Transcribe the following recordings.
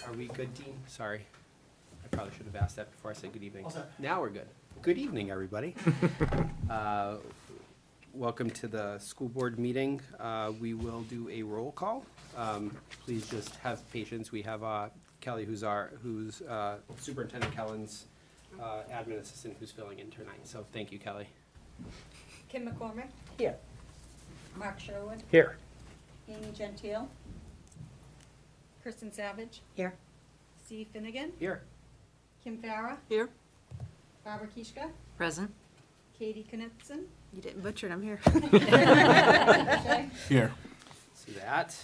Are we good, Dean? Sorry. I probably should have asked that before I said good evening. Now we're good. Good evening, everybody. Welcome to the school board meeting. We will do a roll call. Please just have patience. We have Kelly, who's Superintendent Kellen's admin assistant, who's filling in tonight. So thank you, Kelly. Kim McCormick. Here. Mark Sherwood. Here. Amy Gentile. Kristen Savage. Here. Steve Finnegan. Here. Kim Farah. Here. Barbara Kishka. Present. Katie Knudsen. You didn't butcher it, I'm here. Here. See that?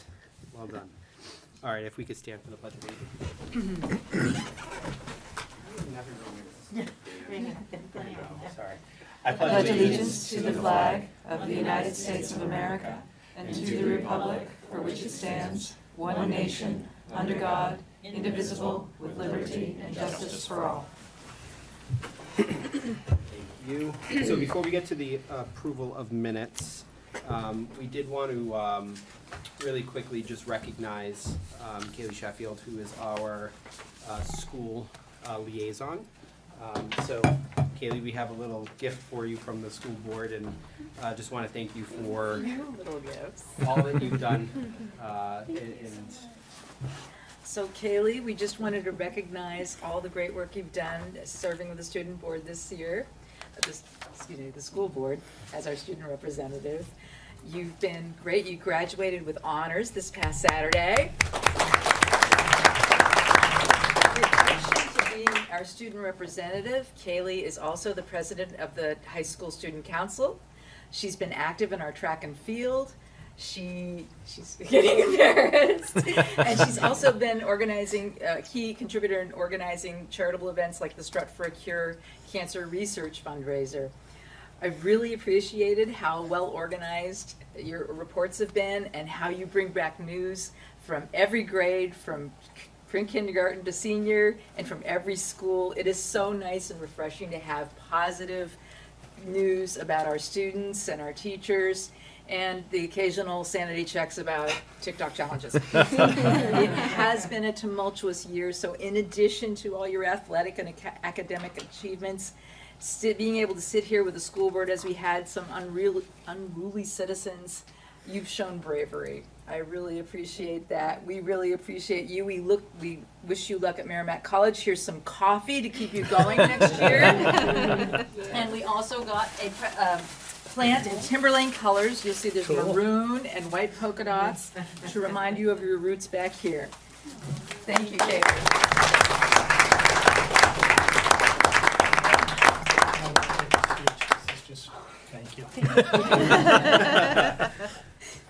Well done. All right, if we could stand for the pledge of allegiance. Sorry. I Pledge allegiance to the flag of the United States of America and to the republic for which it stands, one nation, under God, indivisible, with liberty and justice for all. Thank you. So before we get to the approval of minutes, we did want to really quickly just recognize Kaylee Sheffield, who is our school liaison. So Kaylee, we have a little gift for you from the school board, and just want to thank you for Little gifts. all that you've done. And So Kaylee, we just wanted to recognize all the great work you've done serving with the student board this year, the school board as our student representative. You've been great. You graduated with honors this past Saturday. In addition to being our student representative, Kaylee is also the president of the high school student council. She's been active in our track and field. She's getting embarrassed. And she's also been organizing, a key contributor in organizing charitable events like the Strut for a Cure Cancer Research Fundraiser. I've really appreciated how well organized your reports have been and how you bring back news from every grade, from pre-kindergarten to senior, and from every school. It is so nice and refreshing to have positive news about our students and our teachers, and the occasional sanity checks about TikTok challenges. It has been a tumultuous year, so in addition to all your athletic and academic achievements, being able to sit here with the school board as we had some unruly citizens, you've shown bravery. I really appreciate that. We really appreciate you. We wish you luck at Merrimack College. Here's some coffee to keep you going next year. And we also got a plant in Timberlane colors. You'll see there's maroon and white polka dots to remind you of your roots back here. Thank you, Kate. Thank you.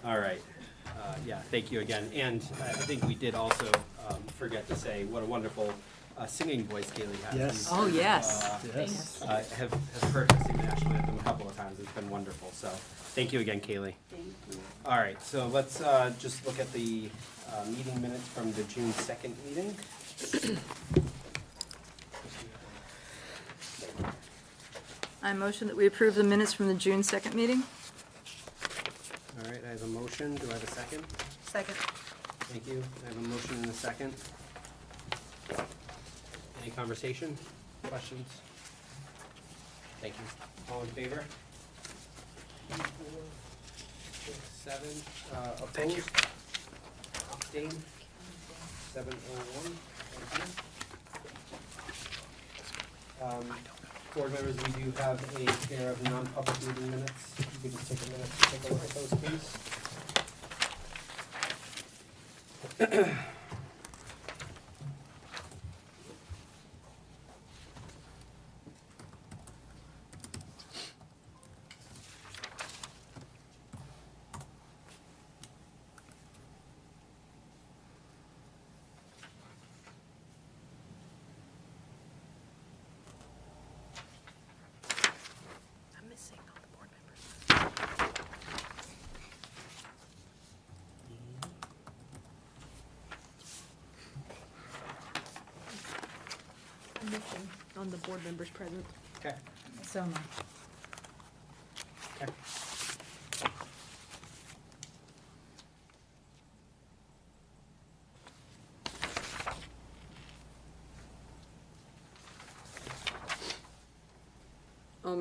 all right. Yeah, thank you again. And I think we did also forget to say what a wonderful singing voice Kaylee has. Yes. Oh, yes. Yes. Have heard her sing the national anthem a couple of times. It's been wonderful. So thank you again, Kaylee. Thank you. All right, so let's just look at the meeting minutes from the June 2nd meeting. I motion that we approve the minutes from the June 2nd meeting. All right, I have a motion. Do I have a second? Second. Thank you. I have a motion and a second. Any conversation, questions? Thank you. All in favor? 3, 4, 6, 7. Opposed? Abstained? 701. Thank you. Board members, we do have a pair of non-public meeting minutes. If you could just take a minute to take a look at those, please. I'm missing all the board members. I'm missing on the board members present. Okay. So much. Okay.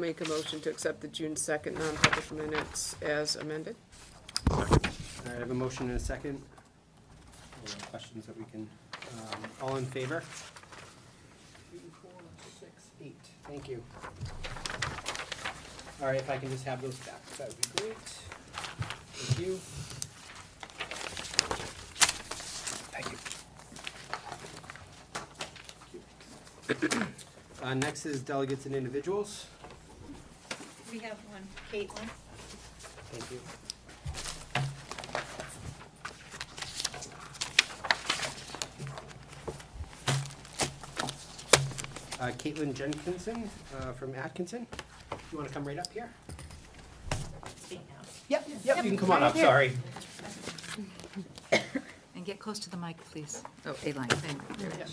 make a motion to accept the June 2nd non-public minutes as amended. All right, I have a motion and a second. Any questions that we can, all in favor? 2, 4, 6, 8. Thank you. All right, if I can just have those back, that would be great. Thank you. Thank you. Next is delegates and individuals. We have one, Caitlin. Thank you. Caitlin Jenkinson from Atkinson. You want to come right up here? Yep, you can come on up, sorry. And get close to the mic, please. Oh, A-line,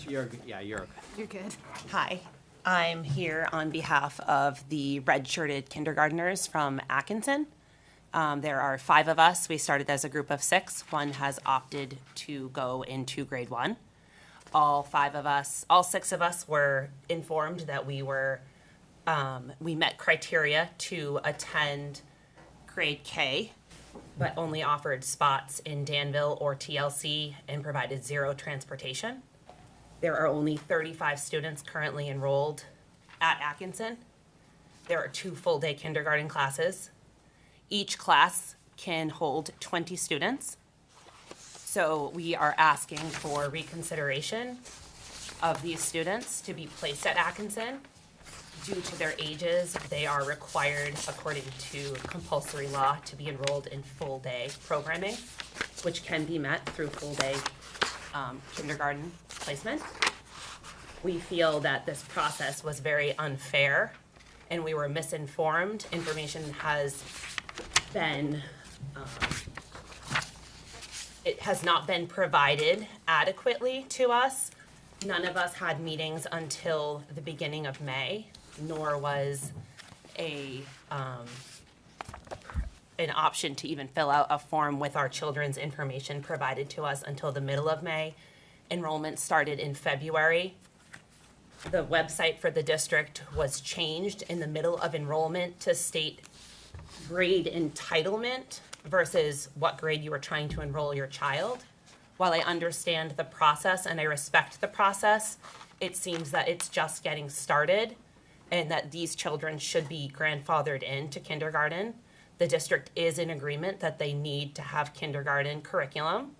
You're good. You're okay. You're good. Hi, I'm here on behalf of the red-shirted kindergartners from Atkinson. There are 5 of us. We started as a group of 6. One has opted to go into grade 1. All 6 of us were informed that we met criteria to attend grade K, but only offered spots in Danville or TLC and provided 0 transportation. There are only 35 students currently enrolled at Atkinson. There are 2 full-day kindergarten classes. Each class can hold 20 students. So we are asking for reconsideration of these students to be placed at Atkinson. Due to their ages, they are required, according to compulsory law, to be enrolled in full-day programming, which can be met through full-day kindergarten placement. We feel that this process was very unfair and we were misinformed. Information has been, it has not been provided adequately to us. None of us had meetings until the beginning of May, nor was an option to even fill out a form with our children's information provided to us until the middle of May. Enrollment started in February. The website for the district was changed in the middle of enrollment to state grade entitlement versus what grade you were trying to enroll your child. While I understand the process and I respect the process, it seems that it's just getting started and that these children should be grandfathered into kindergarten. The district is in agreement that they need to have kindergarten curriculum.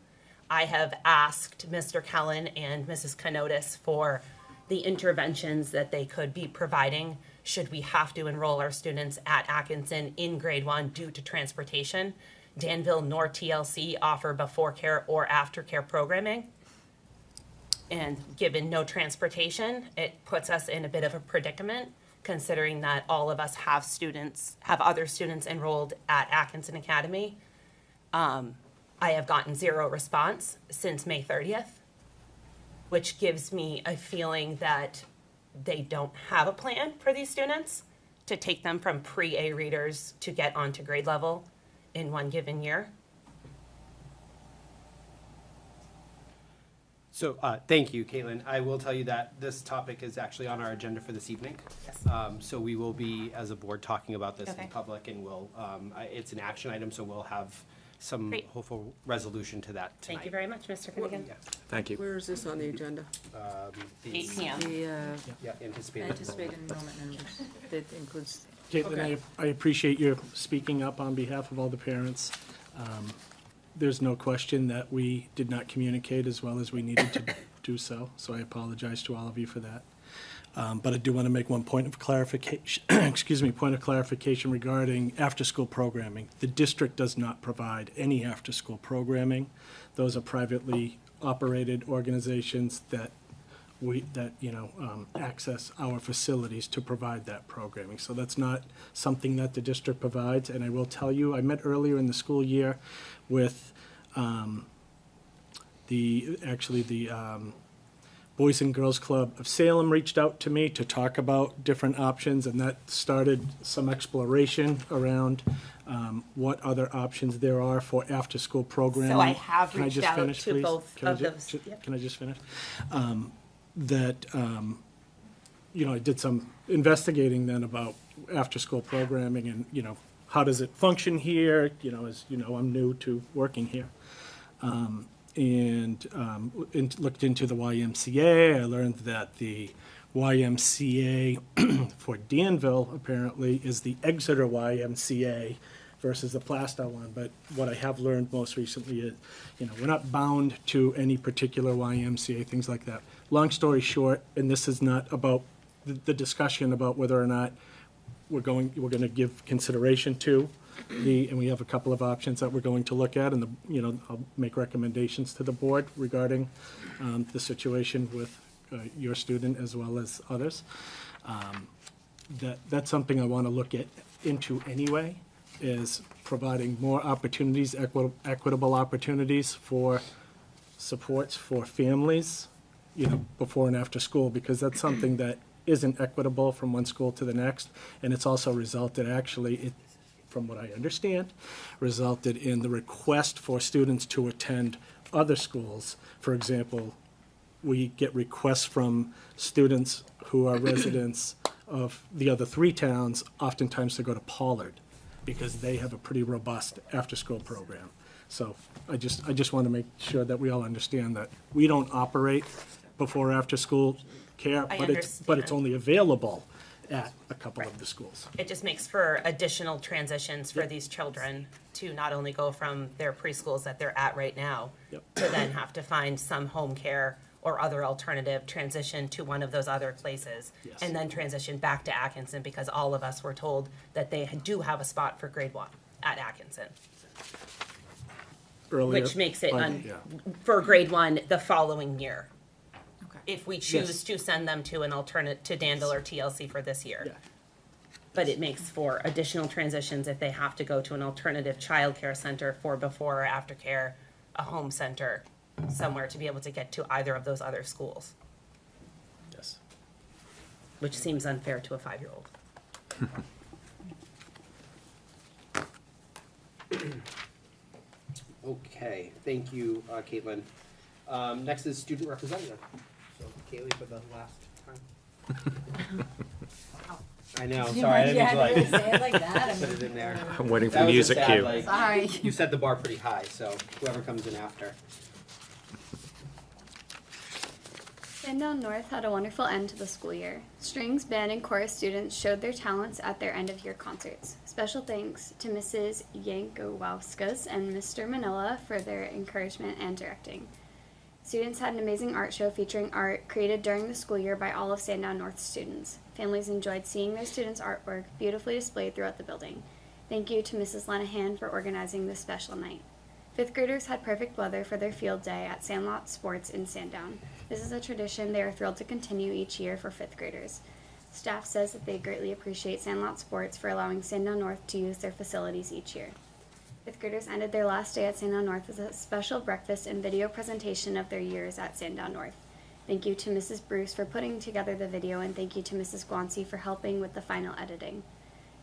I have asked Mr. Kellen and Mrs. Kanotis for the interventions that they could be providing should we have to enroll our students at Atkinson in grade 1 due to transportation. Danville nor TLC offer before care or after care programming. And given no transportation, it puts us in a bit of a predicament, considering that all of us have other students enrolled at Atkinson Academy. I have gotten 0 response since May 30th, which gives me a feeling that they don't have a plan for these students to take them from pre-A readers to get onto grade level in one given year. So, thank you, Caitlin. I will tell you that this topic is actually on our agenda for this evening. Yes. So we will be, as a board, talking about this in Okay. public, and we'll, it's an action item, so we'll have some Great. hopeful resolution to that tonight. Thank you very much, Mr. Finnegan. Yeah. Thank you. Where is this on the agenda? The- 8 p.m. The Yeah, anticipated. Anticipated enrollment numbers, that includes, Caitlin, Okay. I appreciate your speaking up on behalf of all the parents. There's no question that we did not communicate as well as we needed to do so I apologize to all of you for that. But I do want to make one point of clarification, point of clarification regarding after-school programming. The district does not provide any after-school programming. Those are privately operated organizations that access our facilities to provide that programming. So that's not something that the district provides. And I will tell you, I met earlier in the school year with the Boys and Girls Club of Salem reached out to me to talk about different options, and that started some exploration around what other options there are for after-school programming. So I have Can I reached just out finish, to please? both Can I of ju- those. ju- Yep. Can I just finish? I did some investigating then about after-school programming and, how does it function here? As you know, I'm new to working here. Looked into the YMCA. I learned that the YMCA for Danville apparently is the Exeter YMCA versus the Plastow one. But what I have learned most recently is, we're not bound to any particular YMCA, things like that. Long story short, and this is not about the discussion about whether or not we're going to give consideration to and we have a couple of options that we're going to look at, and I'll make recommendations to the board regarding the situation with your student as well as others. That's something I want to look into anyway, is providing more opportunities, equitable opportunities for supports for families, before and after school, because that's something that isn't equitable from one school to the next, and it's also resulted, actually, from what I understand, resulted in the request for students to attend other schools. For example, we get requests from students who are residents of the other 3 towns, oftentimes to go to Pollard, because they have a pretty robust after-school program. So I just want to make sure that we all understand that we don't operate before after-school care, I but it's understand. only available at a couple of the schools. It just makes for additional transitions for these children to not only go from their preschools that they're at right now, Yep. to then have to find some home care or other alternative, transition to one of those other places, Yes. and then transition back to Atkinson, because all of us were told that they do have a spot for grade 1 at Atkinson, Earlier, which makes it, yeah. for grade 1 the following year, Okay. if we choose Yes. to send them to an alternate, to Danville or TLC for this year. Yeah. But it makes for additional transitions if they have to go to an alternative childcare center for before or after care, a home center, somewhere to be able to get to either of those other schools, Yes. which seems unfair to a 5-year-old. Okay, thank you, Caitlin. Next is student representative. So Kaylee for the last time. I know, sorry, I didn't mean to like say it like that. put it in there. I'm waiting for That the was a music sad, cue. like, Sorry. You set the bar pretty high, so whoever comes in after. Sandown North had a wonderful end to the school year. Strings, band, and chorus students showed their talents at their end-of-year concerts. Special thanks to Mrs. Yankowauskas and Mr. Manila for their encouragement and directing. Students had an amazing art show featuring art created during the school year by all of Sandown North students. Families enjoyed seeing their students' artwork beautifully displayed throughout the building. Thank you to Mrs. Lenahan for organizing this special night. 5th graders had perfect weather for their field day at Sandlot Sports in Sandown. This is a tradition they are thrilled to continue each year for 5th graders. Staff says that they greatly appreciate Sandlot Sports for allowing Sandown North to use their facilities each year. 5th graders ended their last day at Sandown North with a special breakfast and video presentation of their years at Sandown North. Thank you to Mrs. Bruce for putting together the video, and thank you to Mrs. Guanci for helping with the final editing.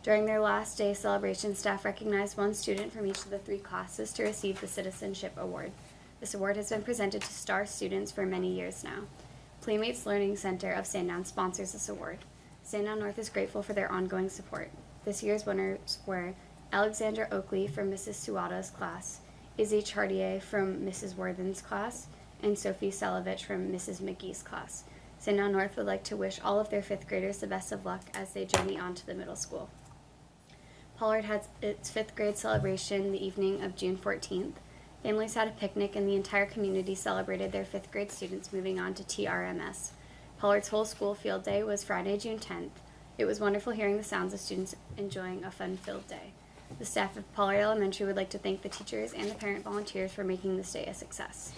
During their last day celebration, staff recognized one student from each of the 3 classes to receive the Citizenship Award. This award has been presented to star students for many years now. Playmates Learning Center of Sandown sponsors this award. Sandown North is grateful for their ongoing support. This year's winners were Alexandra Oakley from Mrs. Suada's class, Izzy Chartier from Mrs. Worthen's class, and Sophie Salovich from Mrs. McGee's class. Sandown North would like to wish all of their 5th graders the best of luck as they journey on to the middle school. Pollard had its 5th grade celebration the evening of June 14th. Families had a picnic and the entire community celebrated their 5th grade students moving on to TRMS. Pollard's whole school field day was Friday, June 10th. It was wonderful hearing the sounds of students enjoying a fun-filled day. The staff of Pollard Elementary would like to thank the teachers and the parent volunteers for making this day a success.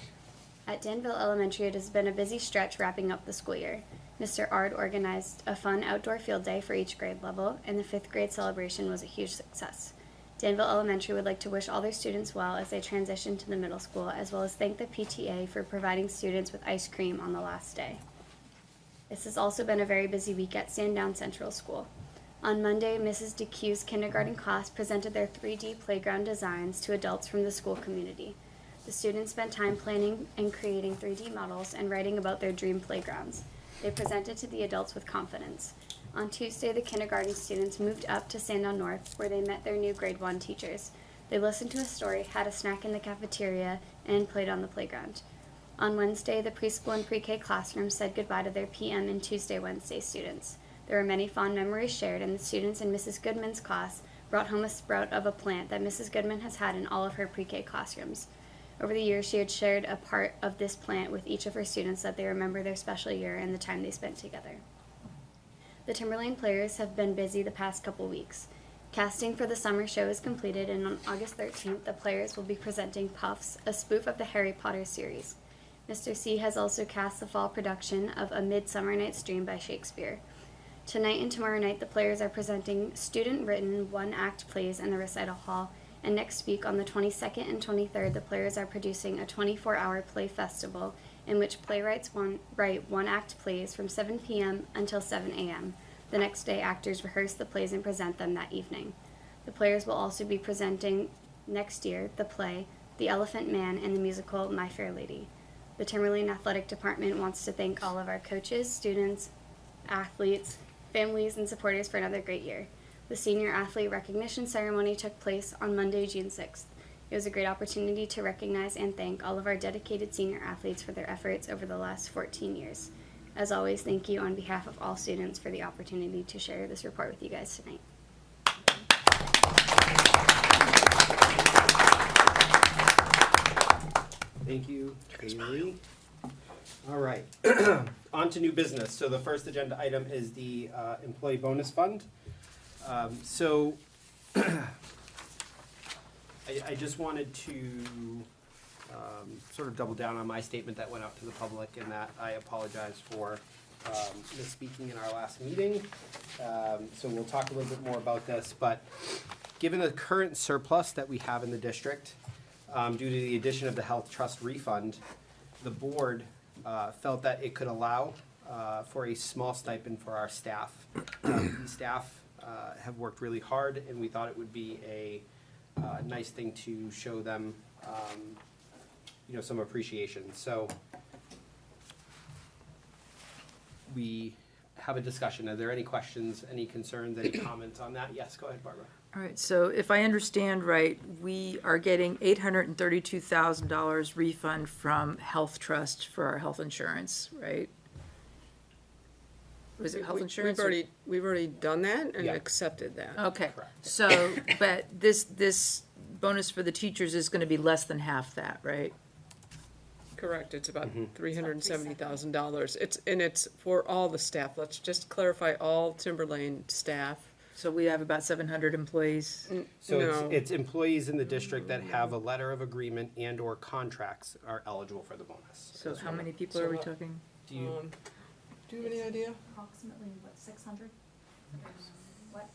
At Danville Elementary, it has been a busy stretch wrapping up the school year. Mr. Ard organized a fun outdoor field day for each grade level, and the 5th grade celebration was a huge success. Danville Elementary would like to wish all their students well as they transition to the middle school, as well as thank the PTA for providing students with ice cream on the last day. This has also been a very busy week at Sandown Central School. On Monday, Mrs. DeQ's kindergarten class presented their 3D playground designs to adults from the school community. The students spent time planning and creating 3D models and writing about their dream playgrounds. They presented to the adults with confidence. On Tuesday, the kindergarten students moved up to Sandown North, where they met their new grade 1 teachers. They listened to a story, had a snack in the cafeteria, and played on the playground. On Wednesday, the preschool and pre-K classrooms said goodbye to their PM and Wednesday students. There were many fond memories shared, and the students in Mrs. Goodman's class brought home a sprout of a plant that Mrs. Goodman has had in all of her pre-K classrooms. Over the years, she had shared a part of this plant with each of her students that they remember their special year and the time they spent together. The Timberlane players have been busy the past couple weeks. Casting for the summer show is completed, and on August 13th, the players will be presenting Puffs, a spoof of the Harry Potter series. Mr. C has also cast the fall production of A Midsummer Night's Dream by Shakespeare. Tonight and tomorrow night, the players are presenting student-written one-act plays in the recital hall, and next week on the 22nd and 23rd, the players are producing a 24-hour play festival in which playwrights write one-act plays from 7 p.m. until 7 a.m. The next day, actors rehearse the plays and present them that evening. The players will also be presenting next year the play The Elephant Man and the musical My Fair Lady. The Timberlane Athletic Department wants to thank all of our coaches, students, athletes, families, and supporters for another great year. The senior athlete recognition ceremony took place on Monday, June 6th. It was a great opportunity to recognize and thank all of our dedicated senior athletes for their efforts over the last 14 years. As always, thank you on behalf of all students for the opportunity to share this report with you guys tonight. Thank you, Kaylee. All right, on to new business. So the first agenda item is the employee bonus fund. I just wanted to sort of double down on my statement that went out to the public, and that I apologize for misspeaking in our last meeting. So we'll talk a little bit more about this, but given the current surplus that we have in the district, due to the addition of the health trust refund, the board felt that it could allow for a small stipend for our staff. These staff have worked really hard, and we thought it would be a nice thing to show them, some appreciation. So we have a discussion. Are there any questions, any concerns, any comments on that? Yes, go ahead, Barbara. All right, so if I understand right, we are getting $832,000 refund from Health Trust for our health insurance, right? Was it health insurance? We've already done that and Yeah. accepted that. Okay, Correct. so, but this bonus for the teachers is gonna be less than half that, right? Correct, it's about $370,000. It's for all the staff. Let's just clarify, all Timberlane staff. So we have about 700 employees. So No. it's employees in the district that have a letter of agreement and/or contracts are eligible for the bonus. So how many people are we talking? Do you, Do you have any idea? Approximately, 600? What?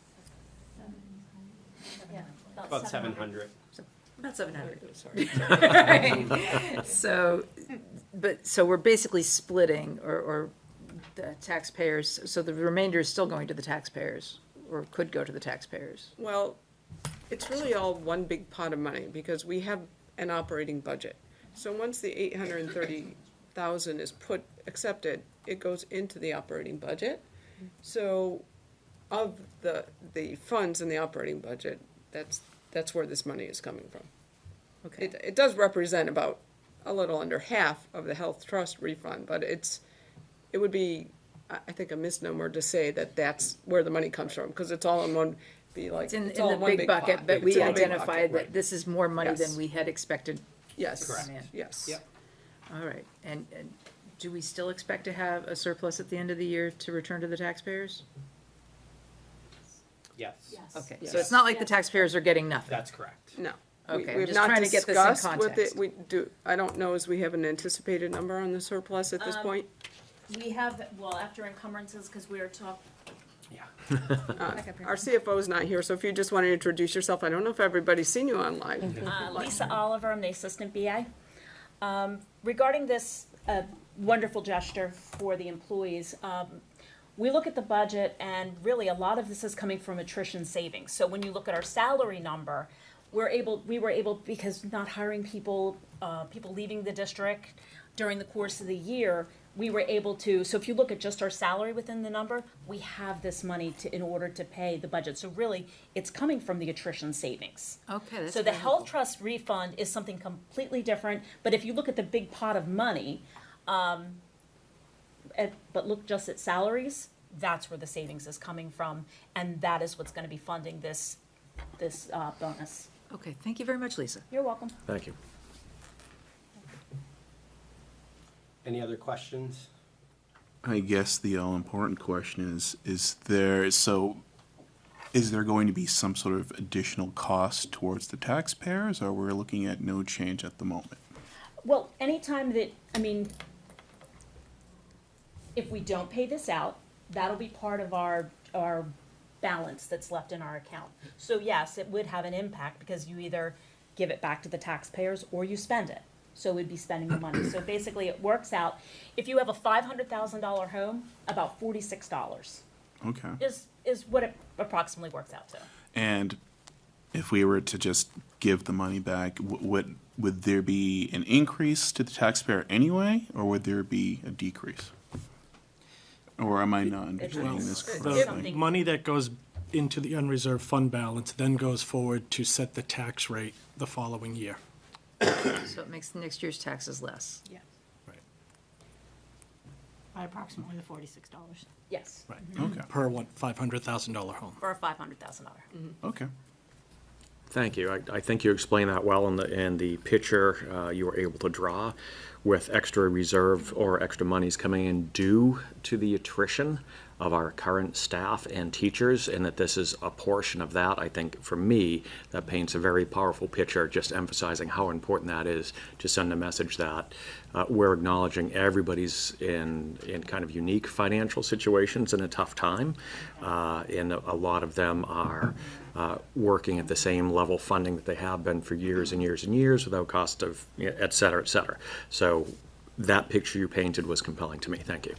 Yeah. about 700? About 700. Sorry. So we're basically splitting, or the taxpayers, so the remainder is still going to the taxpayers, or could go to the taxpayers. Well, it's really all one big pot of money, because we have an operating budget. So once the 830,000 is accepted, it goes into the operating budget. So of the funds in the operating budget, that's where this money is coming from. Okay. It does represent about a little under half of the health trust refund, but it would be, I think, a misnomer to say that that's where the money comes from, because it's all in one, It's in all the one big bucket, pot. but It's we in the big identified bucket, that right. this is more money Yes. than we had expected. Yes, Correct. Man. yes. Yep. All right, and do we still expect to have a surplus at the end of the year to return to the taxpayers? Yes. Okay, Yes. so it's not like the taxpayers are getting nothing. That's correct. No. Okay, I'm We've just not trying to get this in discussed with it. context. I don't know, as we have an anticipated number on the surplus at this point? We have, well, after encumbrances, because we are talking, Yeah. Our CFO is not here, so if you just want to introduce yourself, I don't know if everybody's seen you online. Lisa Oliver, I'm the assistant BA. Regarding this wonderful gesture for the employees, we look at the budget, and really a lot of this is coming from attrition savings. So when you look at our salary number, we were able, because not hiring people, people leaving the district during the course of the year, we were able to, so if you look at just our salary within the number, we have this money to, in order to pay the budget. So really, it's coming from the attrition savings. Okay, that's So the very health helpful. trust refund is something completely different, but if you look at the big pot of money, but look just at salaries, that's where the savings is coming from, and that is what's gonna be funding this bonus. Okay, thank you very much, Lisa. You're welcome. Thank you. Any other questions? I guess the all-important question is there going to be some sort of additional cost towards the taxpayers, or we're looking at no change at the moment? Well, anytime that, I mean, if we don't pay this out, that'll be part of our balance that's left in our account. So yes, it would have an impact because you either give it back to the taxpayers or you spend it. So we'd be spending the money. So basically, it works out, if you have a $500,000 home, about $46 Okay. is what it approximately works out to. And if we were to just give the money back, would there be an increase to the taxpayer anyway, or would there be a decrease? Or am I not understanding this Well, correctly? something- Money that goes into the unreserved fund balance then goes forward to set the tax rate the following year. So it makes next year's taxes less. Yeah. Right. By approximately the $46. Yes, Right. Okay. Per what, $500,000 home? for a $500,000. Okay. Thank you. I think you explained that well in the picture you were able to draw with extra reserve or extra monies coming in due to the attrition of our current staff and teachers, and that this is a portion of that. I think for me, that paints a very powerful picture, just emphasizing how important that is to send a message that we're acknowledging everybody's in kind of unique financial situations in a tough time, and a lot of them are working at the same level funding that they have been for years and years and years without cost of, et cetera, et cetera. So that picture you painted was compelling to me. Thank you.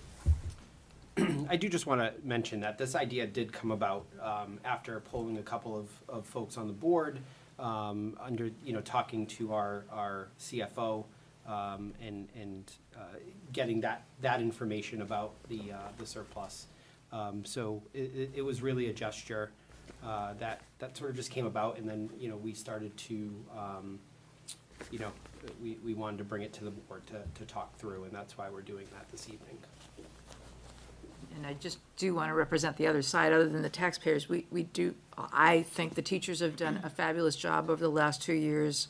I do just want to mention that this idea did come about after polling a couple of folks on the board, under, talking to our CFO, and getting that information about the surplus. So it was really a gesture that sort of just came about, and then, we started to, we wanted to bring it to the board to talk through, and that's why we're doing that this evening. And I just do want to represent the other side, other than the taxpayers. I think the teachers have done a fabulous job over the last 2 years.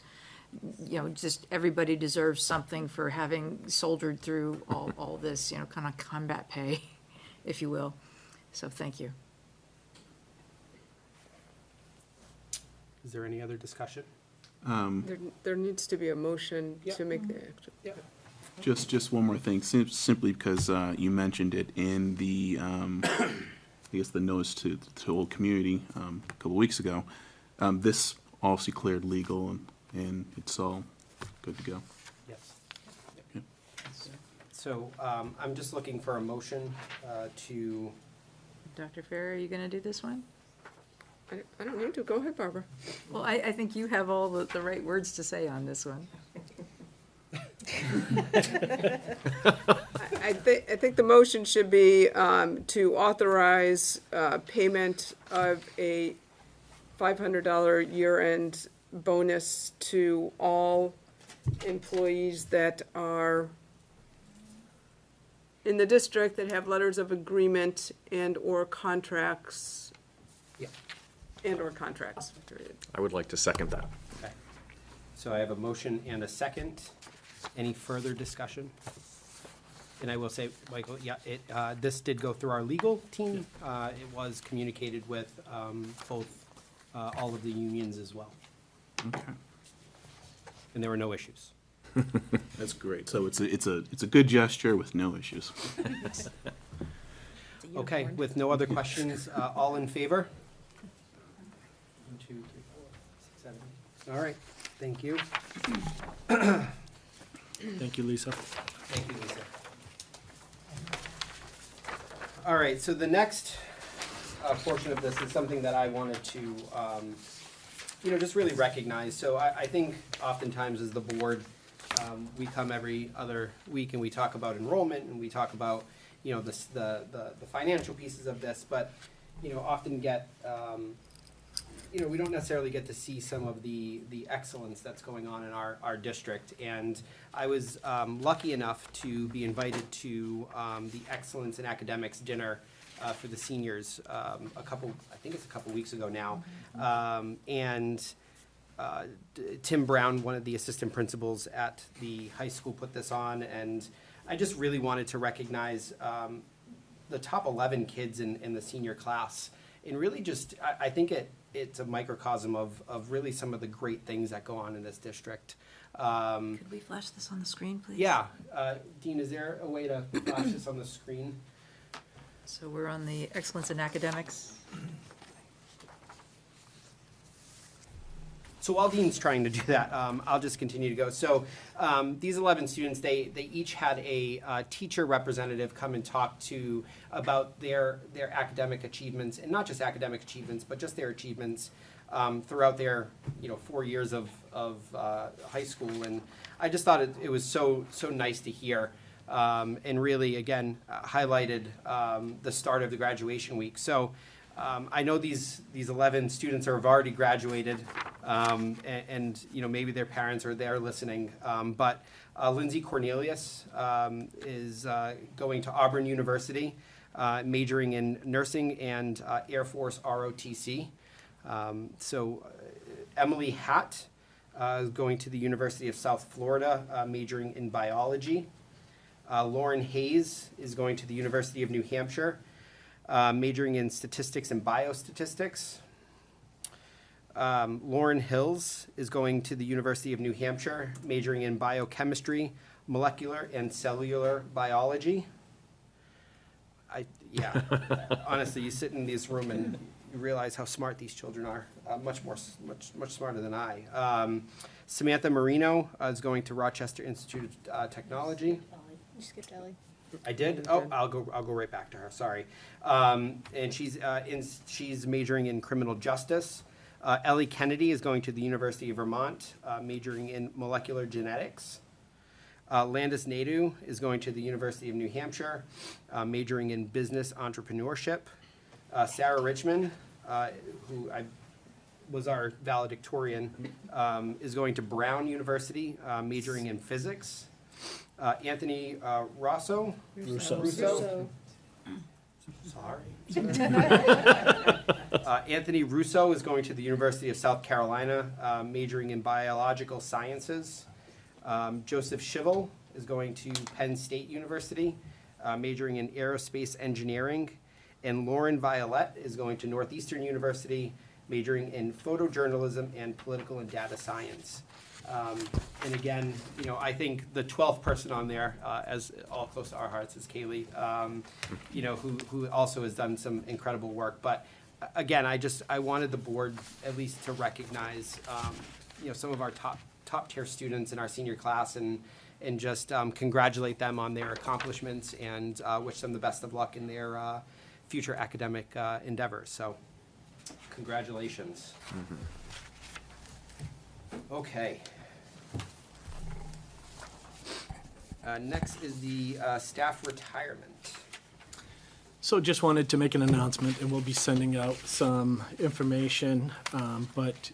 Just everybody deserves something for having soldiered through all this, kind of combat pay, if you will. So thank you. Is there any other discussion? There needs to be a motion Yep. to make the extra. Yeah. Just one more thing, simply because you mentioned it in the, I guess, the notice to the whole community a couple weeks ago. This obviously cleared legal, and it's all good to go. Yes. Yeah. So I'm just looking for a motion to, Dr. Ferrer, are you going to do this one? I don't need to. Go ahead, Barbara. Well, I think you have all the right words to say on this one. I think the motion should be to authorize payment of a $500 year-end bonus to all employees that are in the district that have letters of agreement and/or contracts. Yeah. And/or contracts. I would like to second that. okay. So I have a motion and a second. Any further discussion? And I will say, Michael, this did go through our legal team. It was communicated with both, all of the unions as well, Okay. and there were no issues. That's great. So it's a good gesture with no issues. Okay, with no other questions, all in favor? 1, 2, 3, 4, 6, 7. All right, thank you. Thank you, Lisa. Thank you, Lisa. All right, so the next portion of this is something that I wanted to, just really recognize. So I think oftentimes as the board, we come every other week and we talk about enrollment and we talk about, you know, the financial pieces of this, but, you know, often get, you know, we don't necessarily get to see some of the excellence that's going on in our district. And I was lucky enough to be invited to the Excellence in Academics dinner for the seniors I think it's a couple weeks ago now. Tim Brown, one of the assistant principals at the high school, put this on, and I just really wanted to recognize the top 11 kids in the senior class. And really just, I think it's a microcosm of really some of the great things that go on in this district. Could we flash this on the screen, please? Yeah, Dean, is there a way to flash this on the screen? So we're on the Excellence in Academics. So while Dean's trying to do that, I'll just continue to go. So these 11 students, they each had a teacher representative come and talk to about their academic achievements, and not just academic achievements, but just their achievements throughout their 4 years of high school. And I just thought it was so nice to hear, and really again highlighted the start of the graduation week. So. I know these 11 students have already graduated, and maybe their parents are there listening. But Lindsay Cornelius is going to Auburn University, majoring in nursing and Air Force ROTC. Emily Hatt is going to the University of South Florida, majoring in biology. Lauren Hayes is going to the University of New Hampshire, majoring in statistics and biostatistics. Lauren Hills is going to the University of New Hampshire, majoring in biochemistry, molecular and cellular biology. Honestly, you sit in this room and you realize how smart these children are. Much smarter than I. Samantha Marino is going to Rochester Institute of Technology. You skipped Ellie. I did? Oh, I'll go right back to her, sorry. And she's majoring in criminal justice. Ellie Kennedy is going to the University of Vermont, majoring in molecular genetics. Landis Naidu is going to the University of New Hampshire, majoring in business entrepreneurship. Sarah Richmond, who was our valedictorian, is going to Brown University, majoring in physics. Anthony Russo. Sorry. Anthony Russo is going to the University of South Carolina, majoring in biological sciences. Joseph Schivel is going to Penn State University, majoring in aerospace engineering. And Lauren Violette is going to Northeastern University, majoring in photojournalism and political and data science. And again, I think the 12th person on there, as all close to our hearts, is Kaylee, who also has done some incredible work. But again, I wanted the board at least to recognize, some of our top tier students in our senior class, and just congratulate them on their accomplishments and wish them the best of luck in their future academic endeavors. So, congratulations. Mm-hmm. Okay. Next is the staff retirement. So just wanted to make an announcement, and we'll be sending out some information, but,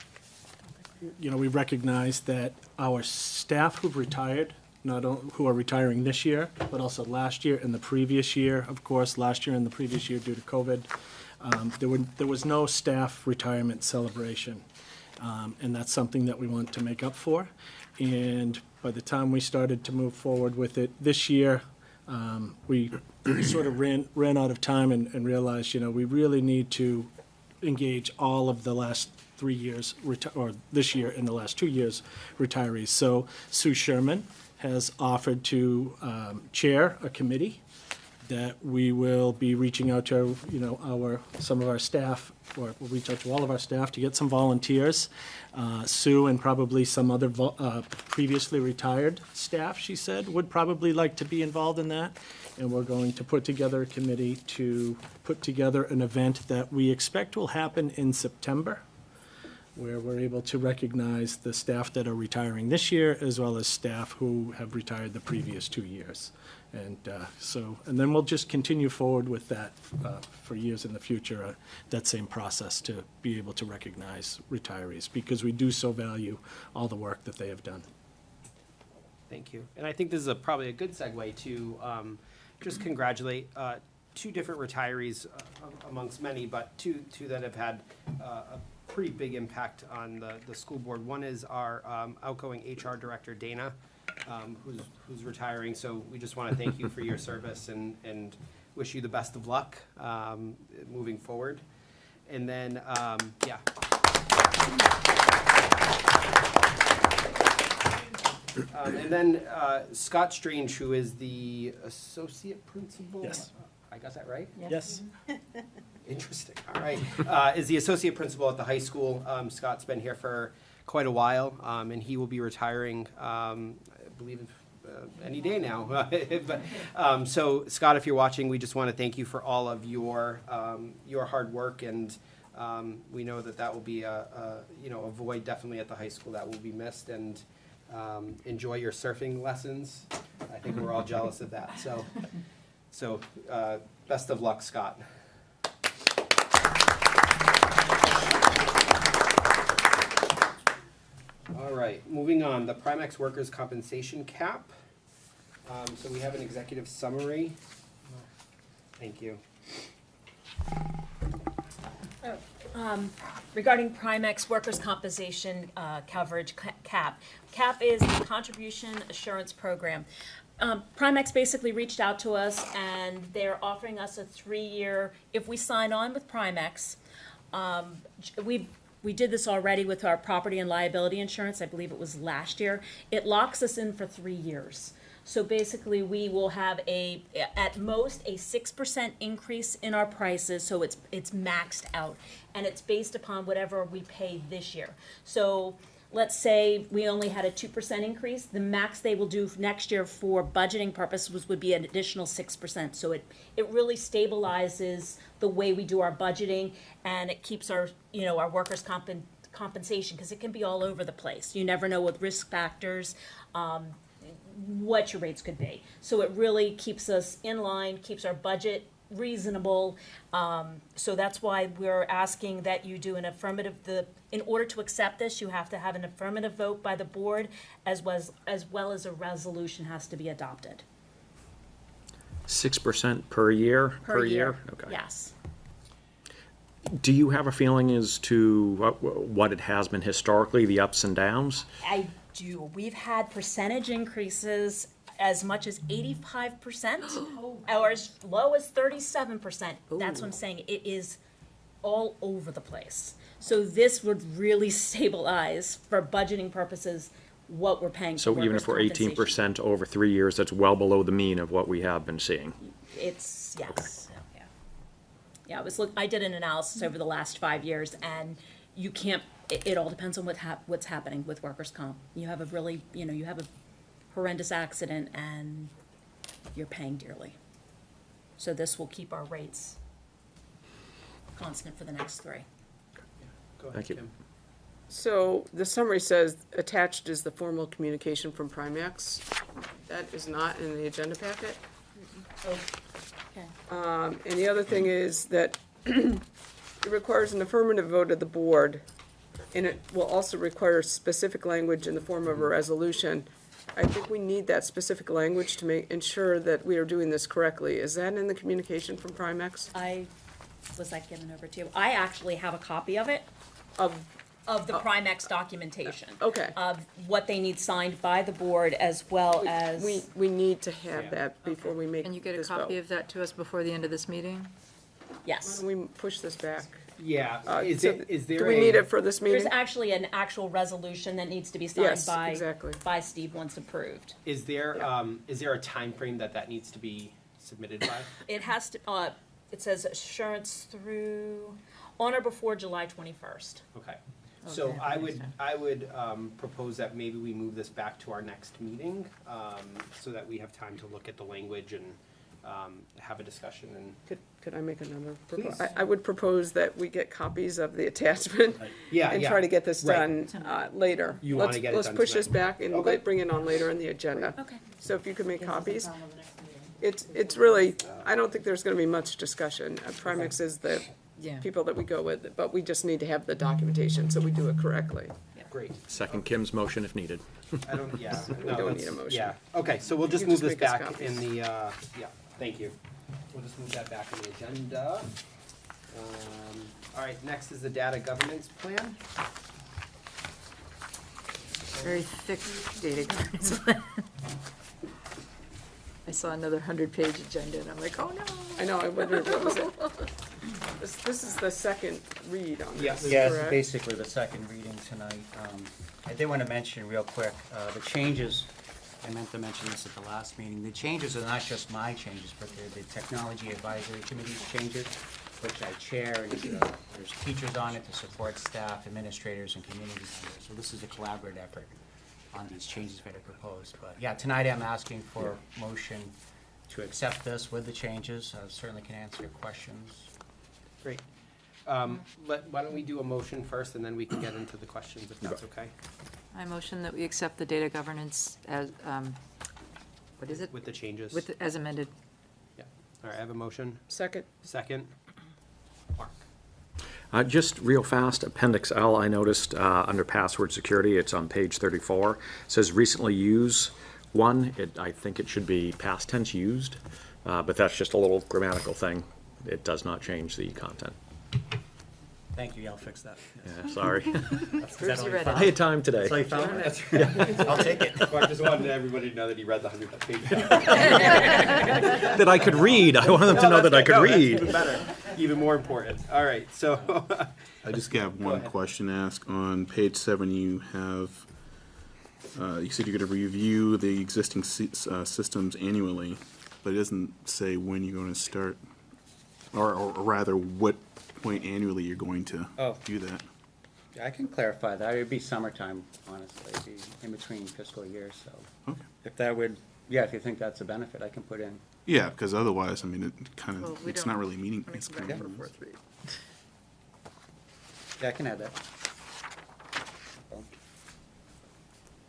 we recognize that our staff who've retired, not only who are retiring this year, but also last year and the previous year, of course, last year and the previous year due to COVID, there was no staff retirement celebration. And that's something that we want to make up for. And by the time we started to move forward with it this year, we sort of ran out of time and realized, we really need to engage all of the last 3 years, or this year and the last 2 years, retirees. So Sue Sherman has offered to chair a committee that we will be reaching out to, some of our staff, or we'll reach out to all of our staff to get some volunteers. Sue and probably some other previously retired staff, she said, would probably like to be involved in that. And we're going to put together a committee to put together an event that we expect will happen in September. where we're able to recognize the staff that are retiring this year, as well as staff who have retired the previous 2 years. And and then we'll just continue forward with that for years in the future, that same process to be able to recognize retirees, because we do so value all the work that they have done. Thank you. And I think this is probably a good segue to just congratulate two different retirees amongst many, but two that have had a pretty big impact on the school board. One is our outgoing HR director, Dana, who's retiring. So we just want to thank you for your service and wish you the best of luck moving forward. And then, and then Scott Strange, who is the associate principal. Yes. I got that right? Yes. Interesting. All right. Is the associate principal at the high school. Scott's been here for quite a while, and he will be retiring, I believe, any day now. But so, Scott, if you're watching, we just want to thank you for all of your hard work, and we know that will be a void definitely at the high school that will be missed. And enjoy your surfing lessons. I think we're all jealous of that. So best of luck, Scott. All right, moving on, the Primex workers' compensation cap. So we have an executive summary. Thank you. Regarding Primex workers' compensation coverage cap. CAP is the Contribution Assurance Program. Primex basically reached out to us, and they're offering us a 3-year, if we sign on with Primex, we did this already with our property and liability insurance, I believe it was last year. It locks us in for 3 years. So basically, we will have at most a 6% increase in our prices, so it's maxed out, and it's based upon whatever we pay this year. So let's say we only had a 2% increase, the max they will do next year for budgeting purposes would be an additional 6%. So it really stabilizes the way we do our budgeting, and it keeps our workers' compensation, because it can be all over the place. You never know with risk factors what your rates could be. So it really keeps us in line, keeps our budget reasonable. So that's why we're asking that you do an affirmative. In order to accept this, you have to have an affirmative vote by the board, as well as a resolution has to be adopted. 6% per year? Per year. Okay. Yes. Do you have a feeling as to what it has been historically, the ups and downs? I do. We've had percentage increases as much as 85%, or as low as 37%. That's what I'm saying. It is all over the place. So this would really stabilize, for budgeting purposes, what we're paying for So even workers' if we're compensation. 18% over 3 years, that's well below the mean of what we have been seeing. It's, yes. Yeah, I did an analysis over the last 5 years, and you can't, it all depends on what's happening with workers' comp. You have you have a horrendous accident, and you're paying dearly. So this will keep our rates constant for the next 3. Go ahead, Thank you. Kim. So the summary says attached is the formal communication from Primex. That is not in the agenda packet. Okay. And the other thing is that it requires an affirmative vote of the board, and it will also require specific language in the form of a resolution. I think we need that specific language to ensure that we are doing this correctly. Is that in the communication from Primex? Was that given over to you? I actually have a copy of it, of the Primex documentation. Okay. Of what they need signed by the board, as well as. We need to have that before we make Can you get a this copy vote. of that to us before the end of this meeting? Yes. Can we push this back? Yeah. Is So there do we need it for this There's meeting? actually an actual resolution that needs to be signed Yes, exactly. by Steve once approved. Is there a time frame that needs to be submitted by? It has to, it says assurance through, on or before July 21st. Okay. So I would propose that maybe we move this back to our next meeting, so that we have time to look at the language and have a discussion and. Could I make another? Please. I would propose that we get copies of the attachment Yeah, and yeah. try to get this Right. done later. You wanna Let's- get it done Let's push this tonight. back and Okay. bring it on later in the agenda. Okay. So if you could make copies. It's really, I don't think there's gonna be much discussion. Primix is the Yeah. people that we go with, but we just need to have the documentation, so we do it correctly. Great. Second Kim's motion if needed. I don't, yeah. We no, don't that's- need a motion. Yeah, okay, so we'll just You move just this make us back in copies. the, yeah, thank you. We'll just move that back in the agenda. All right, next is the data governance plan. Very thick data governance plan. I saw another 100-page agenda, and I'm like, oh, no. I know, I wondered what was it. This is the second read on Yes. this, Yes, correct? basically the second reading tonight. I did want to mention real quick, the changes, I meant to mention this at the last meeting, the changes are not just my changes, but they're the Technology Advisory Committee's changes, which I chair, and there's teachers on it to support staff, administrators, and community members. So this is a collaborative effort on these changes that are proposed. But yeah, tonight I'm asking for motion to accept this with the changes. I certainly can answer your questions. Great. Why don't we do a motion first, and then we can get into the questions, if that's okay? I motion that we accept the data governance as, what is it? With the changes? As amended. Yeah. All right, I have a motion. Second, Second. Mark. Just real fast, Appendix L, I noticed under password security, it's on page 34. It says recently used one. I think it should be past tense used, but that's just a little grammatical thing. It does not change the content. Thank you, I'll fix that. Yeah, sorry. Bruce, you read I it. had time today. So you found it? I'll take it. Mark just wanted everybody to know that he read the 100 page. That I could read. I wanted them to know that I could read. Even better, even more important. All right, so. I just got one ahead. question to ask. On page 7, you have, you said you're gonna review the existing systems annually, but it doesn't say when you're gonna start, or rather, what point annually you're going to Oh. do that. I can clarify that. It'd be summertime, honestly, it'd be in between fiscal years, so. Okay. If that would, yeah, if you think that's a benefit, I can put in. Yeah, because otherwise, I mean, it kind Well, of, we it's don't- not really meaning. Let me It's come kind back of for fourth read. Yeah, I can add that.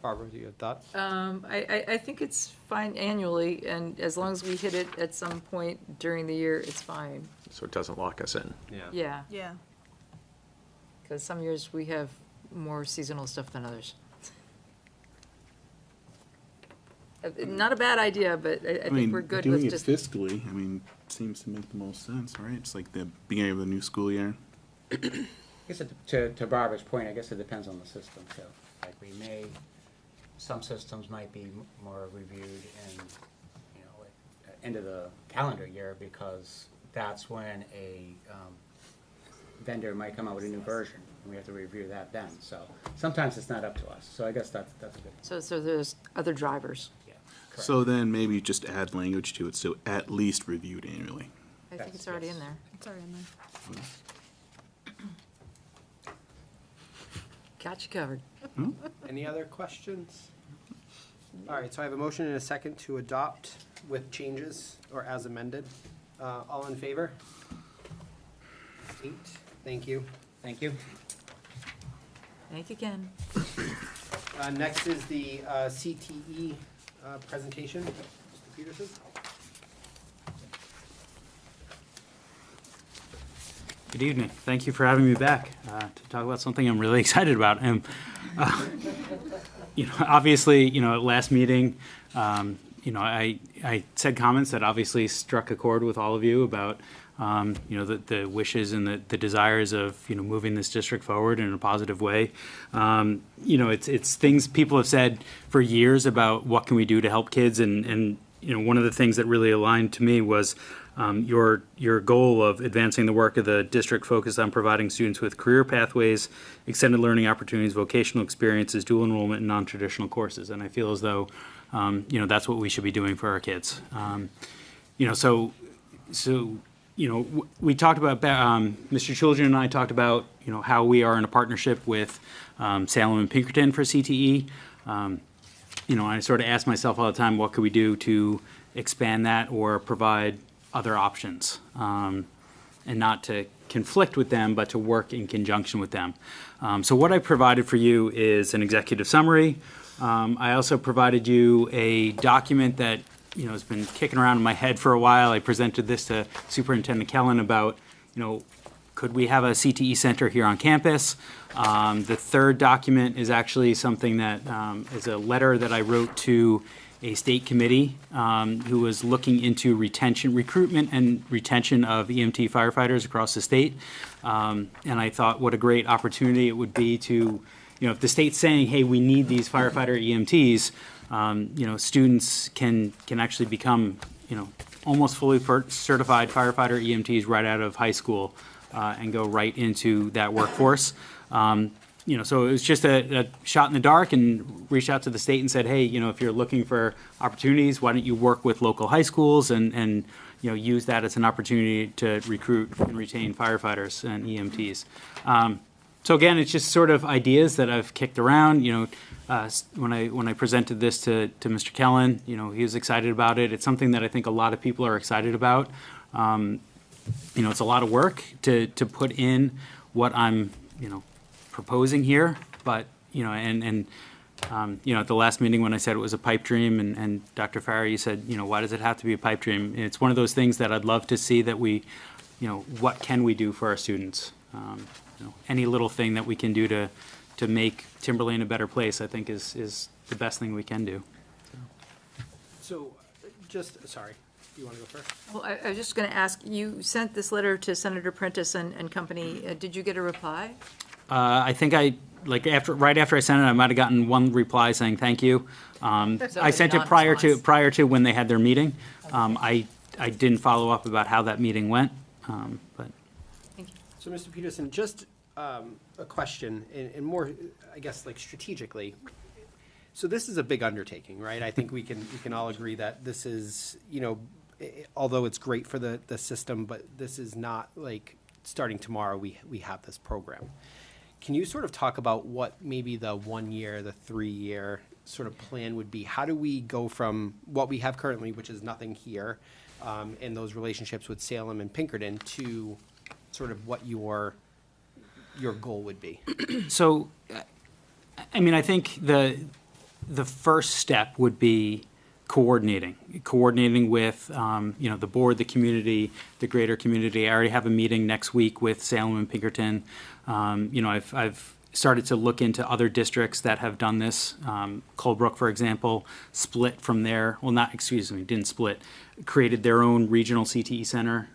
Barbara, do you have thoughts? I think it's fine annually, and as long as we hit it at some point during the year, it's fine. So it doesn't lock us in. Yeah, Yeah. because some years we have more seasonal stuff than others. Not a bad idea, but I think mean, we're good doing with it just. fiscally, I mean, seems to make the most sense, right? It's like the beginning of the new school year. I guess to Barbara's point, I guess it depends on the system too. Like we may, some systems might be more reviewed in, you know, at end of the calendar year because that's when a vendor might come out with a new version and we have to review that then. So sometimes it's not up to us. So I guess that's a good, So there's other drivers. yeah. Correct. So then maybe just add language to it, so at least reviewed annually. I think it's already in there. It's already in there. Got you covered. Any other questions? All right, so I have a motion and a second to adopt with changes or as amended. All in favor? 8, thank you. Thank you. Thank you again. Next is the CTE presentation. Mr. Peterson? Good evening. Thank you for having me back to talk about something I'm really excited about. And, obviously, at last meeting, I said comments that obviously struck a chord with all of you about, the wishes and the desires of, moving this district forward in a positive way. It's things people have said for years about what can we do to help kids. And one of the things that really aligned to me was your goal of advancing the work of the district focused on providing students with career pathways, extended learning opportunities, vocational experiences, dual enrollment, and non-traditional courses. And I feel as though, that's what we should be doing for our kids. We talked about, Mr. Children and I talked about, how we are in a partnership with Salem and Pinkerton for CTE. I sort of ask myself all the time, what could we do to expand that or provide other options. And not to conflict with them, but to work in conjunction with them. So what I provided for you is an executive summary. I also provided you a document that, has been kicking around in my head for a while. I presented this to Superintendent Kellen about, could we have a CTE center here on campus? The third document is actually something that is a letter that I wrote to a state committee who was looking into recruitment and retention of EMT firefighters across the state. And I thought what a great opportunity it would be to, if the state's saying, hey, we need these firefighter EMTs, students can actually become, almost fully certified firefighter EMTs right out of high school and go right into that workforce. So it was just a shot in the dark, and reached out to the state and said, hey, if you're looking for opportunities, why don't you work with local high schools and use that as an opportunity to recruit and retain firefighters and EMTs. So again, it's just sort of ideas that I've kicked around. When I presented this to Mr. Kellen, he was excited about it. It's something that I think a lot of people are excited about. It's a lot of work to put in what I'm, proposing here, but, at the last meeting when I said it was a pipe dream, and Dr. Farrar, you said, why does it have to be a pipe dream? It's one of those things that I'd love to see that we, what can we do for our students? Any little thing that we can do to make Timberlane a better place, I think is the best thing we can do. So, sorry, do you want to go first? Well, I was just going to ask, you sent this letter to Senator Prentice and company. Did you get a reply? I think right after I sent it, I might have gotten one reply saying thank you. I sent it prior to when they had their meeting. I didn't follow up about how that meeting went, but. So, Mr. Peterson, just a question, and more, I guess, strategically. So this is a big undertaking, right? I think we can all agree that this is, although it's great for the system, but this is not starting tomorrow we have this program. Can you sort of talk about what maybe the 1 year, the 3 year sort of plan would be? How do we go from what we have currently, which is nothing here, and those relationships with Salem and Pinkerton, to sort of what your goal would be? So, I think the first step would be coordinating with, the board, the community, the greater community. I already have a meeting next week with Salem and Pinkerton. I've started to look into other districts that have done this. Colebrook, for example, split from there. Well, didn't split. Created their own regional CTE center.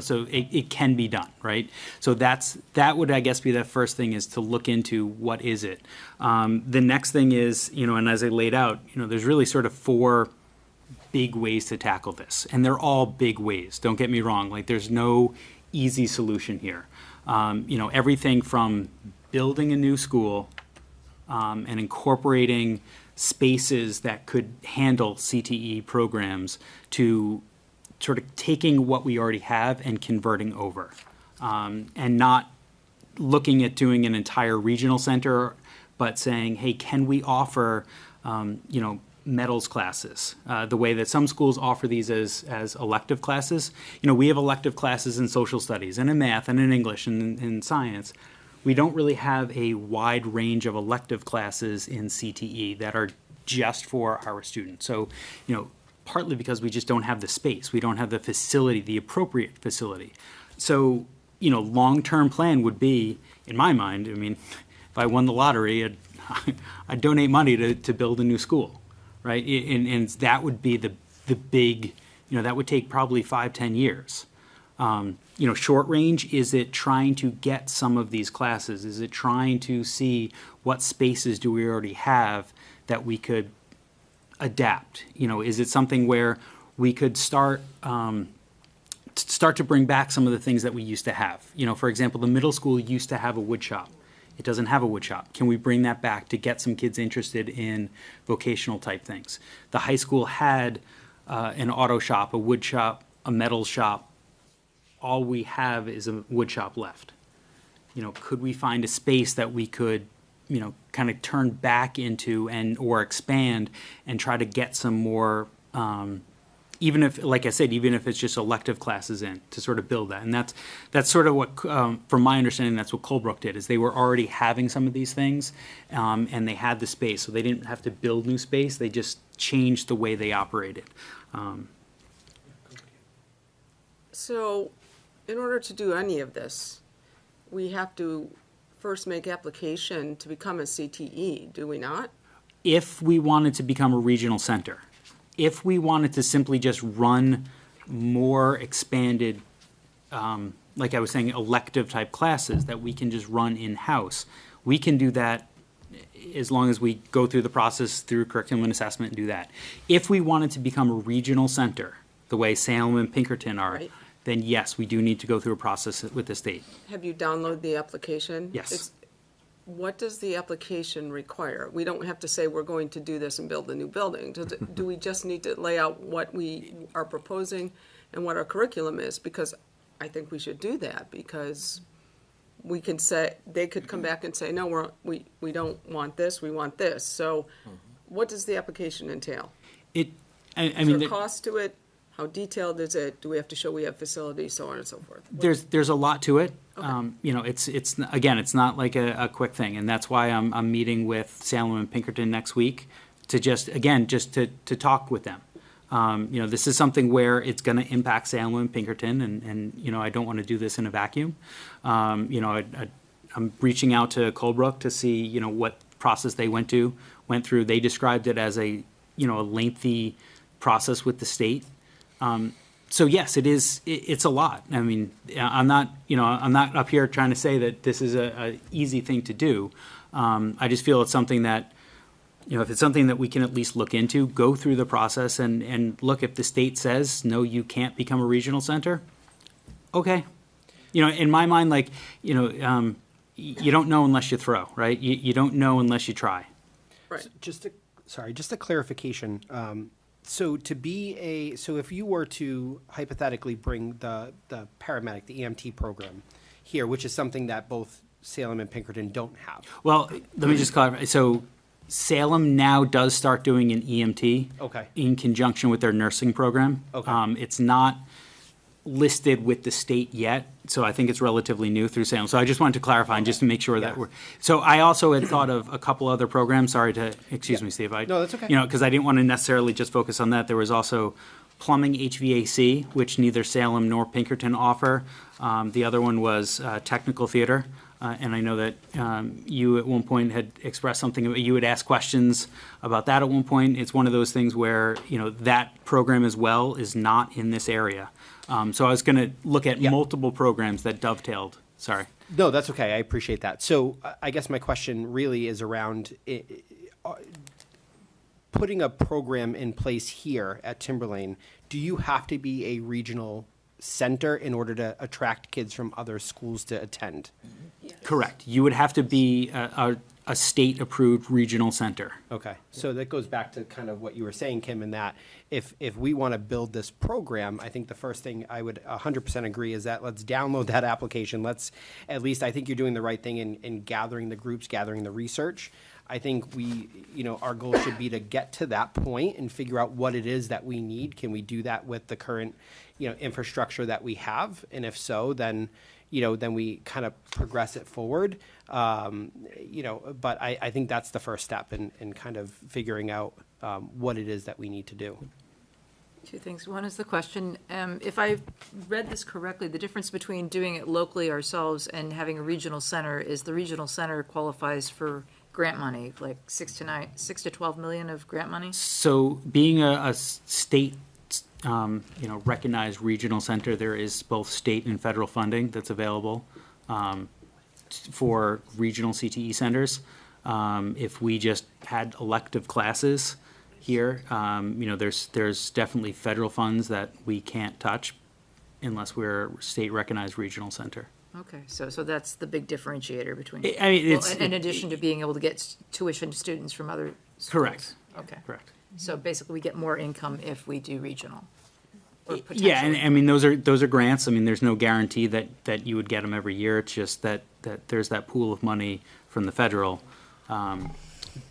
So it can be done, right? So that would, I guess, be the first thing, is to look into what is it. The next thing is, and as I laid out, there's really sort of 4 big ways to tackle this, and they're all big ways. Don't get me wrong. There's no easy solution here. Everything from building a new school and incorporating spaces that could handle CTE programs to sort of taking what we already have and converting over, and not looking at doing an entire regional center, but saying, hey, can we offer, metals classes, the way that some schools offer these as elective classes. We have elective classes in social studies and in math and in English and in science. We don't really have a wide range of elective classes in CTE that are just for our students. So, partly because we just don't have the space. We don't have the facility, the appropriate facility. So, long-term plan would be, in my mind, if I won the lottery, I'd donate money to build a new school, right? And that would be the big, that would take probably 5-10 years. Short range, is it trying to get some of these classes? Is it trying to see what spaces do we already have that we could adapt? Is it something where we could start to bring back some of the things that we used to have? For example, the middle school used to have a wood shop. It doesn't have a wood shop. Can we bring that back to get some kids interested in vocational type things? The high school had an auto shop, a wood shop, a metal shop. All we have is a wood shop left. Could we find a space that we could kind of turn back into or expand and try to get some more even if, like I said, even if it's just elective classes in, to sort of build that. And that's sort of what, from my understanding, that's what Colebrook did, is they were already having some of these things, and they had the space, so they didn't have to build new space, they just changed the way they operated. So, in order to do any of this, we have to first make application to become a CTE, do we not? If we wanted to become a regional center, if we wanted to simply just run more expanded, like I was saying, elective type classes that we can just run in-house, we can do that as long as we go through the process through curriculum and assessment and do that. If we wanted to become a regional center, the way Salem and Pinkerton are, Right. then yes, we do need to go through a process with the state. Have you downloaded the application? Yes. What does the application require? We don't have to say we're going to do this and build a new building. Do we just need to lay out what we are proposing and what our curriculum is? Because I think we should do that, because we can say, they could come back and say, no, we don't want this, we want this. So what does the application entail? I Is mean, there cost to it? How detailed is it? Do we have to show we have facilities, so on and so forth? there's a lot to it. Okay. You know, it's again, it's not like a quick thing, and that's why I'm meeting with Salem and Pinkerton next week to just to talk with them. You know, this is something where it's going to impact Salem and Pinkerton, and you know, I don't want to do this in a vacuum. You know, I'm reaching out to Colebrook to see, you know, what process they went through. They described it as a lengthy process with the state. So yes, it's a lot. I mean, I'm not up here trying to say that this is a easy thing to do. I just feel it's something that, you know, if it's something that we can at least look into, go through the process and look, if the state says, no, you can't become a regional center, okay. You know, in my mind, like, you know, you don't know unless you throw, right? You don't know unless you try. Right. Just a clarification. So if you were to hypothetically bring the paramedic, the EMT program here, which is something that both Salem and Pinkerton don't have. Well, let me just clarify. So Salem now does start doing an EMT. Okay. In conjunction with their nursing program. Okay. It's not listed with the state yet, so I think it's relatively new through Salem. So I just wanted to clarify and just to make sure that Yeah. so I also had thought of a couple other programs. Sorry to, excuse me, Steve. No, that's okay. You know, because I didn't want to necessarily just focus on that. There was also plumbing HVAC, which neither Salem nor Pinkerton offer. The other one was technical theater. And I know that you at one point had expressed something, you had asked questions about that at one point. It's one of those things where, you know, that program as well is not in this area. So I was going to look at multiple programs that dovetailed. Sorry. No, that's okay. I appreciate that. So I guess my question really is around putting a program in place here at Timberlane. Do you have to be a regional center in order to attract kids from other schools to attend? Correct. You would have to be a state-approved regional center. Okay, so that goes back to kind of what you were saying, Kim, in that if we want to build this program, I think the first thing I would 100% agree is that let's download that application. Let's, at least I think you're doing the right thing in gathering the groups, gathering the research. I think our goal should be to get to that point and figure out what it is that we need. Can we do that with the current, infrastructure that we have? And if so, then we kind of progress it forward. But I think that's the first step in kind of figuring out what it is that we need to do. Two things. One is the question, if I read this correctly, the difference between doing it locally ourselves and having a regional center is the regional center qualifies for grant money, like 6 to 12 million of grant money? So being a state, recognized regional center, there is both state and federal funding that's available for regional CTE centers. If we just had elective classes here, there's definitely federal funds that we can't touch unless we're a state-recognized regional center. Okay, so that's the big differentiator between, I mean, it's- in addition to being able to get tuition to students from other schools? Correct. Okay. Correct. So basically, we get more income if we do regional? Or Yeah, and potentially. I mean, those are grants. I mean, there's no guarantee that you would get them every year. It's just that there's that pool of money from the federal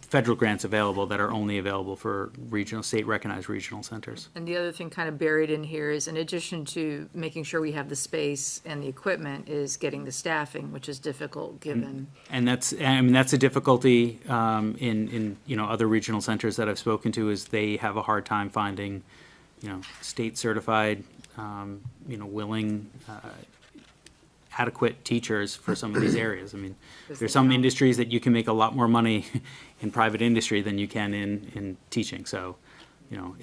federal grants available that are only available for regional, state-recognized regional centers. And the other thing kind of buried in here is, in addition to making sure we have the space and the equipment, is getting the staffing, which is difficult given. And that's, I mean, that's a difficulty in, you know, other regional centers that I've spoken to, is they have a hard time finding, you know, state-certified, you know, willing, adequate teachers for some of these areas. I mean, there's some industries that you can make a lot more money in private industry than you can in teaching. So, you know,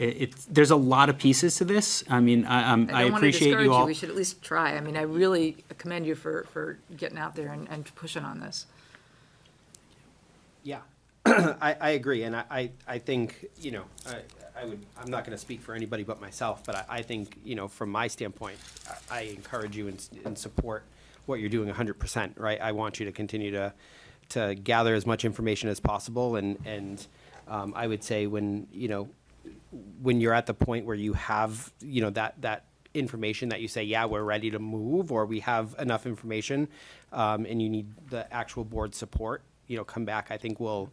there's a lot of pieces to this. I mean, I appreciate you all. We should at least try. I mean, I really commend you for getting out there and pushing on this. Yeah, I agree, and I think, you know, I'm not gonna speak for anybody but myself, but I think, you know, from my standpoint, I encourage you and support what you're doing 100%, right? I want you to continue to gather as much information as possible, and I would say when, you know, when you're at the point where you have, you know, that information that you say, yeah, we're ready to move, or we have enough information, and you need the actual board support, you know, come back. I think we'll,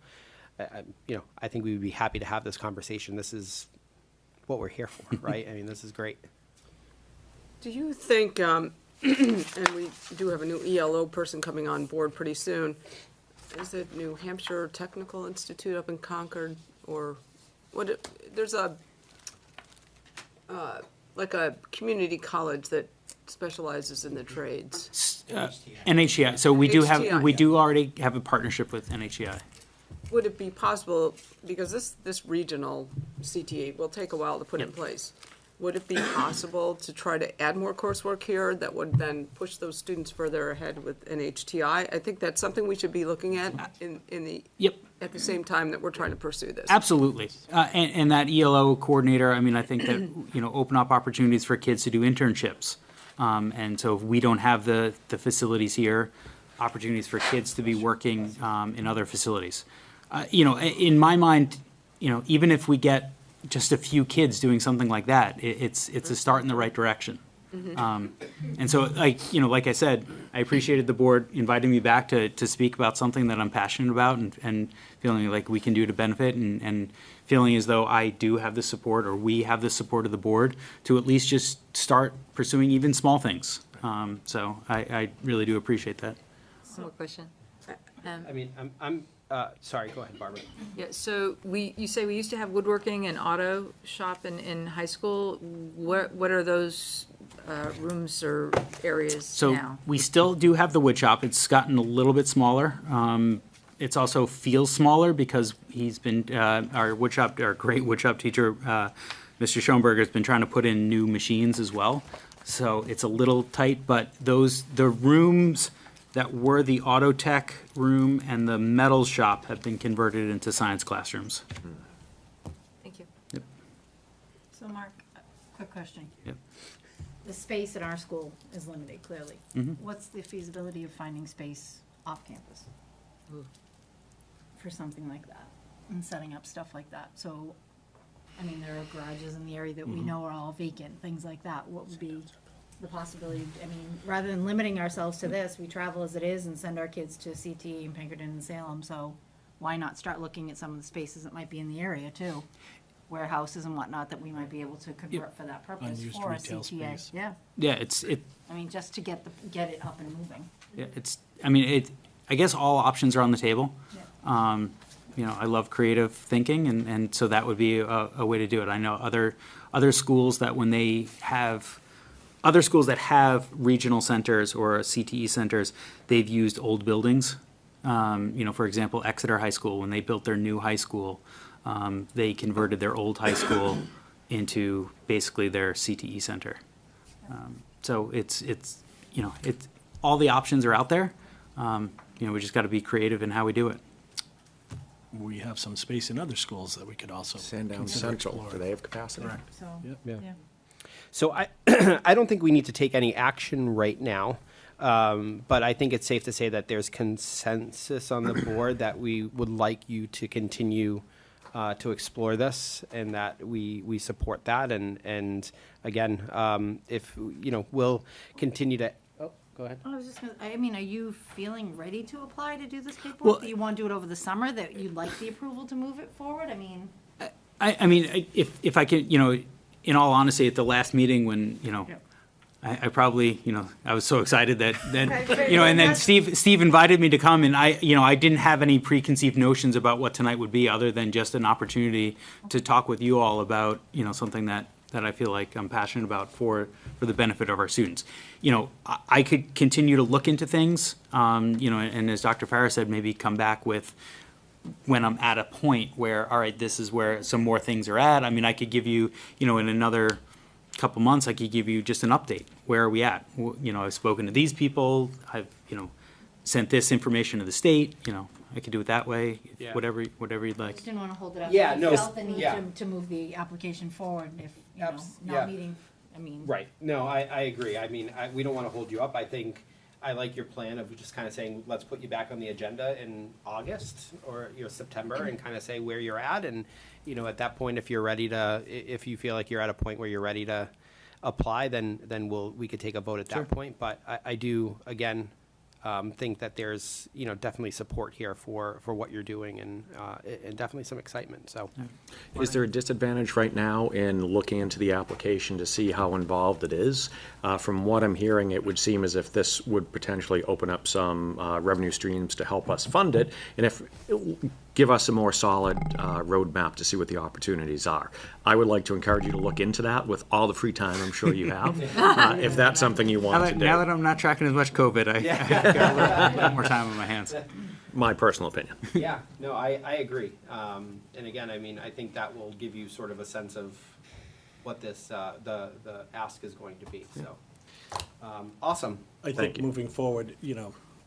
you know, I think we would be happy to have this conversation. This is what we're here for, right? I mean, this is great. Do you think, and we do have a new ELO person coming on board pretty soon, is it New Hampshire Technical Institute up in Concord, or what, there's a, like a community college that specializes in the trades. NHEI, so we do HTI, we do already have a partnership with NHEI. Would it be possible, because this regional CTA will take a while to put in place, would it be possible to try to add more coursework here that would then push those students further ahead with NHTI? I think that's something we should be looking at in the, at the same time that we're trying to pursue this. Absolutely. And that ELO coordinator, I mean, I think that, you know, open up opportunities for kids to do internships. And so if we don't have the facilities here, opportunities for kids to be working in other facilities. You know, in my mind, you know, even if we get just a few kids doing something like that, it's a start in the right direction. And so, like, you know, like I said, I appreciated the board inviting me back to speak about something that I'm passionate about, and feeling like we can do to benefit, and feeling as though I do have the support, or we have the support of the board, to at least just start pursuing even small things. So I really do appreciate that. One more question. I mean, I'm sorry, go ahead, Barbara. Yeah, so you say we used to have woodworking and auto shop in high school. What are those rooms or areas now? So we still do have the wood shop. It's gotten a little bit smaller. It's also feels smaller because he's been, our great wood shop teacher, Mr. Schoenberger, has been trying to put in new machines as well. So it's a little tight, but the rooms that were the auto tech room and the metals shop have been converted into science classrooms. Thank you. Yep. So Mark, quick question. Yep. The space at our school is limited, clearly. Mhm. What's the feasibility of finding space off campus for something like that and setting up stuff like that? So, I mean, there are garages in the area that we know are all vacant, things like that. What would be the possibility, I mean, rather than limiting ourselves to this, we travel as it is and send our kids to CT in Pinkerton and Salem, so why not start looking at some of the spaces that might be in the area too? Warehouses and whatnot that we might be able to convert for that purpose Unused for a retail CTA. space. Yeah, Yeah, I mean, just to get it up and moving. yeah, I guess all options are on the table. You know, I love creative thinking, and so that would be a way to do it. I know other schools that when they have, other schools that have regional centers or CTE centers, they've used old buildings. You know, for example, Exeter High School, when they built their new high school, they converted their old high school into basically their CTE center. So it's you know, all the options are out there. You know, we just got to be creative in how we do it. We have some space in other schools that we could also Sandown consider Central, do exploring. they have capacity? Correct. So, Yep. yeah. So I don't think we need to take any action right now, but I think it's safe to say that there's consensus on the board that we would like you to continue to explore this, and that we support that. And again, if, you know, we'll continue to, go ahead. I was just gonna, I mean, are you feeling ready to apply to do this Well- paperwork? Do you want to do it over the summer, that you'd like the approval to move it forward? I mean, I mean, if I could, in all honesty, at the last meeting when, I probably, I was so excited that, and then Steve invited me to come, and I didn't have any preconceived notions about what tonight would be, other than just an opportunity to talk with you all about, something that I feel like I'm passionate about for the benefit of our students. I could continue to look into things, and as Dr. Farah said, maybe come back with, when I'm at a point where, all right, this is where some more things are at. I mean, I could give you, in another couple months, I could give you just an update. Where are we at? I've spoken to these people. I've, sent this information to the state. I could do it that way. Yeah. Whatever you'd like. just didn't want to hold it up. Yeah, You no, felt the need yeah. to move the application forward if, Yeah. not meeting, I mean. Right, no, I agree, I mean, we don't wanna hold you up, I think, I like your plan of just kinda saying, let's put you back on the agenda in August, or, September, and kinda say where you're at, and, at that point, if you're ready to, if you feel like you're at a point where you're ready to apply, then we could take a vote at that point, but I do, again, think that there's, definitely support here for what you're doing, and definitely some excitement, so. Is there a disadvantage right now in looking into the application to see how involved it is? From what I'm hearing, it would seem as if this would potentially open up some revenue streams to help us fund it, and give us a more solid roadmap to see what the opportunities are. I would like to encourage you to look into that with all the free time I'm sure you have, if that's something you want to do. Now that I'm not tracking as much COVID, I've got a little more time on my hands. My personal opinion. Yeah, no, I agree. And again, I mean, I think that will give you sort of a sense of what this, the ask is going to be, so. Awesome. I Thank think you. moving forward,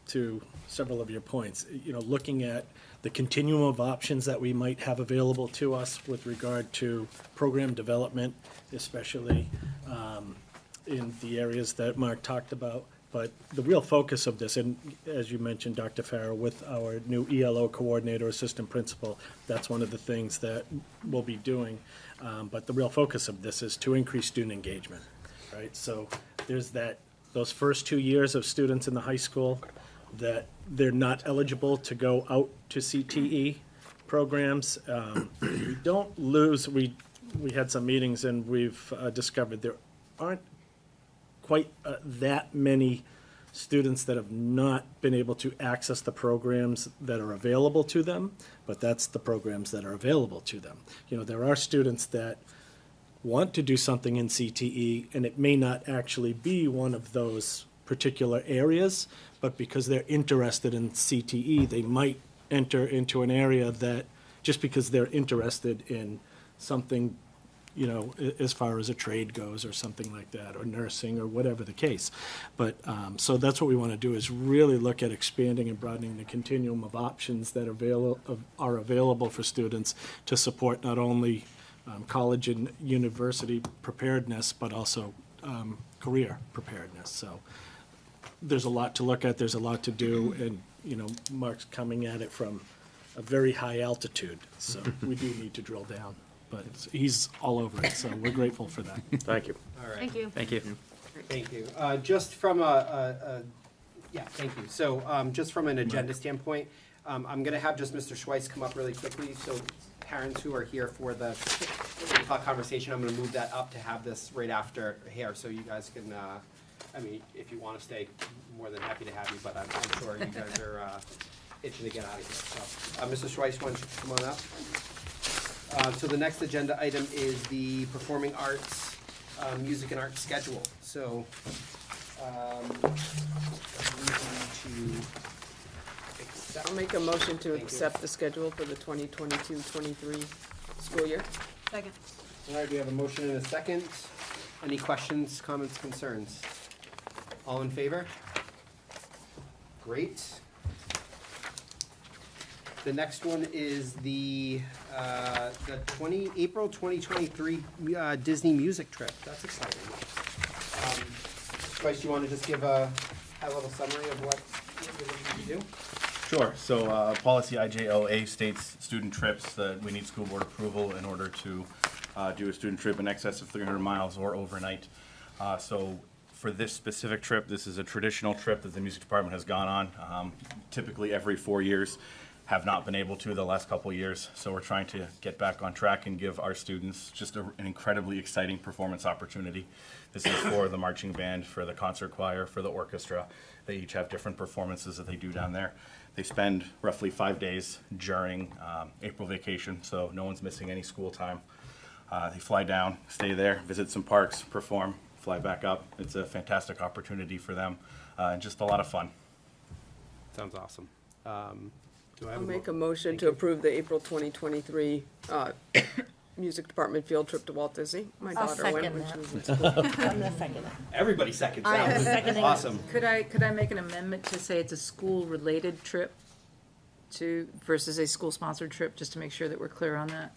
to several of your points, looking at the continuum of options that we might have available to us with regard to program development, especially in the areas that Mark talked about. But the real focus of this, and as you mentioned, Dr. Farah, with our new ELO coordinator, assistant principal, that's one of the things that we'll be doing. But the real focus of this is to increase student engagement, right? So there's those first 2 years of students in the high school that they're not eligible to go out to CTE programs. We don't lose, we had some meetings and we've discovered there aren't quite that many students that have not been able to access the programs that are available to them, but that's the programs that are available to them. There are students that want to do something in CTE, and it may not actually be one of those particular areas, but because they're interested in CTE, they might enter into an area that, just because they're interested in something, as far as a trade goes or something like that, or nursing or whatever the case. But, so that's what we want to do, is really look at expanding and broadening the continuum of options that are available for students to support not only college and university preparedness, but also career preparedness. So there's a lot to look at, there's a lot to do, and, Mark's coming at it from a very high altitude, so we do need to drill down. But he's all over it, so we're grateful for that. Thank you. All right. Thank you. Thank you. Thank you. Just from yeah, thank you. So, just from an agenda standpoint, I'm gonna have just Mr. Schweiss come up really quickly, so parents who are here for the 8 o'clock conversation, I'm gonna move that up to have this right after here, so you guys can, I mean, if you wanna stay, more than happy to have you, but I'm sure you guys are, itching to get out of here, so. Mr. Schweiss, why don't you come on up? So the next agenda item is the performing arts, music and art schedule. So, we need to accept. I'll make a motion to Thank you. accept the schedule for the 2022-23 school year. Second. All right, we have a motion and a second. Any questions, comments, concerns? All in favor? Great. The next one is the April 2023 Disney music trip. That's exciting. Bryce, you want to just give a high-level summary of what you're looking to do? Sure. So policy IJOA states student trips that we need school board approval in order to do a student trip in excess of 300 miles or overnight. So For this specific trip, this is a traditional trip that the music department has gone on, typically every 4 years. Have not been able to the last couple of years, so we're trying to get back on track and give our students just an incredibly exciting performance opportunity. This is for the marching band, for the concert choir, for the orchestra. They each have different performances that they do down there. They spend roughly 5 days during April vacation, so no one's missing any school time. They fly down, stay there, visit some parks, perform, fly back up. It's a fantastic opportunity for them, and just a lot of fun. Sounds awesome. Do I have I'll a make a mo- motion Thank to you. approve the April 2023 Music Department field trip to Walt Disney. My I'll daughter went second when that. she was in school. I'm gonna second it. Everybody seconds I am that. seconding it. Awesome. Could I make an amendment to say it's a school-related trip to, versus a school-sponsored trip, just to make sure that we're clear on that?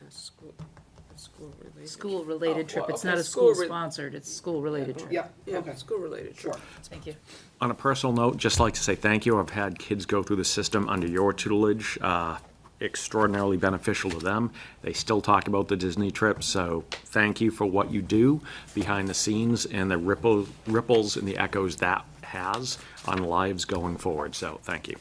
School-related. School-related Oh, trip, well, it's okay, not a school-re- school-sponsored, it's school-related trip. Yeah, Yeah, okay. school-related, sure. Thank you. On a personal note, just like to say thank you. I've had kids go through the system under your tutelage, extraordinarily beneficial to them. They still talk about the Disney trip, so thank you for what you do behind the scenes and the ripples and the echoes that has on lives going forward, so thank you.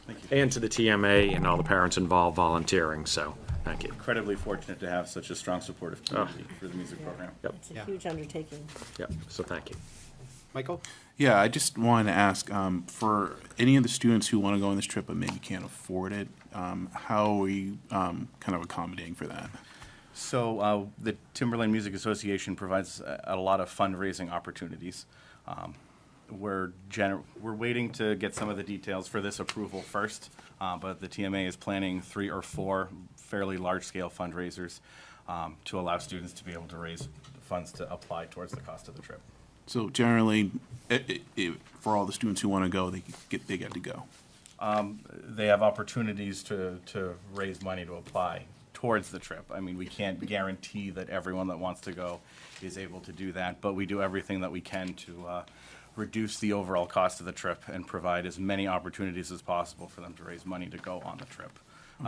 Thank you. And to the TMA and all the parents involved volunteering, so thank you. Incredibly fortunate to have such a strong supportive community for the music program. Yep, It's a Yeah. huge undertaking. yep, so thank you. Michael? Yeah, I just wanted to ask, for any of the students who want to go on this trip but maybe can't afford it, how are we kind of accommodating for that? So the Timberland Music Association provides a lot of fundraising opportunities. We're waiting to get some of the details for this approval first, but the TMA is planning 3 or 4 fairly large-scale fundraisers to allow students to be able to raise funds to apply towards the cost of the trip. So generally, for all the students who want to go, they get to go. They have opportunities to raise money to apply towards the trip. I mean, we can't guarantee that everyone that wants to go is able to do that, but we do everything that we can to reduce the overall cost of the trip and provide as many opportunities as possible for them to raise money to go on the trip.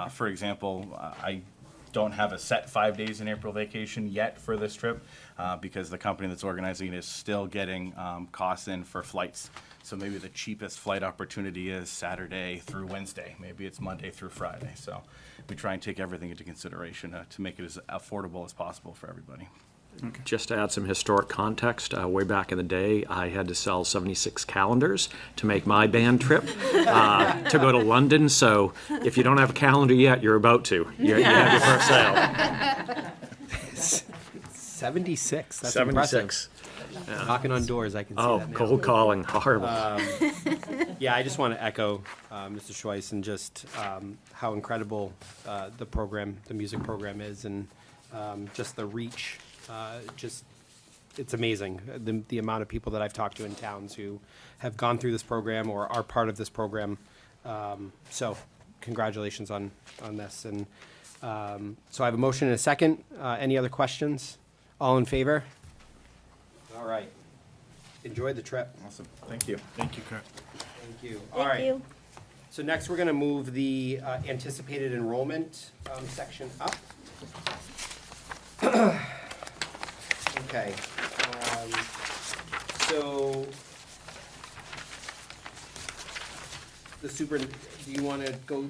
For example, I don't have a set 5 days in April vacation yet for this trip because the company that's organizing it is still getting costs in for flights. So maybe the cheapest flight opportunity is Saturday through Wednesday. Maybe it's Monday through Friday. So we try and take everything into consideration to make it as affordable as possible for everybody. Just to add some historic context, way back in the day, I had to sell 76 calendars to make my band trip to go to London. So if you don't have a calendar yet, you're about to. You have your first sale. 76, that's 76. impressive. Knocking on doors, I can see Oh, that now. cold calling, horrible. Yeah, I just want to echo Mr. Schweiss and just how incredible the program, the music program is, and just the reach. It's amazing, the amount of people that I've talked to in towns who have gone through this program or are part of this program. So congratulations on this. And so I have a motion and a second. Any other questions? All in favor? All right. Enjoy the trip. Awesome. Thank you. Thank you, Kurt. Thank you. All right. So next, we're going to move the anticipated enrollment section up. Okay. So the super, do you want to go?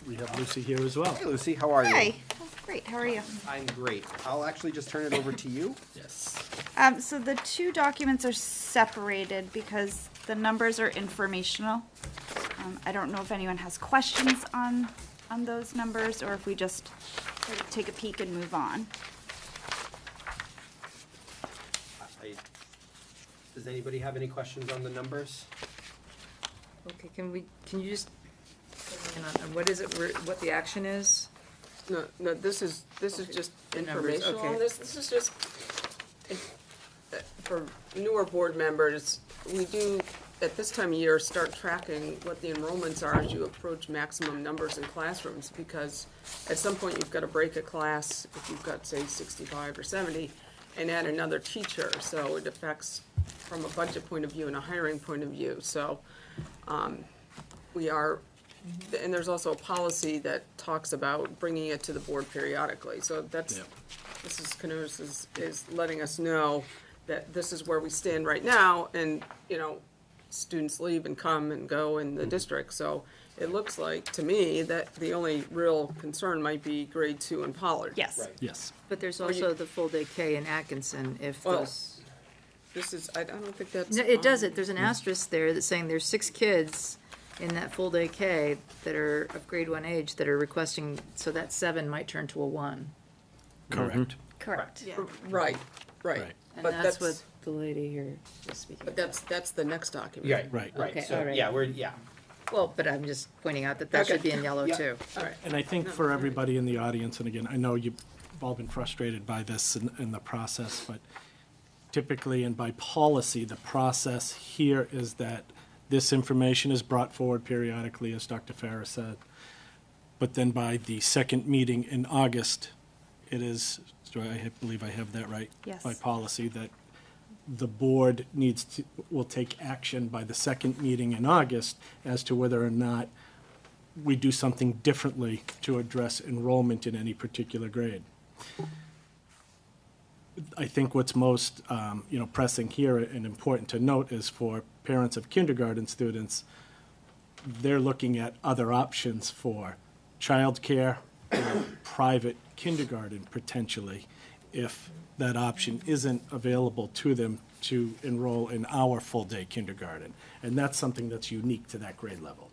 We have Lucy here as well. Hey, Lucy, how are you? Hi. Oh, great. How are you? I'm great. I'll actually just turn it over to you. Yes. So the two documents are separated because the numbers are informational. I don't know if anyone has questions on those numbers or if we just sort of take a peek and move on. Does anybody have any questions on the numbers? Okay, can you just, what is it, what the action is? No, this is just The numbers, informational okay. on this. This is just, for newer board members, we do, at this time of year, start tracking what the enrollments are as you approach maximum numbers in classrooms, because at some point you've got to break a class, if you've got, say, 65 or 70, and add another teacher, so it affects from a budget point of view and a hiring point of view. So we are, and there's also a policy that talks about bringing it to the board periodically. So that's, Mrs. Canoes is letting us know that this is where we stand right now, and, students leave and come and go in the district. So it looks like, to me, that the only real concern might be grade 2 and Pollard. Yes. Right. Yes. But there's Or you- also the full-day K in Atkinson if Well, those. This is, I don't think that's. No, it does it. There's an asterisk there that's saying there's 6 kids in that full-day K that are of grade 1 age that are requesting, so that 7 might turn to a 1. Correct. Correct. Right. Right. And But that's what the lady here was speaking But about. that's the next document. Right. Okay, So, all right. yeah, yeah. Well, but I'm just pointing out that that Okay. should be in yellow Yeah. too. All right. And I think for everybody in the audience, and again, I know you've all been frustrated by this in the process, but typically and by policy, the process here is that this information is brought forward periodically, as Dr. Farah said. But then by the second meeting in August, it is, believe I have that right? Yes. By policy, that the board will take action by the second meeting in August as to whether or not we do something differently to address enrollment in any particular grade. I think what's most, pressing here and important to note is for parents of kindergarten students, they're looking at other options for childcare or private kindergarten potentially, if that option isn't available to them to enroll in our full-day kindergarten. And that's something that's unique to that grade level,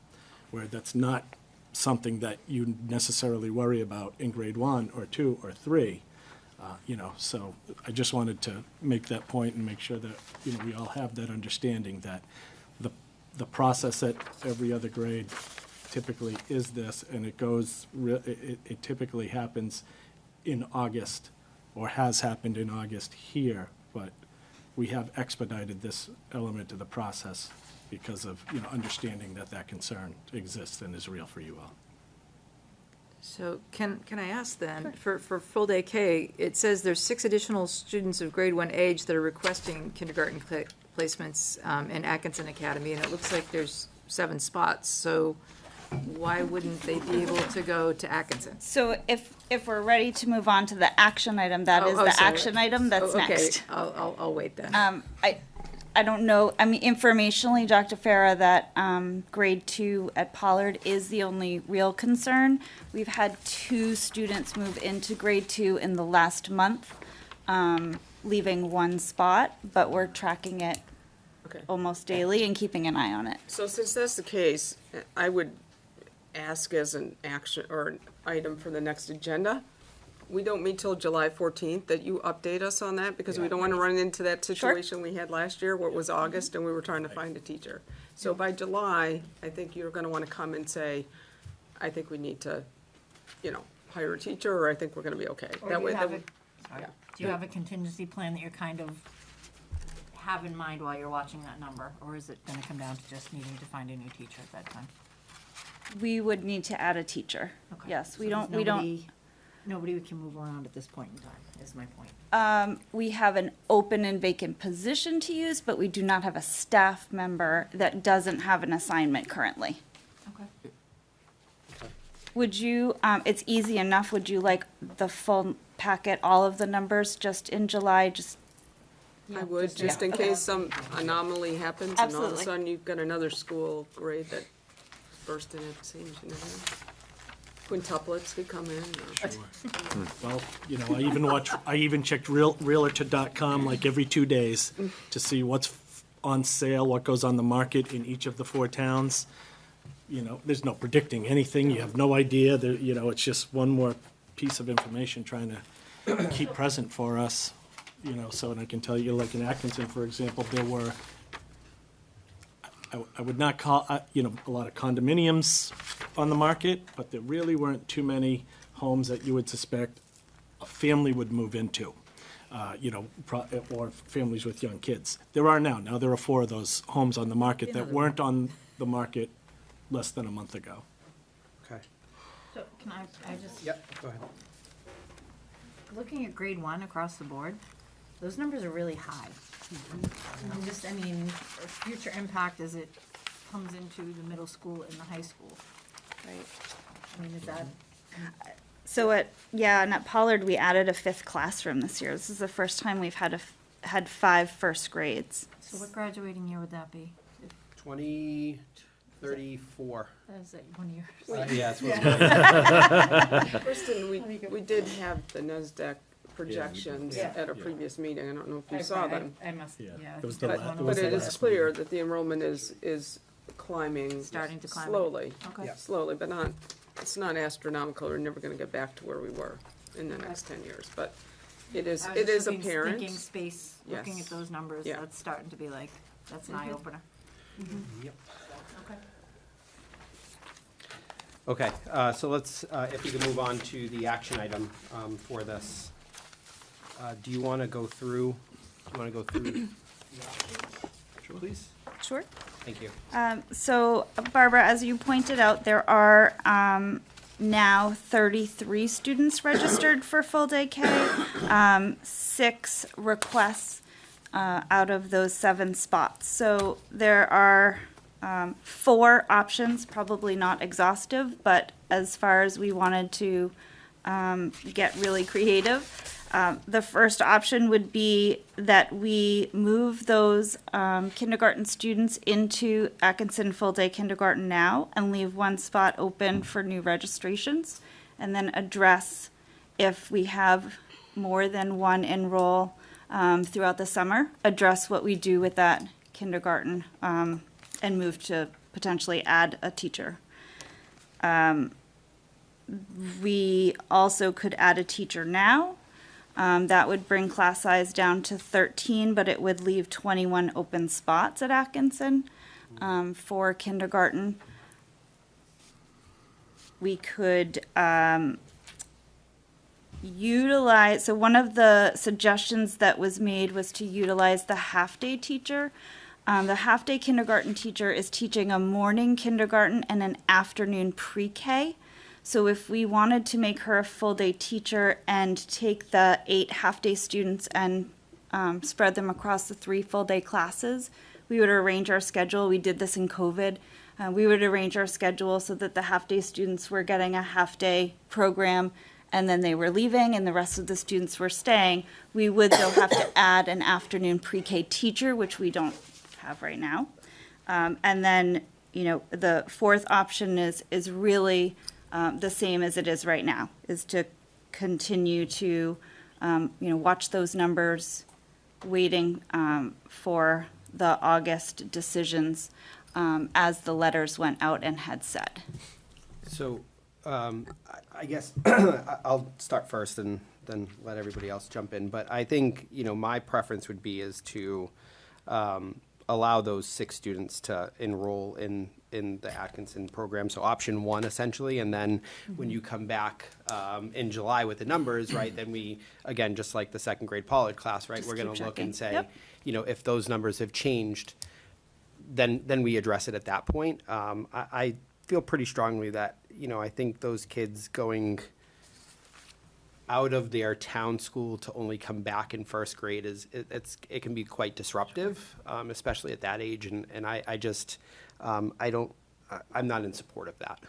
where that's not something that you necessarily worry about in grade 1 or 2 or 3. So I just wanted to make that point and make sure that, we all have that understanding that the process at every other grade typically is this, and it typically happens in August, or has happened in August here, but we have expedited this element of the process because of, understanding that concern exists and is real for you all. So can I ask then, for full-day K, it says there's 6 additional students of grade 1 age that are requesting kindergarten placements in Atkinson Academy, and it looks like there's 7 spots. So why wouldn't they be able to go to Atkinson? So if we're ready to move on to the action item, that is the sorry. action item that's Okay, next. I'll wait then. I don't know, informationally, Dr. Farah, that grade 2 at Pollard is the only real concern. We've had 2 students move into grade 2 in the last month, leaving 1 spot, but we're tracking it Okay. almost daily and keeping an eye on it. So since that's the case, I would ask as an action or an item for the next agenda, we don't meet till July 14th, that you update us on that, because we don't want to run into that situation we had last year, where it was August and we were trying to find a teacher. So by July, I think you're going to want to come and say, I think we need to, hire a teacher, or I think we're going to be okay. Or That do you way, have that do you have a contingency plan that you're kind of have in mind while you're watching that number? Or is it gonna come down to just needing to find a new teacher at that time? We would need to add a teacher. Okay. Yes, we So don't, there's nobody we can move around at this point in time, is my point. we have an open and vacant position to use, but we do not have a staff member that doesn't have an assignment currently. Okay. Would you, it's easy enough, would you like the full packet, all of the numbers just in July, just? I would, just in case some anomaly happens, and all of a Absolutely. sudden you've got another school grade that burst in at the same, quintuplets could come in. Well, I even checked Realtor.com like every 2 days to see what's on sale, what goes on the market in each of the 4 towns. There's no predicting anything. You have no idea. It's just one more piece of information trying to keep present for us. So, and I can tell you, like in Atkinson, for example, there were, I would not call, a lot of condominiums on the market, but there really weren't too many homes that you would suspect a family would move into, or families with young kids. There are now. Now there are 4 of those homes on the market that weren't on the market less than a month ago. Okay. So can I just, Yep, go ahead. looking at grade 1 across the board, those numbers are really high. Future impact as it comes into the middle school and the high school. Right. Is that? So and at Pollard, we added a 5th classroom this year. This is the first time we've had had 5 first grades. So what graduating year would that be? 2034. Is that 1 year? Yeah, it's what's Kristen, we did have the NASDAQ projections Yeah. at a previous meeting. I don't know if you saw them. I must, yeah. It was I the think la- one it of was But those it the is clear that the enrollment is climbing. Starting to climb. Slowly. Okay. Yeah. Slowly, but not, it's not astronomical. We're never gonna get back to where we were in the next 10 years, but it is apparent. Thinking space, looking Yes. at those numbers, Yeah. that's starting to be like, that's an eye opener. Yep. Okay. Okay, so let's, if we can move on to the action item for this. Do you want to go through, the options, please? Sure. Thank you. So Barbara, as you pointed out, there are now 33 students registered for full day K, 6 requests out of those 7 spots. So there are 4 options, probably not exhaustive, but as far as we wanted to get really creative, the first option would be that we move those kindergarten students into Atkinson Full Day Kindergarten now and leave 1 spot open for new registrations, and then address if we have more than 1 enroll throughout the summer, address what we do with that kindergarten and move to potentially add a teacher. We also could add a teacher now. That would bring class size down to 13, but it would leave 21 open spots at Atkinson for kindergarten. We could utilize, so one of the suggestions that was made was to utilize the half-day teacher. The half-day kindergarten teacher is teaching a morning kindergarten and an afternoon pre-K. So if we wanted to make her a full-day teacher and take the 8 half-day students and spread them across the 3 full-day classes, we would arrange our schedule. We did this in COVID. We would arrange our schedule so that the half-day students were getting a half-day program and then they were leaving and the rest of the students were staying. We would, though, have to add an afternoon pre-K teacher, which we don't have right now. And then, the 4th option is really the same as it is right now, is to continue to, watch those numbers, waiting for the August decisions as the letters went out and had said. So, I guess I'll start first and then let everybody else jump in. But I think, my preference would be is to allow those 6 students to enroll in the Atkinson program. So option 1 essentially, and then when you come back in July with the numbers, right, then we, again, just like the 2nd grade Pollard class, right, Just we're gonna keep look checking. and say, Yep. If those numbers have changed, then we address it at that point. I feel pretty strongly that, I think those kids going out of their town school to only come back in 1st grade it can be quite disruptive, especially at that age, and I just, I'm not in support of that.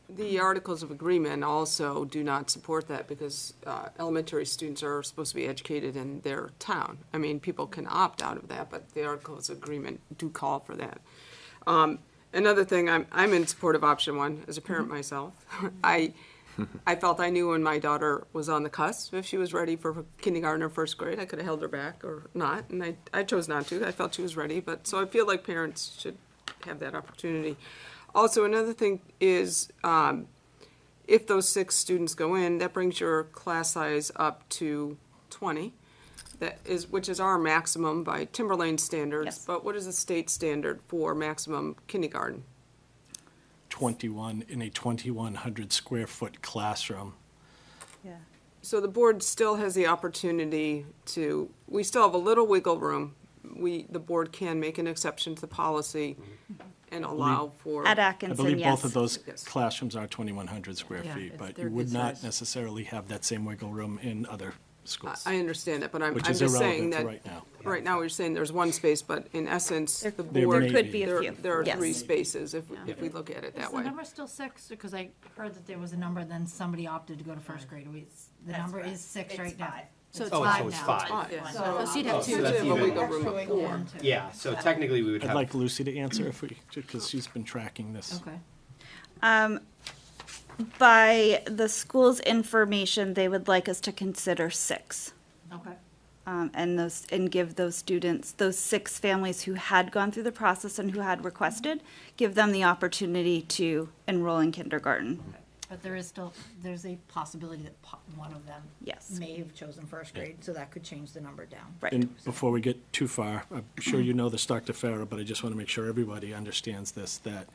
The Articles of Agreement also do not support that because elementary students are supposed to be educated in their town. I mean, people can opt out of that, but the Articles of Agreement do call for that. Another thing, I'm in support of option 1 as a parent myself. I felt I knew when my daughter was on the cusp, if she was ready for kindergarten or 1st grade, I could have held her back or not, and I chose not to. I felt she was ready, but so I feel like parents should have that opportunity. Also, another thing is, if those 6 students go in, that brings your class size up to 20. Which is our maximum by Timberlane standards. Yes. But what is the state standard for maximum kindergarten? 21 in a 2,100 square foot classroom. Yeah. So the board still has the opportunity we still have a little wiggle room. The board can make an exception to the policy and allow for. At I Atkinson, believe yes. both of those Yes. classrooms are 2,100 square Yeah, feet, but they're you would good not size. necessarily have that same wiggle room in other schools. I understand that, but I'm Which just is saying irrelevant that. for right now. Right now, we're saying there's 1 space, but in essence, the There board. may There could be a There, few. there are Yes. 3 spaces if we look at it Is that the way. number still 6? Because I heard that there was a number, then somebody opted to go to 1st grade. The number is 6 right now. So it's Oh, five so it's now. five. Yeah. So she'd have Oh, two. so that's Have a even- wiggle room of four. Yeah, so technically we would I'd have. like Lucy to answer if we, because she's been tracking this. Okay. By the school's information, they would like us to consider 6. Okay. And give those students, those 6 families who had gone through the process and who had requested, give them the opportunity to enroll in kindergarten. But there's a possibility that one of them Yes. may have chosen first grade, so that could change the number down. Right. And before we get too far, I'm sure you know this, Dr. Farah, but I just want to make sure everybody understands this, that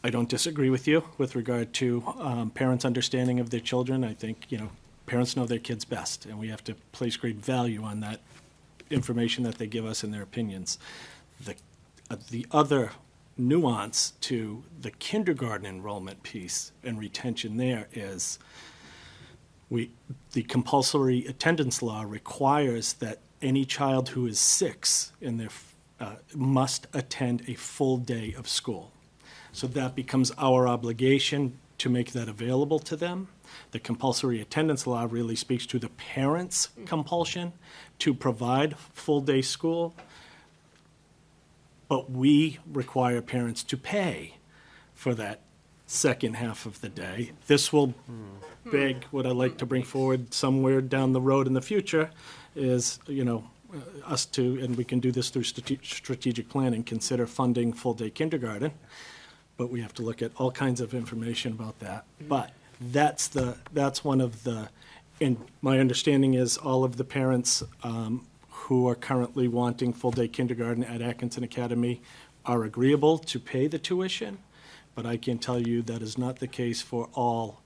I don't disagree with you with regard to parents' understanding of their children. I think, parents know their kids best, and we have to place great value on that information that they give us and their opinions. The other nuance to the kindergarten enrollment piece and retention there is the compulsory attendance law requires that any child who is 6 in their must attend a full day of school. So that becomes our obligation to make that available to them. The compulsory attendance law really speaks to the parents' compulsion to provide full-day school, but we require parents to pay for that second half of the day. This will beg what I'd like to bring forward somewhere down the road in the future is, us to, and we can do this through strategic planning, consider funding full-day kindergarten. But we have to look at all kinds of information about that. But that's one of the, and my understanding is all of the parents who are currently wanting full-day kindergarten at Atkinson Academy are agreeable to pay the tuition, but I can tell you that is not the case for all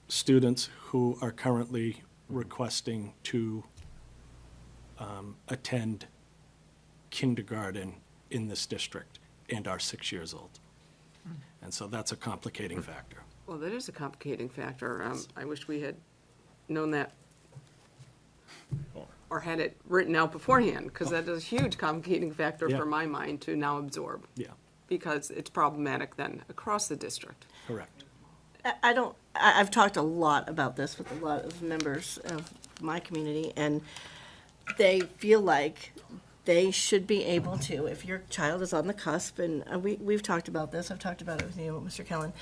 students who are currently requesting to attend kindergarten in this district and are 6 years old. And so that's a complicating factor. Well, that is a complicating factor. I wish we had known that or had it written out beforehand, because that is a huge complicating factor Yeah. for my mind to now absorb. Yeah, Because it's problematic then across the district. correct. I've talked a lot about this with a lot of members of my community, and they feel like they should be able to, if your child is on the cusp, and we've talked about this, I've talked about it with you, Mr. Kellen,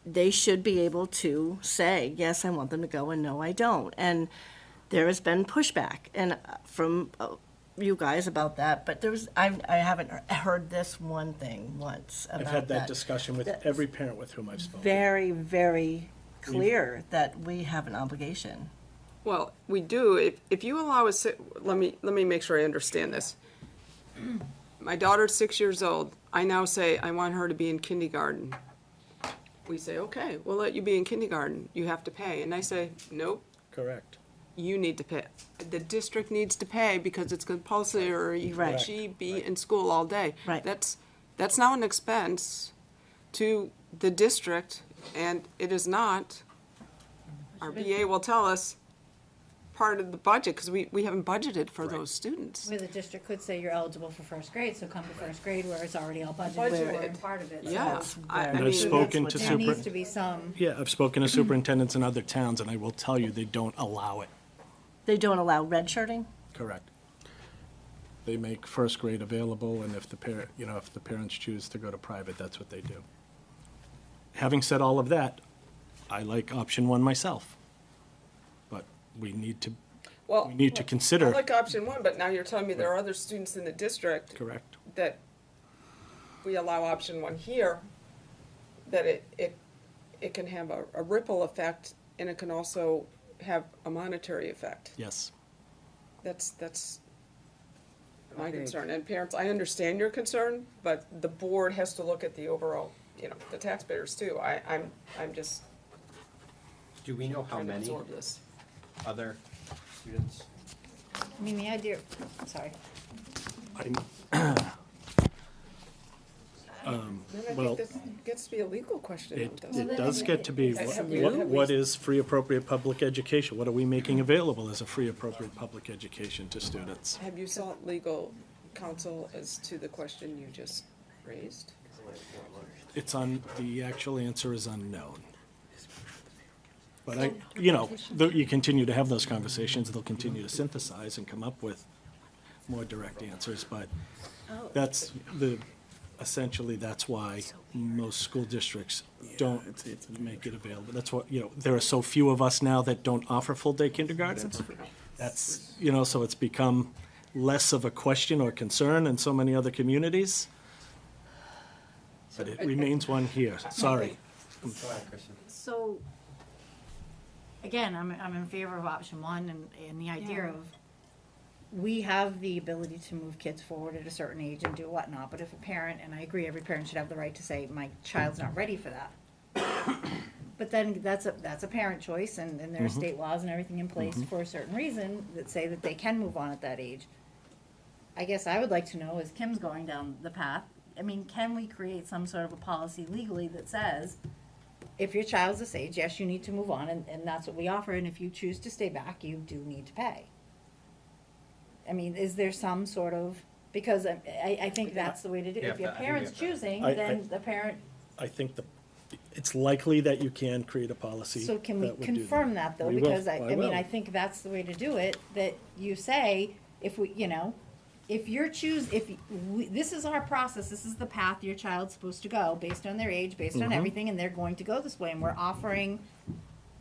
they should be able to say, yes, I want them to go, and no, I don't. And there has been pushback and from you guys about that, but I haven't heard this one thing once about I've had that that. discussion with every parent with whom I've spoken. Very, very clear that we have an obligation. Well, we do. If you allow us, let me make sure I understand this. My daughter's 6 years old. I now say I want her to be in kindergarten. We say, okay, we'll let you be in kindergarten. You have to pay. And I say, nope, Correct. you need to pay. The district needs to pay because it's compulsory. Right. She be in school all day. Right. That's now an expense to the district, and it is not. Our BA will tell us part of the budget, because we haven't budgeted for those students. Where the district could say you're eligible for first grade, so come to first grade where it's already all budgeted Budgeted. for and part of it. So Yeah. I And I've mean, spoken to there needs to be some. Yeah, I've spoken to superintendents in other towns, and I will tell you, they don't allow it. They don't allow red shirting? Correct. They make first grade available, and if the parents choose to go to private, that's what they do. Having said all of that, I like option 1 myself. But we need to I consider. like option 1, but now you're telling me there are other students in the district Correct. that we allow option 1 here, that it can have a ripple effect, and it can also have a monetary effect. Yes. That's my concern. And parents, I understand your concern, but the board has to look at the overall, the taxpayers too. I'm just Do we know how trying to many absorb this. other students? I mean, the idea, sorry. Then I Well, think this gets to be a legal question, It doesn't it? it does get to be, Have we- what is free appropriate public education? What are we making available as a free appropriate public education to students? Have you sought legal counsel as to the question you just raised? The actual answer is unknown. But you continue to have those conversations, they'll continue to synthesize and come up with more direct answers, but that's essentially, that's why most school districts don't make it available. That's what, there are so few of us now that don't offer full-day kindergarten. That's, so it's become less of a question or concern in so many other communities. But it remains one here, sorry. So, again, I'm in favor of option one and the idea of, we have the ability to move kids forward at a certain age and do whatnot, but if a parent, and I agree, every parent should have the right to say, my child's not ready for that. But then that's a parent choice, and there are state laws and everything in place for a certain reason that say that they can move on at that age. I guess I would like to know, as Kim's going down the path, I mean, can we create some sort of a policy legally that says, if your child's this age, yes, you need to move on, and that's what we offer, and if you choose to stay back, you do need to pay. I mean, is there some sort of, because I think that's the way to do it. If your parent's choosing, then the parent. I think it's likely that you can create a policy. So can we that would do confirm that though? We will. Because I mean, will. I think that's the way to do it, that you say, if we, if you're this is our process, this is the path your child's supposed to go, based on their age, based on everything, and they're going to go this way, and we're offering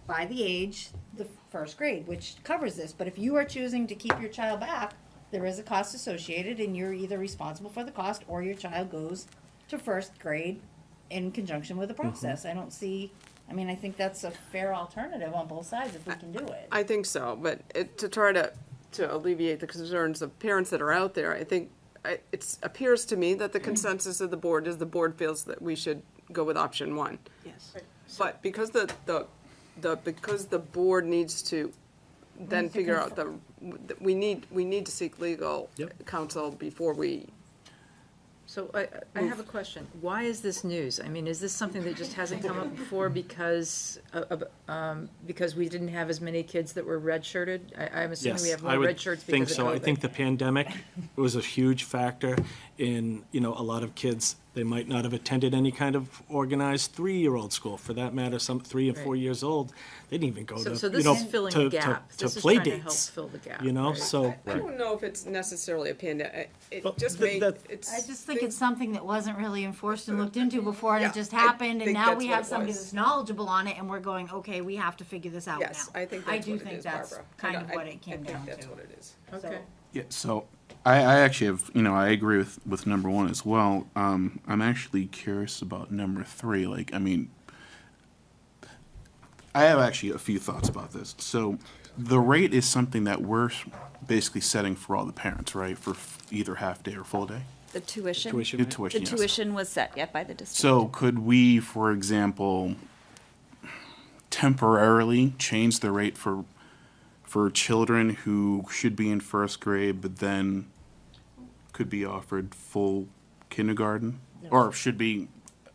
by the age, the first grade, which covers this. But if you are choosing to keep your child back, there is a cost associated, and you're either responsible for the cost, or your child goes to first grade in conjunction with the process. I don't see, I think that's a fair alternative on both sides if we can do it. I think so, but to try to alleviate the concerns of parents that are out there, I think it appears to me that the consensus of the board is the board feels that we should go with option one. Yes. But because because the board needs to then figure out we need to seek legal counsel before we. So I have a question. Why is this news? I mean, is this something that just hasn't come up before because we didn't have as many kids that were redshirted? I'm assuming we have more red shirts because of COVID. I think the pandemic was a huge factor in, a lot of kids, they might not have attended any kind of organized 3-year-old school. For that matter, some 3 and 4 years old, they didn't even go to, so this is filling the gap. to This is play trying to help dates. fill the gap, right? So. I don't know if it's necessarily a pandemic. It Well, just th- made that- it's. I just think it's something that wasn't really enforced and looked into before, and Yeah, it just I happened, and think now that's we what have it somebody was. that's knowledgeable on it, and we're going, okay, we have to figure this out now. Yes, I think that's do what it think is, that's Barbara. kind of what it came I down think to. that's what it is. Okay. Yeah, so I actually have, I agree with number one as well. I'm actually curious about number three. I have actually a few thoughts about this. So the rate is something that we're basically setting for all the parents, right? For either half day or full day? The tuition. Tuition. The tuition, The yes. tuition was set yet by the district. So could we, for example, temporarily change the rate for children who should be in first grade but then could be offered full kindergarten? Or should be,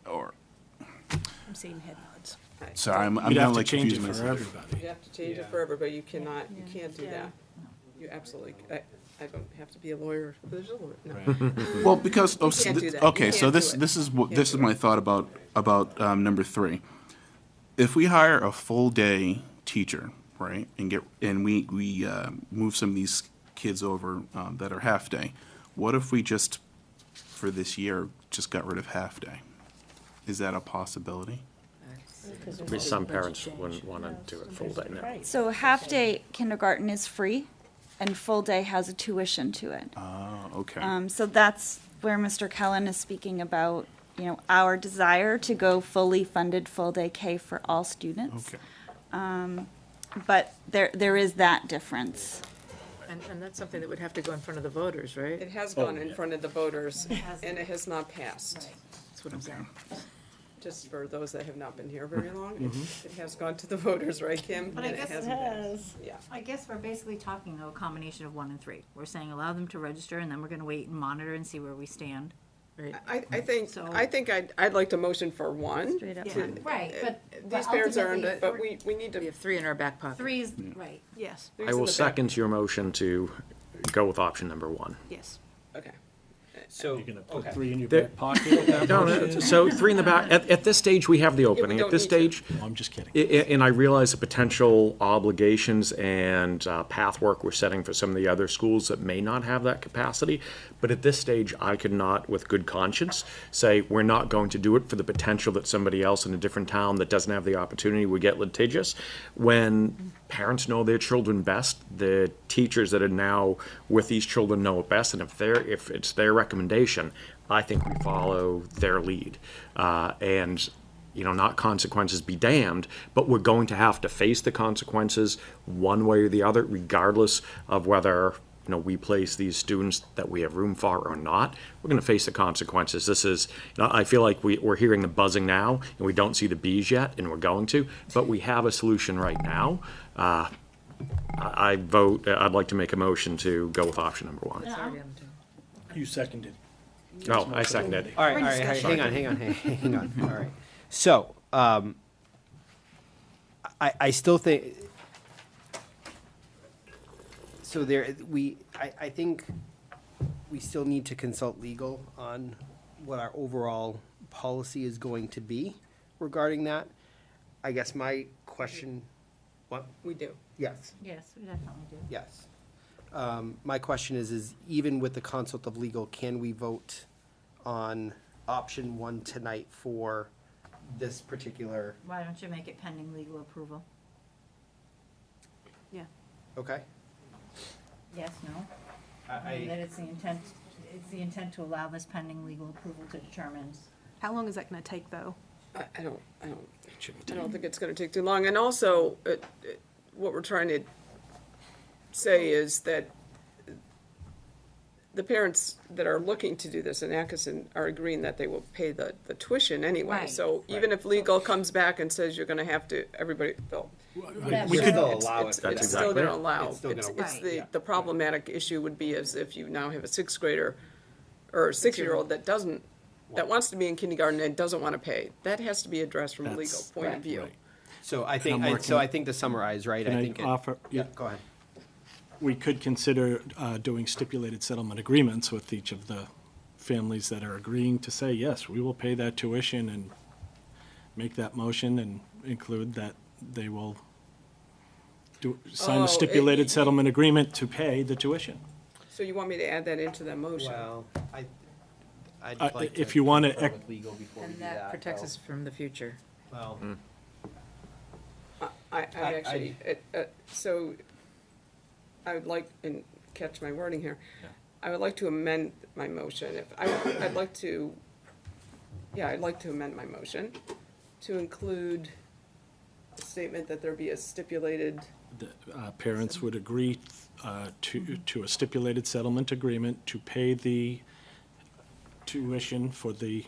or, I'm seeing head nods. sorry, I'm You'd kind have of to like change it confusing for myself. everybody. You have to change it for everybody. You cannot. You can't do that. You absolutely. I don't have to be a lawyer. There's a lawyer. No. Well, because, You can't do that. okay, You so can't do this it. is what, Can't this do is my thought about number three. If we hire a full day teacher, right, and we move some of these kids over that are half day, what if we just, for this year, just got rid of half day? Is that a possibility? Some parents wouldn't want to do it full day now. So half-day kindergarten is free, and full-day has a tuition to it. Okay. So that's where Mr. Kellen is speaking about, our desire to go fully funded full-day K for all students. Okay. But there is that difference. And that's something that would have to go in front of the voters, right? It has gone in front of the voters, and it has not passed. That's what I'm saying. Just for those that have not been here very long, it has gone to the voters, right, Kim? But I And it guess it hasn't passed. has. Yeah. I guess we're basically talking though a combination of 1 and 3. We're saying allow them to register, and then we're gonna wait and monitor and see where we stand. Right. I think So- I'd like to motion for one. Straight up. Yeah, right, but These parents earned it, but ultimately, we need We to. have 3 in our back pocket. 3 is, right, Yes, Mm. I will second your motion to go with option number one. yes. Okay. So, You're gonna put okay. 3 in your There- back pocket with that No, motion? so 3 in the back, at this stage, we have the opening. don't At this need to. stage, No, I'm just kidding. and I realize the potential obligations and path work we're setting for some of the other schools that may not have that capacity, but at this stage, I could not, with good conscience, say we're not going to do it for the potential that somebody else in a different town that doesn't have the opportunity would get litigious. When parents know their children best, the teachers that are now with these children know it best, and if it's their recommendation, I think we follow their lead. And not consequences be damned, but we're going to have to face the consequences one way or the other, regardless of whether, we place these students that we have room for or not. We're going to face the consequences. This is, I feel like we're hearing the buzzing now, and we don't see the bees yet, and we're going to, but we have a solution right now. I'd like to make a motion to go with option number 1. It's already on the table. You seconded. Oh, I seconded. All right, hang on. All right. So, I still think, so I think we still need to consult legal on what our overall policy is going to be regarding that. I guess my question, what? We do. Yes. Yes, we definitely do. Yes. My question is even with the consult of legal, can we vote on option 1 tonight for this particular, Why don't you make it pending legal approval? Yeah. okay? Yes, no? That it's the intent to allow this pending legal approval to determine. How long is that gonna take, though? I don't think it's gonna take too long, and also, what we're trying to say is that the parents that are looking to do this in Atkinson are agreeing that they will pay the tuition anyway. Right. So even if legal comes back and says you're gonna have to, everybody, they'll, We could, still allow it. it's That's still exactly gonna it. allow. It's still gonna It's work. the, Yeah. the problematic issue would be as if you now have a 6th grader or a 6-year-old that wants to be in kindergarten and doesn't wanna pay. That has to be addressed from a legal That's- point of view. right. So I I'm think, working- I think to summarize, right, Can I I think. offer- Yeah, yeah. go ahead. we could consider doing stipulated settlement agreements with each of the families that are agreeing to say, yes, we will pay that tuition, and make that motion and include that they will sign Oh, a stipulated settlement agreement to pay the tuition. So you want me to add that into the motion? Well, I'd Uh, like if to you wanna confer ec- with legal before we And do that. that protects though. us from the future. Well, I'm actually, so I would like, and catch my wording here, I would like to amend my motion. I'd like to amend my motion to include a statement that there be a stipulated, The parents would agree to a stipulated settlement agreement to pay the tuition for the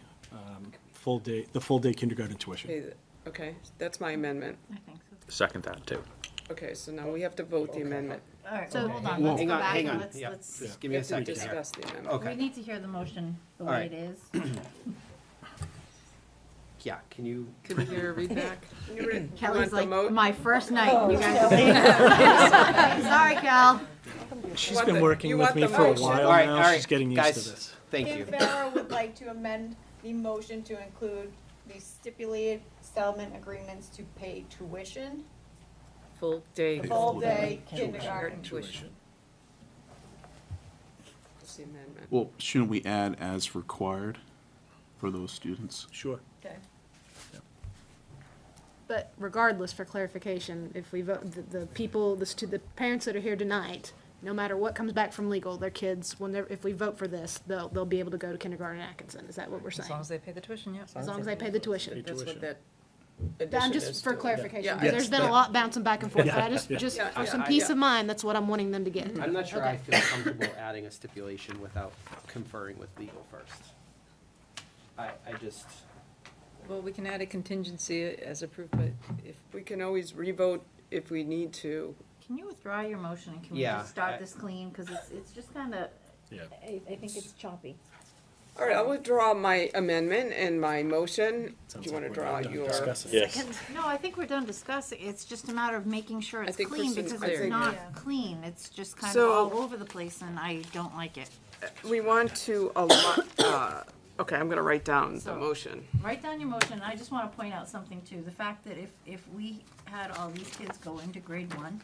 full day kindergarten tuition. okay, that's my amendment. I think so. Second that, too. Okay, so now we have to vote the amendment. All right, So- so hold on, Well- let's hang go on, back hang and on, let's, yeah, let's, just give We me a have to second here. discuss the amendment. Okay. we need to hear the motion the All way right. it is. Yeah, can you, Could we hear a read back? You want Kelly's the like, mo- my first night, you guys are saying. Sorry, Kel. She's want been the- working you with want me the for a motion? while all right, now. She's getting used to guys, this. thank you. Kim Farrow would like to amend the motion to include the stipulated settlement agreements to pay tuition, Full day. full day kindergarten. Tuition. That's the amendment. Well, shouldn't we add as required for those students? Sure. Okay. But regardless, for clarification, if we vote, the people, the parents that are here tonight, no matter what comes back from legal, their kids, if we vote for this, they'll be able to go to kindergarten in Atkinson. Is that what we're As saying? long as they pay the tuition, yeah. As long as they pay the tuition. That's what that I'm addition is just for to- clarification, Yeah. 'cause there's been a lot bouncing back and forth, but I just Yeah, for yeah, some I- peace yeah. of mind, that's what I'm wanting them to get. I'm not sure I Okay. feel comfortable adding a stipulation without conferring with legal first. I just, Well, we can add a contingency as approved, but if, We can always revote if we need to. Can you withdraw your motion and can we Yeah, just start I- this clean? Because it's just kind of, Yeah. I think it's choppy. All right, I'll withdraw my amendment and my motion. Do Sounds you like want to we're draw done your? discussing. Yes. No, I think we're done discussing. It's just a matter of making sure I it's think clean Kristen's because clear. it's not Yeah. clean. It's just kind of So- all over the place and I don't like it. we want to allow, okay, I'm gonna write down the So- motion. Write down your motion. I just want to point out something too. The fact that if we had all these kids go into grade one,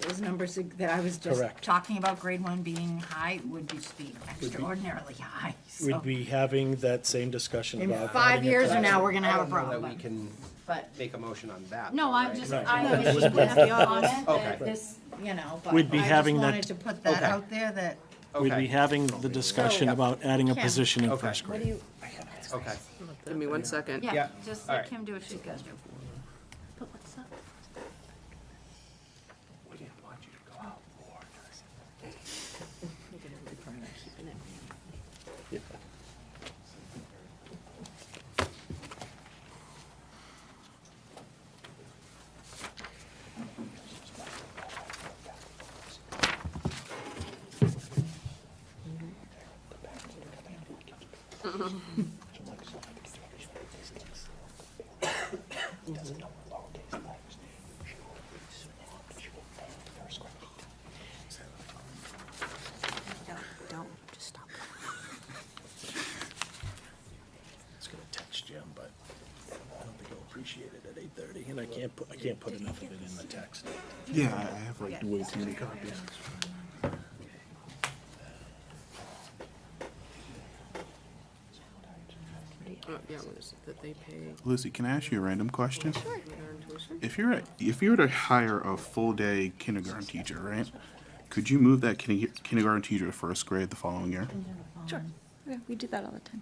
those numbers that I was just Correct. talking about, grade one being high, would just be extraordinarily high. So We'd be having that same discussion in about. 5 adding a years from class. now, we're gonna have a I don't know problem. that we can But, make a motion on that. no, though, I'm right? just, Right. I Right. was just Wouldn't putting have up to the comment Okay. that this, you know, but We'd be I just having that- wanted to put that Okay. out there that, We'd Okay. be having the discussion So- about adding a Kim, position in Okay. first what grade. do you, Okay. Give me 1 second. yeah, Yeah, just all let right. Kim do what she's got to do. But what's up? Don't, just stop. It's gonna text Jim, but I don't think he'll appreciate it at 8:30, and I can't put enough of it in the text. Yeah, I have like way too many copies. Yeah, what is it that they pay? Lucy, can I ask you a random question? kindergarten tuition? If you were to hire a full day kindergarten teacher, right? Could you move that kindergarten teacher to first grade the following year? Sure. Yeah, we do that all the time.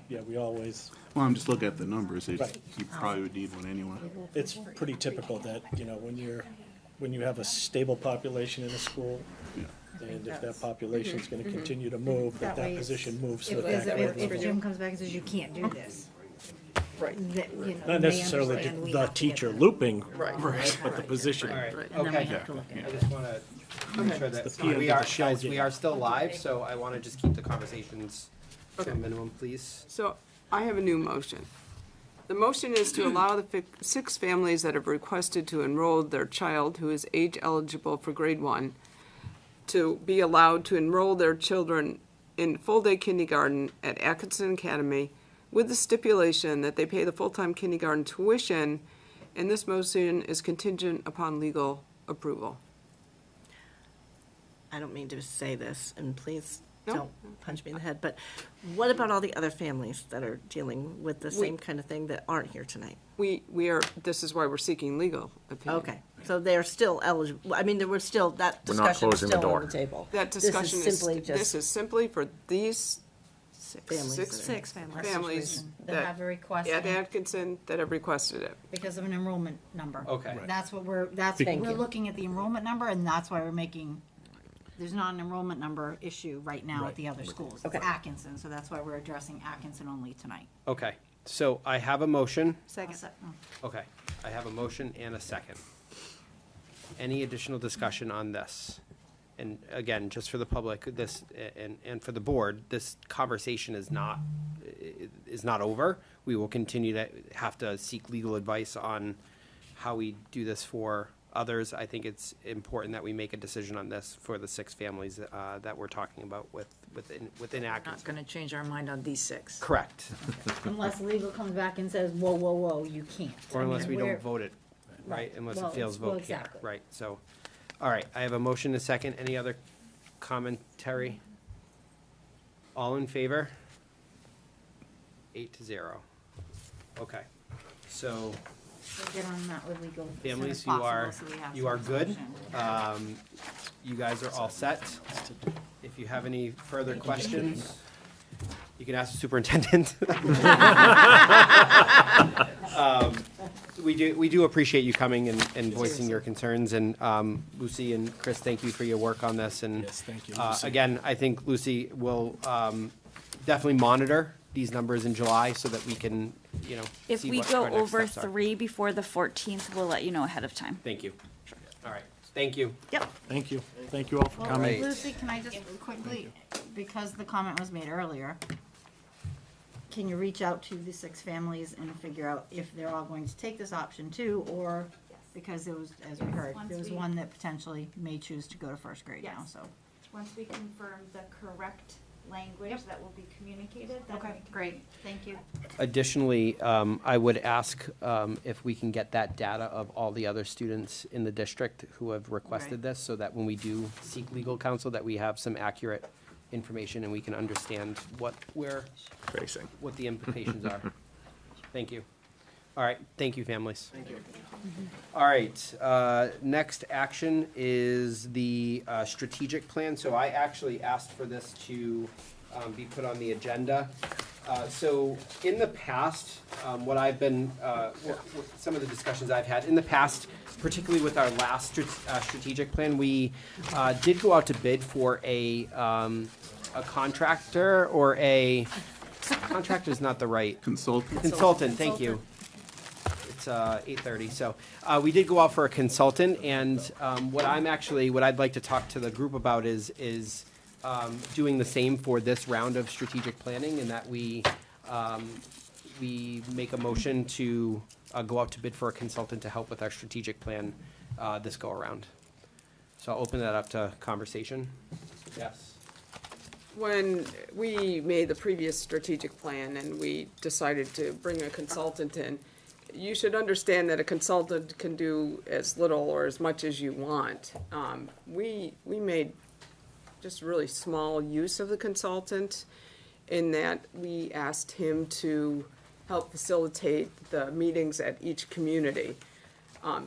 Yeah, we always, Well, I'm just looking at the numbers. Right. You probably would need one anyway. it's pretty typical that, when you have a stable population in a school, and if that population's gonna continue to move, That that way it's- position moves If, with that. if Jim comes back and says you can't do this. Right. Not necessarily the teacher looping, Right. but the position. All right, Right. And then we okay. have to look at I it. just want to make sure The that, PM we of are, the shell guys, we game. are still live, so I want to just keep the conversations to a Okay. minimum, please. So I have a new motion. The motion is to allow the 6 families that have requested to enroll their child who is age eligible for grade 1 to be allowed to enroll their children in full-day kindergarten at Atkinson Academy with the stipulation that they pay the full-time kindergarten tuition, and this motion is contingent upon legal approval. I don't mean to say this, and please No. don't punch me in the head, but what about all the other families that are dealing with the same kind of thing that aren't here tonight? We are, this is why we're seeking legal opinion. Okay, so they're still eligible, I mean, there was still, that We're not discussion is closing the still on door. the table. That This discussion is, simply this just is simply for these families. six that are- Six families. families That have a request at in Atkinson that have requested it. because of an enrollment number. Okay. That's what we're, Thank we're you. looking at the enrollment number, and that's why we're making, there's not an enrollment number issue right now at the other schools. It's Atkinson, so that's why we're addressing Atkinson only tonight. Okay, so I have a motion. Second. Okay, I have a motion and a second. Any additional discussion on this? And again, just for the public, this, and for the board, this conversation is not over. We will continue to have to seek legal advice on how we do this for others. I think it's important that we make a decision on this for the 6 families that we're talking about within Not Atkinson. gonna change our mind on these 6. Correct, Unless legal comes back and says, whoa, whoa, whoa, you can't. or unless we We're- don't vote it, right? Unless Well, it fails well, vote here, exactly. right? So, all right, I have a motion and a second. Any other commentary? All in favor? 8-0. Okay, so We'll get on that with legal as soon as families, possible, so we have you some are good. solution. You guys are all set. If you have any further questions, you can ask the superintendent. We do appreciate you coming and voicing your concerns, and Lucy and Chris, thank you for your work on this, and Yes, thank you, Lucy. again, I think Lucy will definitely monitor these numbers in July so that we can, If see we what go our next over steps are. 3 before the 14th, we'll let you know ahead of time. Thank you. All right, thank you. Yep. Thank you. Thank you all for Well, coming. Lucy, can I just quickly, because the comment was made earlier, can you reach out to the 6 families and figure out if they're all going to take this option too, or, because there was, as we heard, there was one that potentially may choose to go to first grade now, so. once we confirm the correct language that will be communicated, then we Okay, can. great, thank you. Additionally, I would ask if we can get that data of all the other students in the district who have requested Right. this, so that when we do seek legal counsel, that we have some accurate information and we can understand what the implications are. Thank you. All right, thank you, families. Thank you. All right, next action is the strategic plan. So I actually asked for this to be put on the agenda. So in the past, what I've been, some of the discussions I've had in the past, particularly with our last strategic plan, we did go out to bid for a contractor or a, contractor is not the right. Consultant, thank you. It's 8:30, so we did go out for a consultant, and what I'd like to talk to the group about is doing the same for this round of strategic planning, and that we make a motion to go out to bid for a consultant to help with our strategic plan this go around. So I'll open that up to conversation. Yes. When we made the previous strategic plan and we decided to bring a consultant in, you should understand that a consultant can do as little or as much as you want. We made just really small use of the consultant in that we asked him to help facilitate the meetings at each community.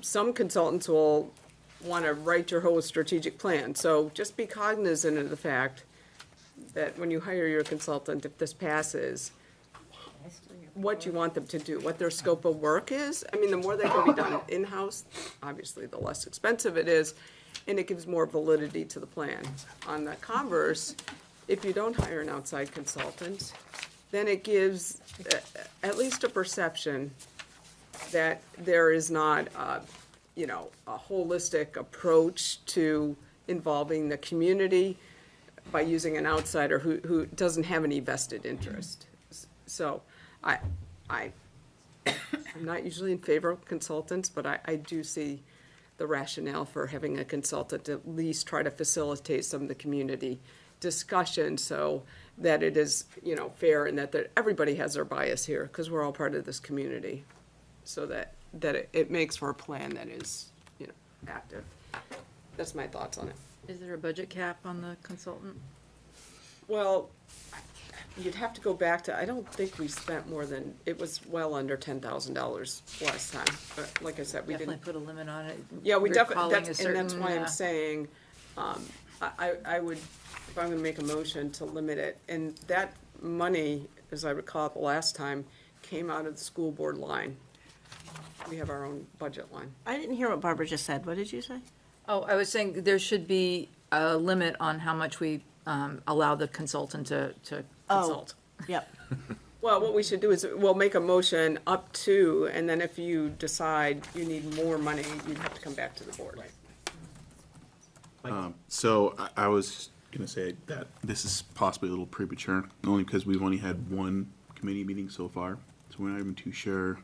Some consultants will want to write your whole strategic plan, so just be cognizant of the fact that when you hire your consultant, if this passes, what you want them to do, what their scope of work is. I mean, the more that can be done in-house, obviously, the less expensive it is, and it gives more validity to the plan. On the converse, if you don't hire an outside consultant, then it gives at least a perception that there is not a holistic approach to involving the community by using an outsider who doesn't have any vested interest. So I'm not usually in favor of consultants, but I do see the rationale for having a consultant to at least try to facilitate some of the community discussion so that it is, fair and that everybody has their bias here, because we're all part of this community. So that it makes for a plan that is, active. That's my thoughts on it. Is there a budget cap on the consultant? Well, you'd have to go back to, I don't think we spent more than, it was well under $10,000 last time. But like I said, we Definitely didn't. put a limit on it. Yeah, we definitely, Recalling a and that's why certain, I'm saying, I would, if I'm gonna make a motion to limit it, and that money, as I recall the last time, came out of the school board line. We have our own budget line. I didn't hear what Barbara just said. What did you say? Oh, I was saying there should be a limit on how much we allow the consultant to consult. Yep. Well, what we should do is, we'll make a motion up to, and then if you decide you need more money, you'd have to come back to the board. So I was gonna say that this is possibly a little premature, only because we've only had one committee meeting so far, so we're not even too sure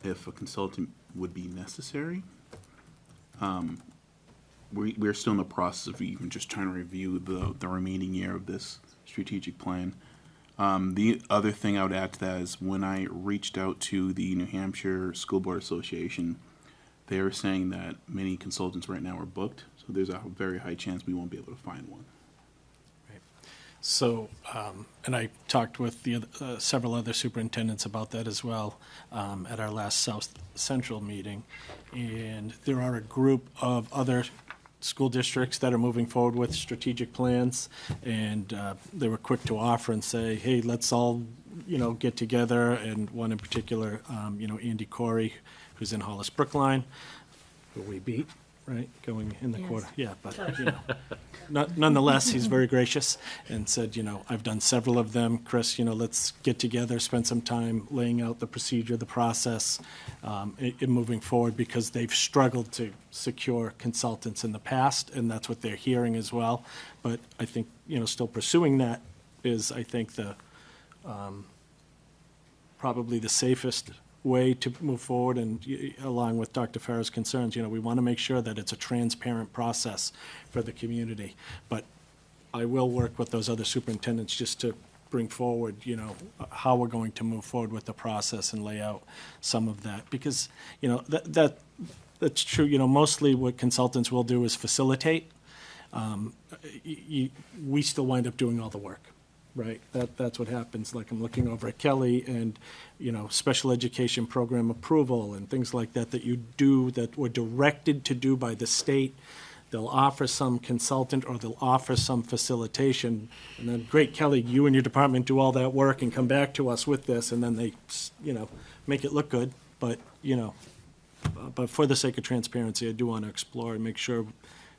if a consultant would be necessary. We're still in the process of even just trying to review the remaining year of this strategic plan. The other thing I would add to that is when I reached out to the New Hampshire School Board Association, they were saying that many consultants right now are booked, so there's a very high chance we won't be able to find one. So, and I talked with several other superintendents about that as well at our last South Central meeting. And there are a group of other school districts that are moving forward with strategic plans. And they were quick to offer and say, hey, let's all, get together. And one in particular, Andy Corey, who's in Hollis Brookline, who we beat, right, going in the quarter. Yeah, but, nonetheless, he's very gracious and said, I've done several of them. Chris, let's get together, spend some time laying out the procedure, the process, in moving forward, because they've struggled to secure consultants in the past, and that's what they're hearing as well. But I think, still pursuing that is, I think, the probably the safest way to move forward, and along with Dr. Farrow's concerns, we want to make sure that it's a transparent process for the community. But I will work with those other superintendents just to bring forward, how we're going to move forward with the process and lay out some of that. Because, that's true, mostly what consultants will do is facilitate. We still wind up doing all the work, right? That's what happens, like I'm looking over at Kelly and, special education program approval and things like that you do that were directed to do by the state. They'll offer some consultant or they'll offer some facilitation. And then, great, Kelly, you and your department do all that work and come back to us with this, and then they, make it look good. But, but for the sake of transparency, I do want to explore and make sure,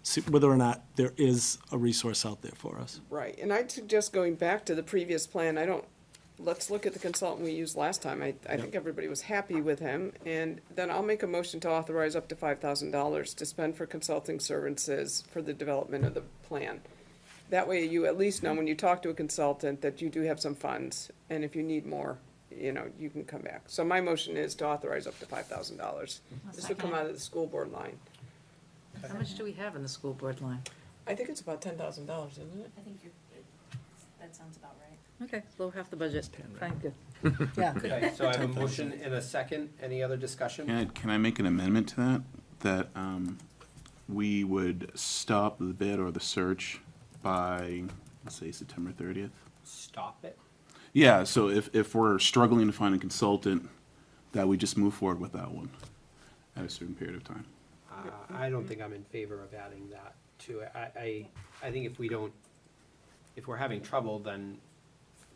see whether or not there is a resource out there for us. Right, and I'd suggest going back to the previous plan, let's look at the consultant we used last time. I think everybody was happy with him, and then I'll make a motion to authorize up to $5,000 to spend for consulting services for the development of the plan. That way you at least know when you talk to a consultant that you do have some funds, and if you need more, you can come back. So my motion is to authorize up to $5,000. This would come out of the school board line. How much do we have in the school board line? I think it's about $10,000, isn't it? I think that sounds about right. Okay, below half the budget. Fine, good. Yeah. Okay, so I have a motion and a second. Any other discussion? Can I make an amendment to that? That we would stop the bid or the search by, let's say, September 30th? Stop it. Yeah, so if we're struggling to find a consultant, that we just move forward with that one at a certain period of time. I don't think I'm in favor of adding that to it. I think if we're having trouble, then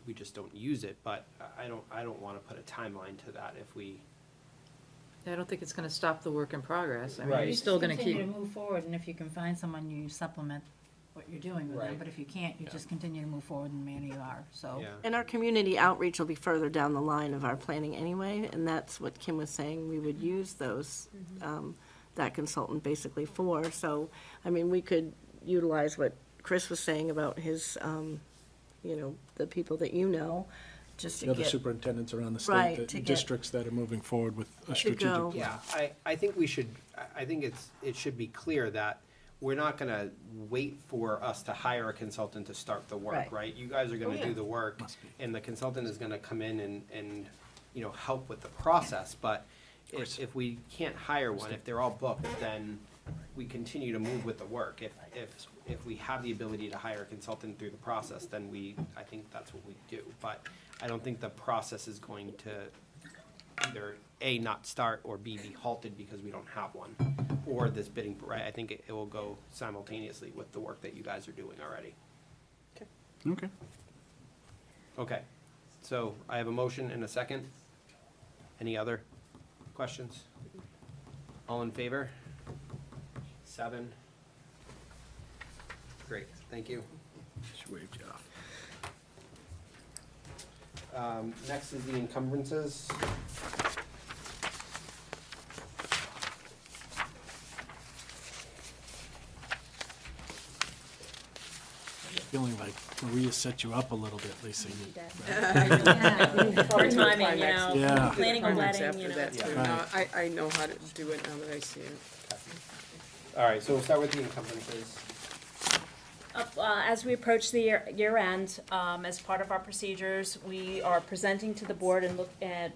we just don't use it, but I don't want to put a timeline to that if we. I don't think it's gonna stop the work in progress. I mean, Right. you're still gonna keep. Continue to move forward, and if you can find someone, you supplement what you're doing with them, Right. but if you can't, you just continue to move forward in the manner you are, so. Yeah. And our community outreach will be further down the line of our planning anyway, and that's what Kim was saying, we would use those, that consultant basically for. So, I mean, we could utilize what Chris was saying about his, the people that just to The other get, superintendents around the Right, state, to the get- districts that are moving forward with a strategic go. plan. Yeah, I think we should, I think it should be clear that we're not gonna wait for us to hire a consultant to start the work, Right. right? You guys are gonna yeah. do the work, and the consultant is gonna come in and help with the process, but if we can't hire one, if they're all booked, then we continue to move with the work. If we have the ability to hire a consultant through the process, then I think that's what we do. But I don't think the process is going to either A, not start, or B, be halted because we don't have one, or this bidding, right? I think it will go simultaneously with the work that you guys are doing already. Okay. Okay, so I have a motion and a second. Any other questions? All in favor? 7. Great, thank you. Just waved you off. Next is the encumbrances. Feeling like Maria set you up a little bit, Lisa. Hard timing, Yeah. planning a Climax wedding, after that, too. Right. No, I know how to do it now that I see it. All right, so we'll start with the encumbrances. As we approach the year end, as part of our procedures, we are presenting to the board and look at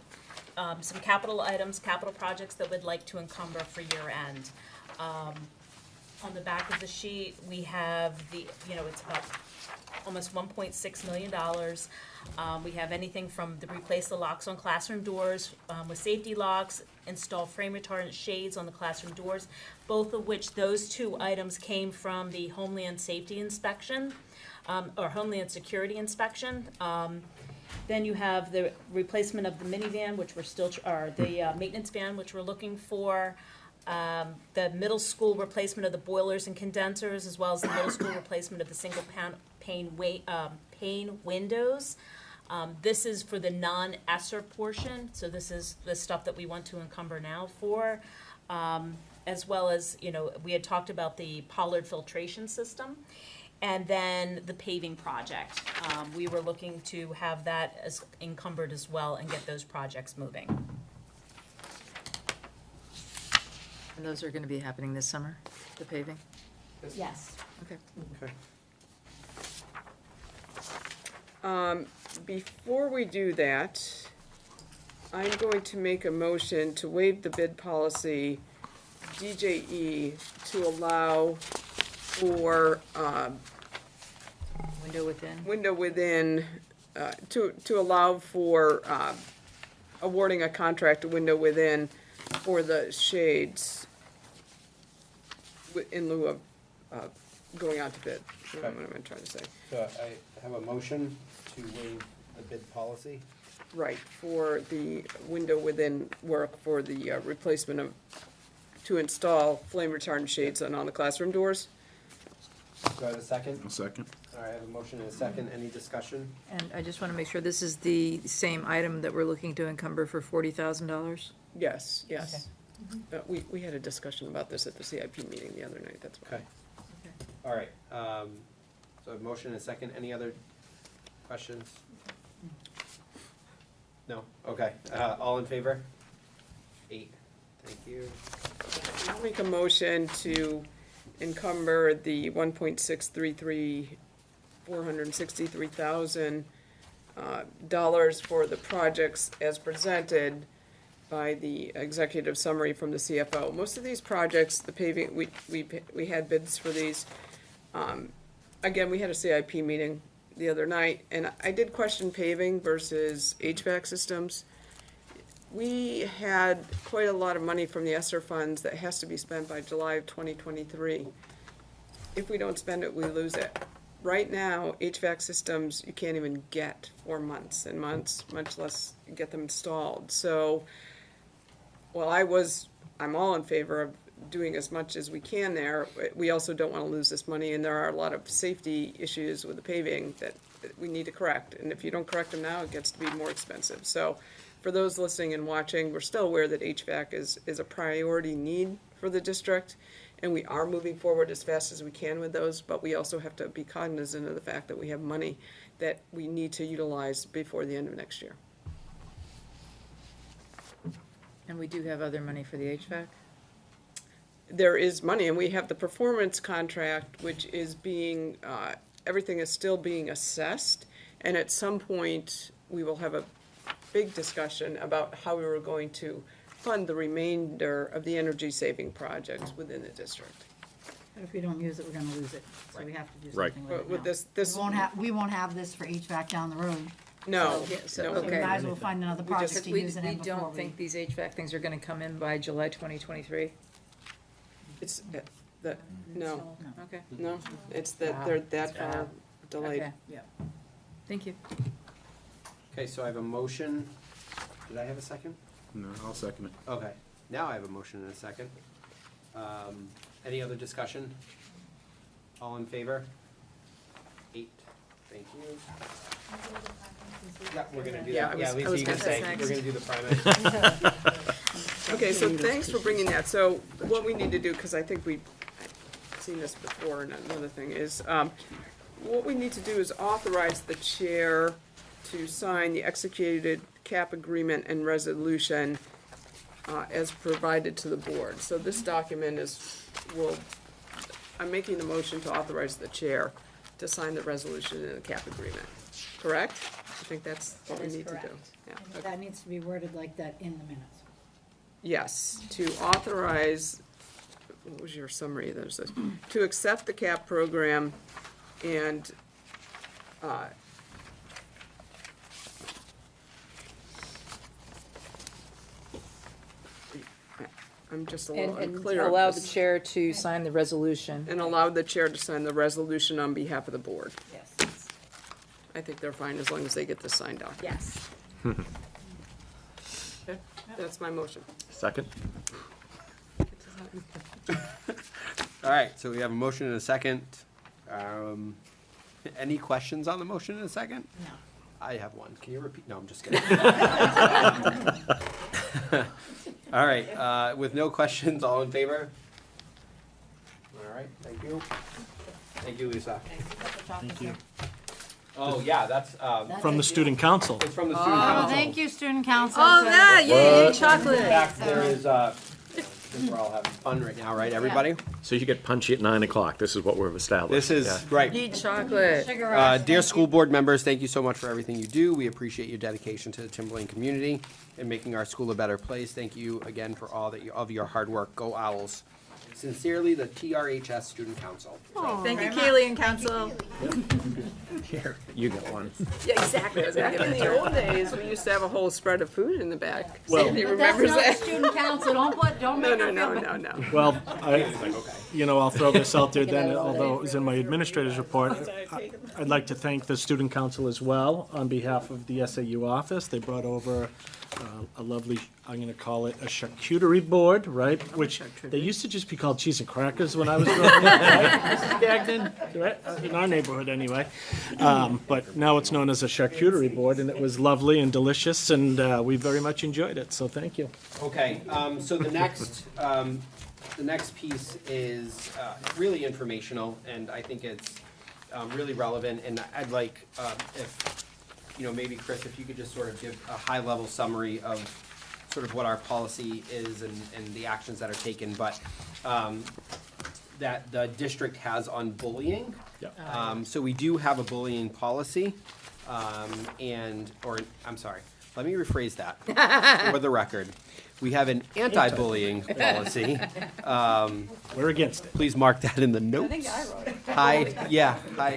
some capital items, capital projects that we'd like to encumber for year end. On the back of the sheet, we have it's about almost $1.6 million. We have anything from replace the locks on classroom doors with safety locks, install frame retardant shades on the classroom doors, both of which those two items came from the Homeland Safety inspection, or Homeland Security inspection. Then you have the replacement of the minivan, which we're still, or the maintenance van, which we're looking for. The middle school replacement of the boilers and condensers, as well as the middle school replacement of the single pane windows. This is for the non-ESSER portion, so this is the stuff that we want to encumber now for. As well as, we had talked about the Pollard filtration system. And then the paving project. We were looking to have that as encumbered as well and get those projects moving. And those are gonna be happening this summer, the paving? Yes. Okay. Okay. Before we do that, I'm going to make a motion to waive the bid policy, DJE, to allow for, Window within. to allow for, awarding a contract to Window Within for the shades in lieu of, going out to bid. What am I trying to say? So I have a motion to waive the bid policy. Right, for the Window Within work for the replacement of, to install flame retardant shades on all the classroom doors. Do I have a second? A second. All right, I have a motion and a second. Any discussion? And I just want to make sure this is the same item that we're looking to encumber for $40,000? Yes, yes. We had a discussion about this at the CIP meeting the other night, that's why. Okay. All right, so a motion and a second. Any other questions? No? Okay, all in favor? 8. Thank you. I'll make a motion to encumber the $463,000 for the projects as presented by the executive summary from the CFO. Most of these projects, the paving, we had bids for these. Again, we had a CIP meeting the other night, and I did question paving versus HVAC systems. We had quite a lot of money from the ESSER funds that has to be spent by July of 2023. If we don't spend it, we lose it. Right now, HVAC systems, you can't even get for months and months, much less get them installed. So, well, I'm all in favor of doing as much as we can there. We also don't want to lose this money, and there are a lot of safety issues with the paving that we need to correct. And if you don't correct them now, it gets to be more expensive. So for those listening and watching, we're still aware that HVAC is a priority need for the district, and we are moving forward as fast as we can with those, but we also have to be cognizant of the fact that we have money that we need to utilize before the end of next year. And we do have other money for the HVAC? There is money, and we have the performance contract, which is being, everything is still being assessed, and at some point, we will have a big discussion about how we were going to fund the remainder of the energy-saving projects within the district. But if we don't use it, we're gonna lose it, so we have to do Right. something with But it with now. this. We won't have this for HVAC down the road. No, Yeah, so, no. So we okay. might as well find another project to We use it in before don't think these HVAC things are gonna come in by July 2023? It's, that, no, Okay. no, it's that they're that far delayed. Okay, yeah. Thank you. Okay, so I have a motion. Did I have a second? No, I'll second it. Okay, now I have a motion and a second. Any other discussion? All in favor? 8. Thank you. Yeah, we're gonna do Yeah, that. I Yeah, was Lisa, you can gonna say, say. we're gonna do the primary. Okay, so thanks for bringing that. So what we need to do, because I think we've seen this before, and another thing is, what we need to do is authorize the chair to sign the executed cap agreement and resolution as provided to the board. So this document I'm making the motion to authorize the chair to sign the resolution and the cap agreement. Correct? I think that's what we That is need to do. correct. Yeah, And okay. that needs to be worded like that in the minutes. Yes, to authorize, what was your summary of those? To accept the CAP program and, I'm just a little And unclear. of allow the this. chair to sign the resolution. And allow the chair to sign the resolution on behalf of the board. Yes. I think they're fine as long as they get this signed off. Yes. Okay, that's my motion. Second? All right, so we have a motion and a second. Any questions on the motion in a second? No. I have one. Can you repeat? No, I'm just kidding. All right, with no questions, all in favor? All right, thank you. Thank you, Lisa. Thank you. Oh, yeah, that's, From the student council. it's from the student Oh, council. thank you, student council. Oh, yeah, yay, In chocolate. fact, there because we're all having fun right now, right, everybody? So you get punchy at 9 o'clock. This is what we've established. This is, Yeah. right. Eat chocolate. Sugar rush. Dear school board members, thank you so much for everything you do. We appreciate your dedication to the Timberlane community and making our school a better place. Thank you again for all of your hard work. Go Owls. Sincerely, the TRHS Student Council. Thank you, Kaylee and council. Here, you get one. Yeah, exactly. I was gonna Back give in it to the her. old days, we used to have a whole spread of food in the back. Well- Sandy But that's remembers not the that. student council, don't No, make no, her no, feel no, no. Well, I'll throw this out there then, although it was in my administrator's report. I'd like to thank the student council as well on behalf of the SAU office. They brought over a lovely, I'm going to call it a charcuterie board, right? Which they used to just be called cheese and crackers when I was growing up, right? Mrs. Gagnon, right? In our neighborhood anyway. But now it's known as a charcuterie board, and it was lovely and delicious, and we very much enjoyed it, so thank you. Okay, so the next piece is really informational, and I think it's really relevant, and I'd like, if, maybe Chris, if you could just sort of give a high-level summary of sort of what our policy is and the actions that are taken, but that the district has on bullying. Yep. So we do have a bullying policy, let me rephrase that for the record. We have an anti-bullying policy. We're against it. Please mark that in the notes. I think I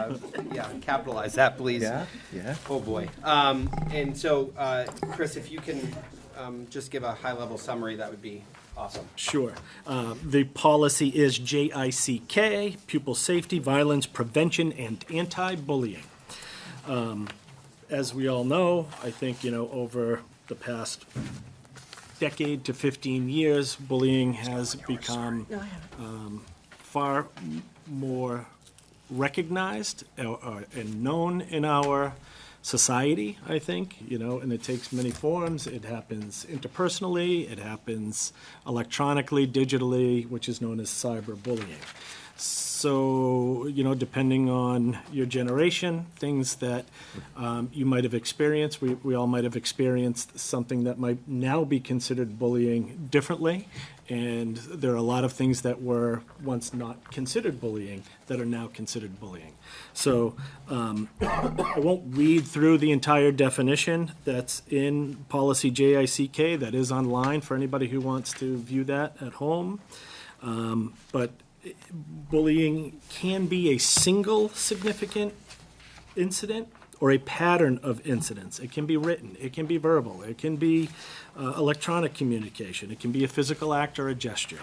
wrote it. Capitalize that, please. Yeah. Oh, boy. And so, Chris, if you can just give a high-level summary, that would be awesome. Sure. The policy is JICK, Pupil Safety, Violence Prevention, and Anti-Bullying. As we all know, I think, over the past decade to 15 years, bullying has become far more recognized and known in our society, I think, and it takes many forms. It happens interpersonally, it happens electronically, digitally, which is known as cyberbullying. So, depending on your generation, things that you might have experienced, we all might have experienced something that might now be considered bullying differently. And there are a lot of things that were once not considered bullying that are now considered bullying. So I won't read through the entire definition that's in policy JICK. That is online for anybody who wants to view that at home. But bullying can be a single significant incident or a pattern of incidents. It can be written, it can be verbal, it can be electronic communication, it can be a physical act or a gesture.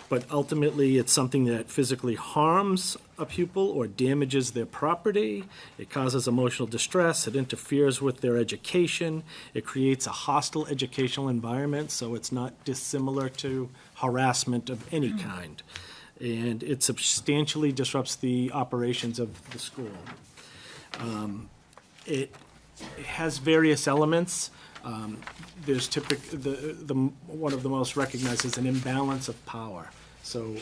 But ultimately, it's something that physically harms a pupil or damages their property. It causes emotional distress. It interferes with their education. It creates a hostile educational environment, so it's not dissimilar to harassment of any kind. And it substantially disrupts the operations of the school. It has various elements. There's one of the most recognized is an imbalance of power. So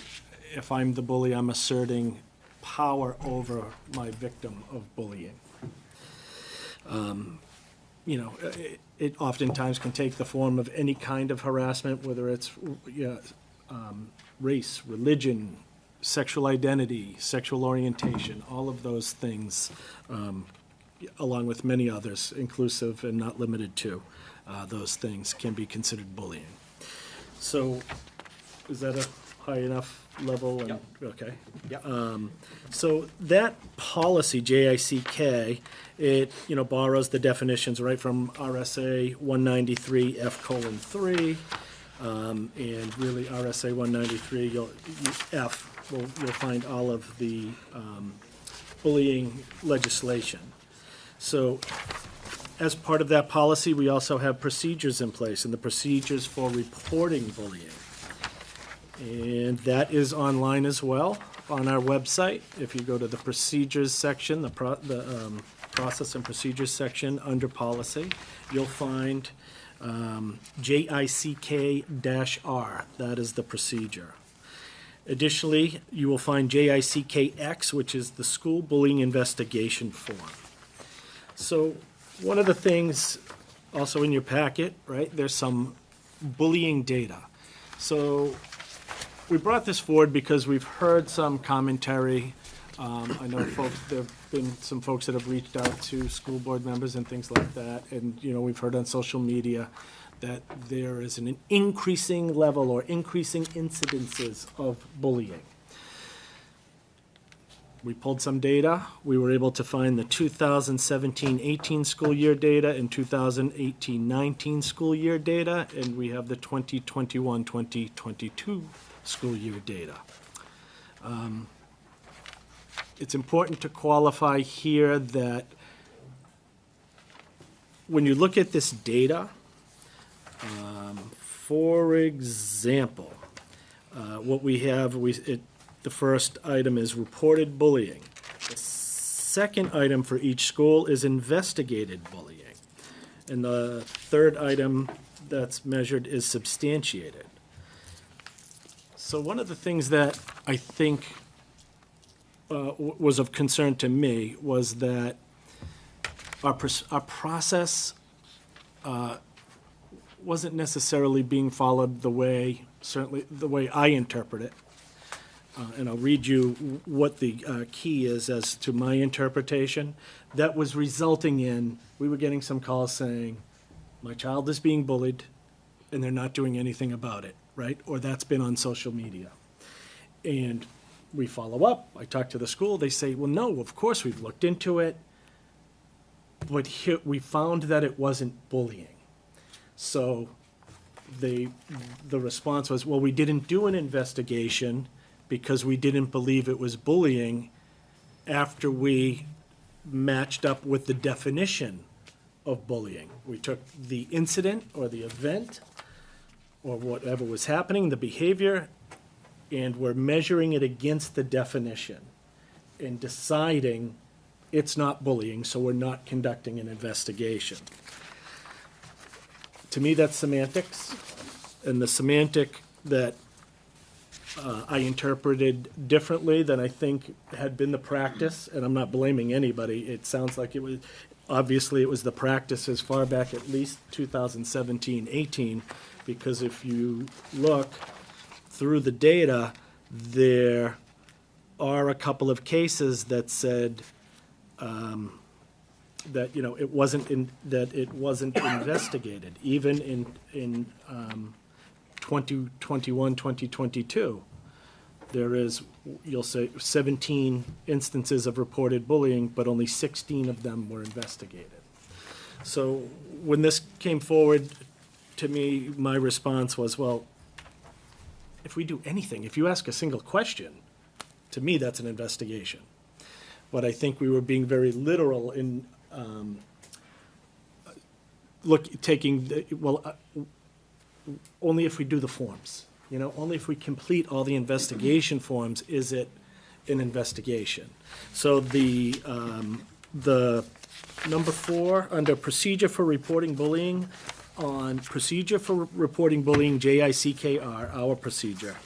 if I'm the bully, I'm asserting power over my victim of bullying. It oftentimes can take the form of any kind of harassment, whether it's race, religion, sexual identity, sexual orientation, all of those things, along with many others, inclusive and not limited to those things, can be considered bullying. So is that a high enough level? Yep. Okay. Yep. So that policy, JICK, it borrows the definitions right from RSA 193 F:3, and really RSA 193 you'll find all of the bullying legislation. So as part of that policy, we also have procedures in place, and the procedures for reporting bullying. And that is online as well on our website. If you go to the procedures section, the process and procedures section under policy, you'll find JICK-R. That is the procedure. Additionally, you will find JICK-X, which is the school bullying investigation form. So one of the things also in your packet, right, there's some bullying data. So we brought this forward because we've heard some commentary. I know there have been some folks that have reached out to school board members and things like that. And, we've heard on social media that there is an increasing level or increasing incidences of bullying. We pulled some data. We were able to find the 2017-18 school year data and 2018-19 school year data, and we have the 2021-2022 school year data. It's important to qualify here that when you look at this data, for example, what we have, the first item is reported bullying. The second item for each school is investigated bullying. And the third item that's measured is substantiated. So one of the things that I think was of concern to me was that our process wasn't necessarily being followed certainly the way I interpret it. And I'll read you what the key is as to my interpretation. That was resulting in, we were getting some calls saying, my child is being bullied and they're not doing anything about it, right? Or that's been on social media. And we follow up. I talk to the school. They say, well, no, of course we've looked into it. But here, we found that it wasn't bullying. So the response was, well, we didn't do an investigation because we didn't believe it was bullying after we matched up with the definition of bullying. We took the incident or the event or whatever was happening, the behavior, and we're measuring it against the definition and deciding it's not bullying, so we're not conducting an investigation. To me, that's semantics, and the semantic that I interpreted differently than I think had been the practice, and I'm not blaming anybody. It sounds like it was, obviously it was the practice as far back at least 2017-18, because if you look through the data, there are a couple of cases that said that it wasn't investigated, even in 2021, 2022. There is, you'll say, 17 instances of reported bullying, but only 16 of them were investigated. So when this came forward to me, my response was, well, if we do anything, if you ask a single question, to me, that's an investigation. But I think we were being very literal in only if we do the forms. Only if we complete all the investigation forms is it an investigation. So the number 4, under procedure for reporting bullying, on procedure for reporting bullying, JICKR, our procedure.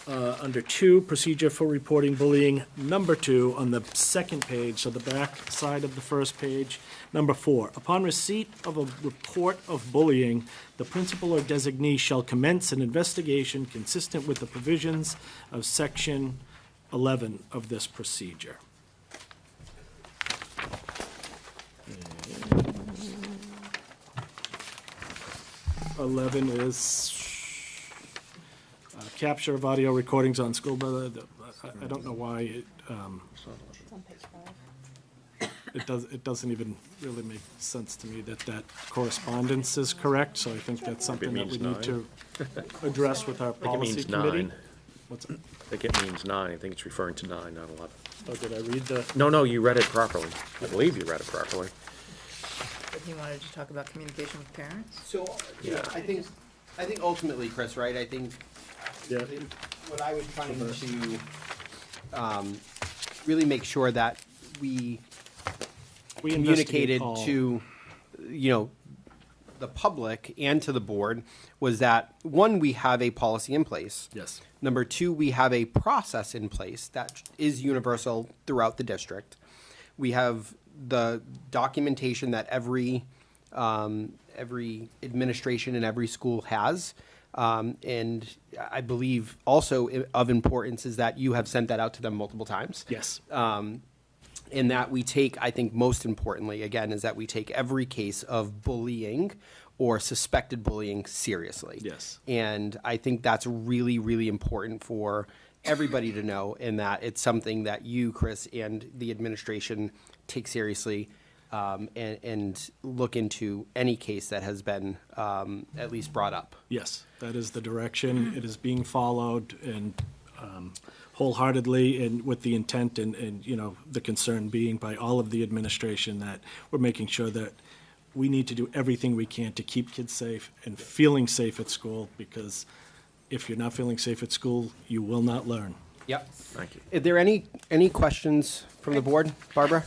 Under 2, procedure for reporting bullying, number 2, on the second page, so the back side of the first page. Number 4, upon receipt of a report of bullying, the principal or designee shall commence an investigation consistent with the provisions of section 11 of this procedure. 11 is capture of audio recordings on school. I don't know why it. It's on page 5. It doesn't even really make sense to me that correspondence is correct. So I think that's something that we need to address with our policy committee. What's it? I think it means 9. I think it's referring to 9, not 11. Oh, did I read the? No, you read it properly. I believe you read it properly. But he wanted to talk about communication with parents? So, I think ultimately, Chris, right, I think what I was trying to really make sure that we communicated to, the public and to the board was that, 1, we have a policy in place. Yes. Number 2, we have a process in place that is universal throughout the district. We have the documentation that every administration in every school has And I believe also of importance is that you have sent that out to them multiple times. Yes. In that we take, I think most importantly, again, is that we take every case of bullying or suspected bullying seriously. Yes. And I think that's really, really important for everybody to know, in that it's something that you, Chris, and the administration take seriously, and look into any case that has been at least brought up. Yes, that is the direction. It is being followed, and wholeheartedly, and with the intent and the concern being by all of the administration that we're making sure that we need to do everything we can to keep kids safe and feeling safe at school, because if you're not feeling safe at school, you will not learn. Yep. Thank you. Are there any questions from the board? Barbara?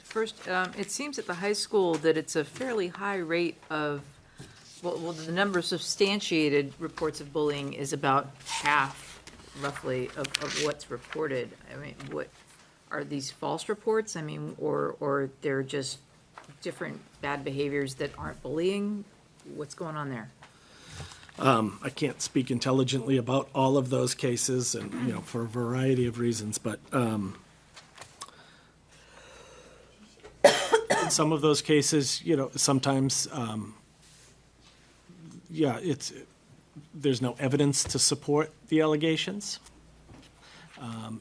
First, it seems at the high school that it's a fairly high rate of, well, the number of substantiated reports of bullying is about half, roughly, of what's reported. I mean, what, are these false reports? I mean, or they're just different bad behaviors that aren't bullying? What's going on there? I can't speak intelligently about all of those cases, and for a variety of reasons, but in some of those cases, sometimes, there's no evidence to support the allegations.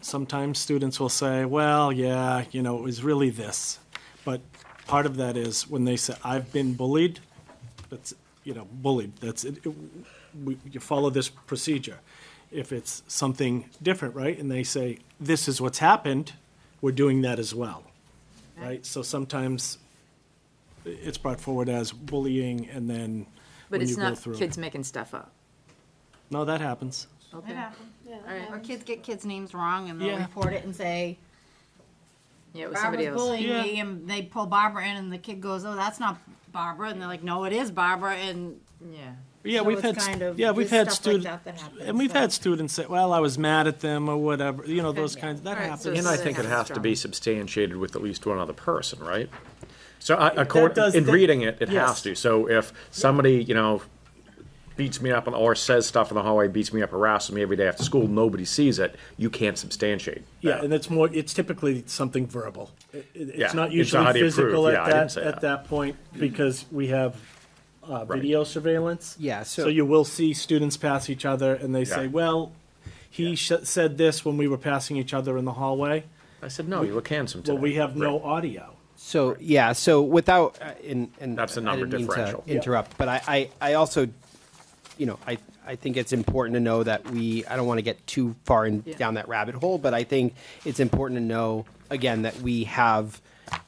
Sometimes students will say, well, yeah, it was really this. But part of that is when they say, I've been bullied, that's, bullied, that's it. You follow this procedure. If it's something different, right, and they say, this is what's happened, we're doing that as well, right? So sometimes it's brought forward as bullying, and then But when it's you go not through. kids making stuff up. No, that happens. Okay. It happens. All right. Or kids get kids' names wrong and they'll Yeah. report it and say, Yeah, it was somebody Barbara's else. bullying me, and they pull Barbara in, and the kid goes, "Oh, that's not Barbara," and they're like, "No, it is Barbara," and Yeah. Yeah, So we've it's had, kind of we've just had stuff like students, that happens, and we've so. had students say, well, I was mad at them, or whatever, those kinds, that All right, happens. so And I that think it happens has to be strong. substantiated with at least one other person, right? So in reading it, it yes. has to. So if somebody, beats me up or says stuff in the hallway, beats me up, harasses me every day after school, nobody sees it, you can't substantiate Yeah, that. and it's typically something verbal. It's Yeah, not it's usually how do you prove? physical Yeah, I didn't say at that. that point, because we have video surveillance. Yeah, So you will see students pass each other, and they say, Yeah. well, he said this when we were passing each other in the hallway. I said, no, you look handsome today. Well, we have no audio. So, yeah, so without, and That's the number I didn't mean to differential. interrupt, but I also, I think it's important to know that I don't want to get too far down that rabbit hole, but I think it's important to know, again, that we have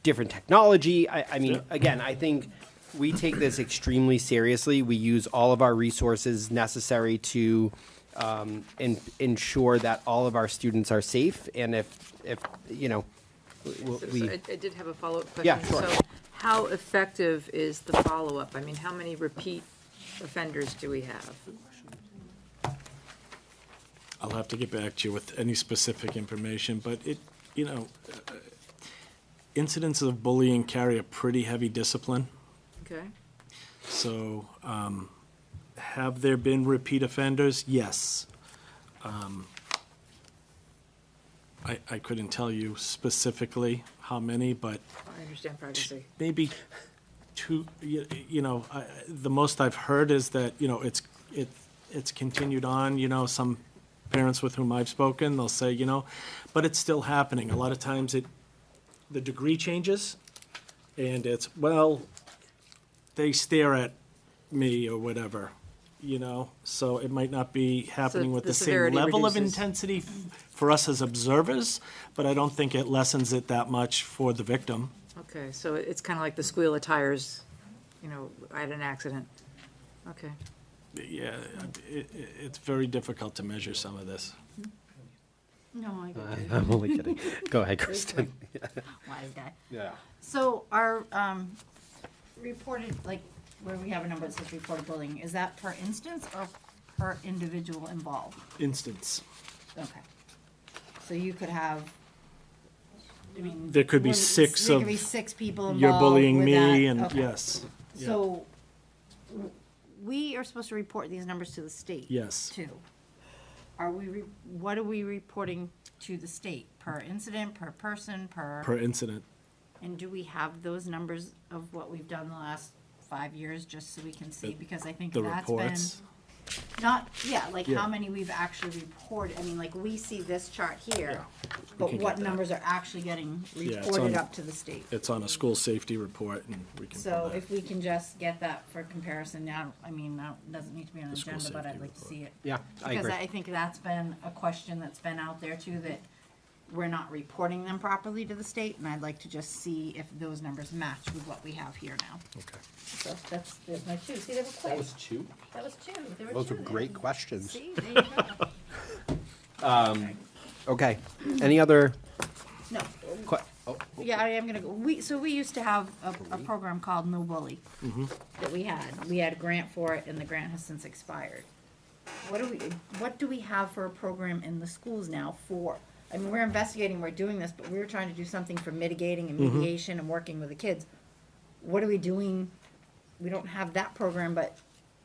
different technology. I mean, again, I think we take this extremely seriously. We use all of our resources necessary to ensure that all of our students are safe, and if we. I did have a follow-up question. Yeah, sure. So how effective is the follow-up? I mean, how many repeat offenders do we have? I'll have to get back to you with any specific information, but incidents of bullying carry a pretty heavy discipline. Okay. So, have there been repeat offenders? Yes. I couldn't tell you specifically how many, but I understand privacy. maybe two, the most I've heard is that, it's continued on, some parents with whom I've spoken, they'll say, but it's still happening. A lot of times the degree changes, and it's, well, they stare at me or whatever, so it might not be happening with the the same severity level of reduces. intensity for us as observers, but I don't think it lessens it that much for the victim. Okay, so it's kind of like the squeal of tires, at an accident. Okay. Yeah, it's very difficult to measure some of this. No, I get it. I'm only kidding. Go ahead, Kristen. Wise guy. Yeah. So our reported, like, where we have a number that says reported bullying, is that per instance or per individual involved? Instance. Okay. So you could have, I mean. There could be one- six There of could be 6 people involved You're bullying with me, that. and Okay. yes. Yeah. So we are supposed to report these numbers to the state. Yes. Too. Are we, what are we reporting to the state? Per incident, per person, Per incident. And do we have those numbers of what we've done the last 5 years, just so we can see? Because I think The that's reports. not, like Yeah. how many we've actually reported. I mean, like, we see this chart here, but can what get that. numbers are actually getting Yeah, it's reported on- up to the state? It's on a school safety report, and we can pull So that. if we can just get that for comparison now, I mean, that doesn't need to be on the The school agenda, but I'd safety like to report. see it. Yeah, I Because agree. I think that's been a question that's been out there too, that we're not reporting them properly to the state, and I'd like to just see if those numbers match with what we have here now. Okay. So there's my two. See, they were quick. That was two. That was two. There were Those two are there. great questions. See, there you go. Okay, any other No, que- oh, yeah, I am gonna go. We used to have a program called No Bully that we had. We had a grant for it, and the grant has since expired. What do we have for a program in the schools now for? I mean, we're investigating, we're doing this, but we're trying to do something for mitigating and mediation and working with the kids. What are we doing? We don't have that program, but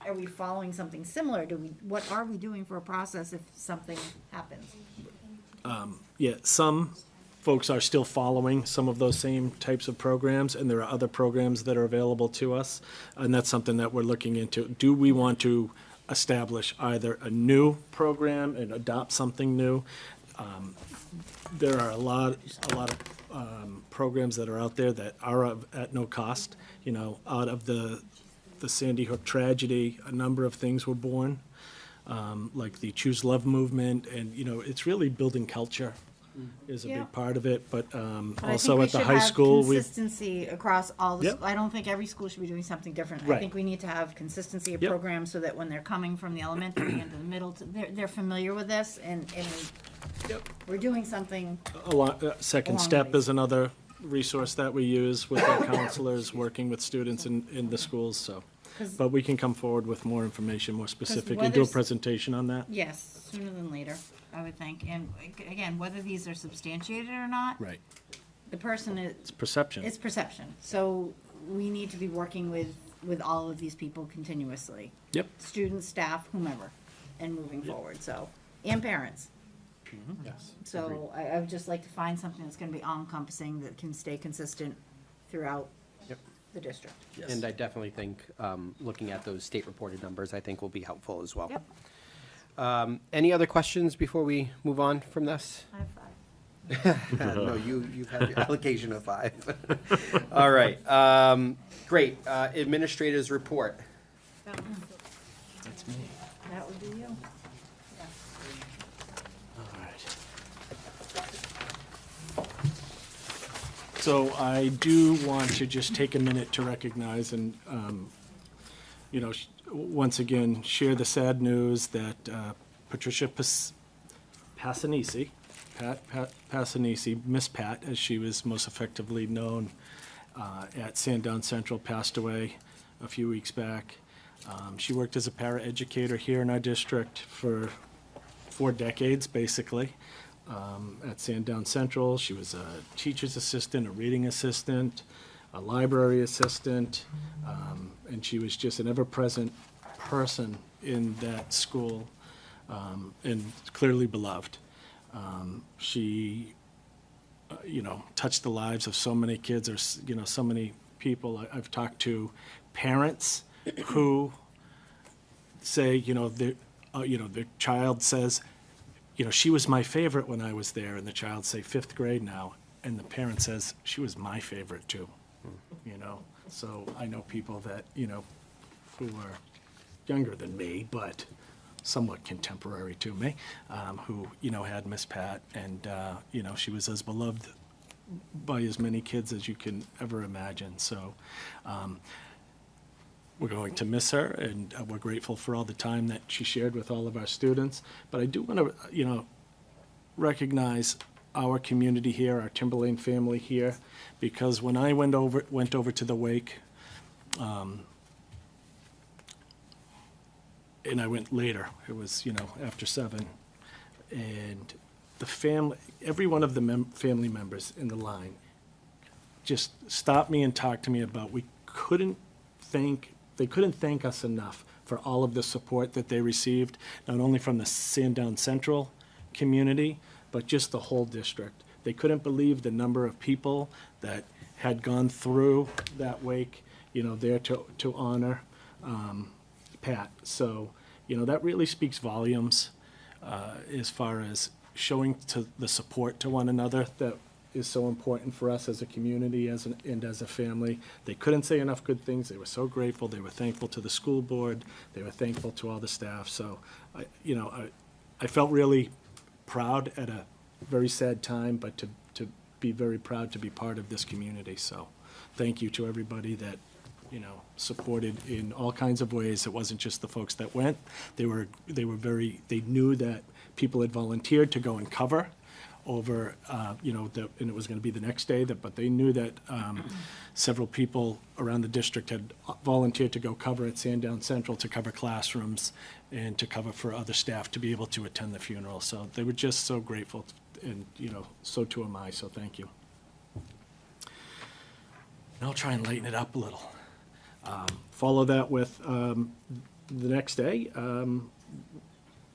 are we following something similar? What are we doing for a process if something happens? Yeah, some folks are still following some of those same types of programs, and there are other programs that are available to us, and that's something that we're looking into. Do we want to establish either a new program and adopt something new? There are a lot of programs that are out there that are at no cost. You know, out of the Sandy Hook tragedy, a number of things were born, like the Choose Love movement, and, you know, it's really building culture is a Yeah. big part of it, but But I also think we at the should high have school, we've, consistency across all the, Yep. I don't think every school should be doing something different. I Right. think we need to have consistency of Yep. programs so that when they're coming from the elementary into the middle, they're familiar with this, and we're doing something. Second along Step these. is another resource that we use with our counselors, working with students in the schools, so. 'Cause- But we can come forward with more information, more specific, and do a whether- presentation on that. Yes, sooner than later, I would think. And again, whether these are substantiated or not, Right. the person is. It's perception. It's perception. So we need to be working with all of these people continuously. Yep. Students, staff, whomever, and moving forward, so, and parents. yes. So I would just like to find something that's gonna be all-encompassing, that can stay consistent throughout Yep. the district. And I definitely think, looking at those state-reported numbers, I think will be helpful as well. Yep. Any other questions before we move on from this? I have 5. No, you've had your allocation of 5. All right, great. Administrators report. That's me. That would be you. All right. So I do want to just take a minute to recognize and, you know, once again, share the sad news that Patricia Passanisi, Passanisi, Miss Pat, as she was most effectively known at Sandown Central, passed away a few weeks back. She worked as a paraeducator here in our district for 4 decades, basically. At Sandown Central, she was a teacher's assistant, a reading assistant, a library assistant, and she was just an ever-present person in that school, and clearly beloved. She, you know, touched the lives of so many kids, or, you know, so many people. I've talked to parents who say, you know, their child says, you know, she was my favorite when I was there, and the child say 5th grade now, and the parent says, she was my favorite too, you know? So I know people that, you know, who are younger than me, but somewhat contemporary to me, who, you know, had Miss Pat, and, you know, she was as beloved by as many kids as you can ever imagine, so, we're going to miss her, and we're grateful for all the time that she shared with all of our students. But I do want to, you know, recognize our community here, our Timberlane family here, because when I went over to the wake, and I went later, it was, you know, after 7, and the family, every one of the family members in the line just stopped me and talked to me about they couldn't thank us enough for all of the support that they received, not only from the Sandown Central community, but just the whole district. They couldn't believe the number of people that had gone through that wake, there to honor Pat. So, that really speaks volumes as far as showing to the support to one another that is so important for us as a community and as a family. They couldn't say enough good things. They were so grateful. They were thankful to the school board. They were thankful to all the staff. So, I felt really proud at a very sad time, but to be very proud to be part of this community. So thank you to everybody that, supported in all kinds of ways. It wasn't just the folks that went. They knew that people had volunteered to go and cover over, and it was going to be the next day, but they knew that several people around the district had volunteered to go cover at Sandown Central, to cover classrooms and to cover for other staff to be able to attend the funeral. So they were just so grateful, and, so too am I, so thank you. And I'll try and lighten it up a little. Follow that with the next day.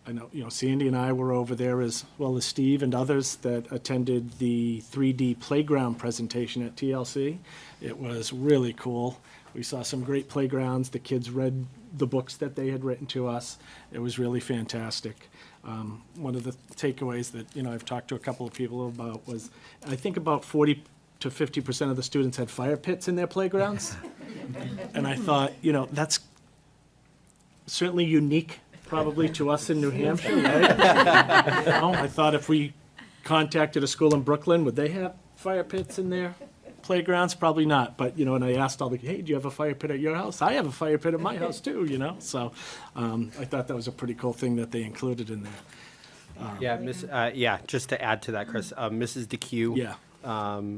I know, Sandy and I were over there, as well as Steve and others that attended the 3D playground presentation at TLC. It was really cool. We saw some great playgrounds. The kids read the books that they had written to us. It was really fantastic. One of the takeaways that, I've talked to a couple of people about was, I think about 40 to 50% of the students had fire pits in their playgrounds. And I thought, that's certainly unique probably to us in New Hampshire, right? I thought if we contacted a school in Brooklyn, would they have fire pits in their playgrounds? Probably not. But, and I asked all hey, do you have a fire pit at your house? I have a fire pit at my house too, So I thought that was a pretty cool thing that they included in there. Just to add to that, Chris, Mrs. DeQ. Yeah.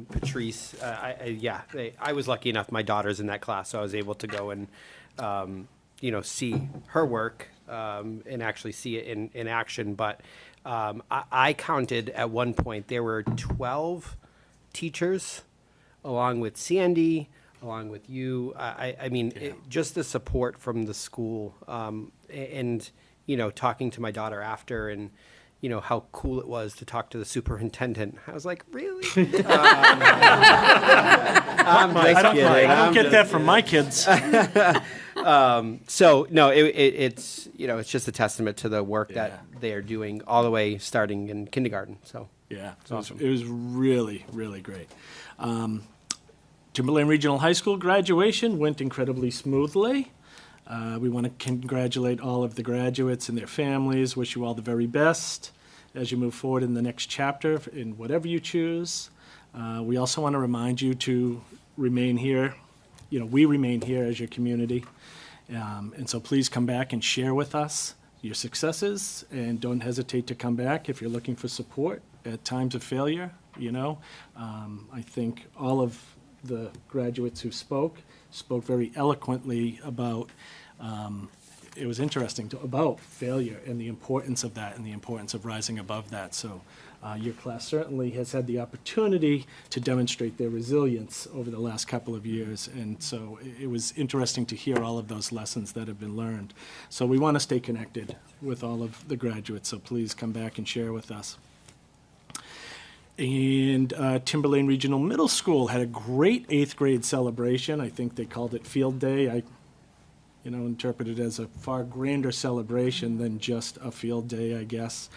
Patrice, I was lucky enough, my daughter's in that class, so I was able to go and, see her work and actually see it in action. But I counted at one point, there were 12 teachers, along with Sandy, along with you. Just the support from the school and, talking to my daughter after and, how cool it was to talk to the superintendent. I was like, really? I don't get that from my kids. So no, it's it's just a testament to the work that they are doing all the way starting in kindergarten. So yeah, it's awesome. It was really, really great. Timberland Regional High School graduation went incredibly smoothly. We want to congratulate all of the graduates and their families, wish you all the very best as you move forward in the next chapter in whatever you choose. We also want to remind you to remain here. We remain here as your community. And so please come back and share with us your successes, and don't hesitate to come back if you're looking for support at times of failure. I think all of the graduates who spoke very eloquently about, it was interesting, about failure and the importance of that and the importance of rising above that. So your class certainly has had the opportunity to demonstrate their resilience over the last couple of years. And so it was interesting to hear all of those lessons that have been learned. So we want to stay connected with all of the graduates, so please come back and share with us. And Timberlane Regional Middle School had a great 8th grade celebration. I think they called it Field Day. I interpret it as a far grander celebration than just a field day, I guess.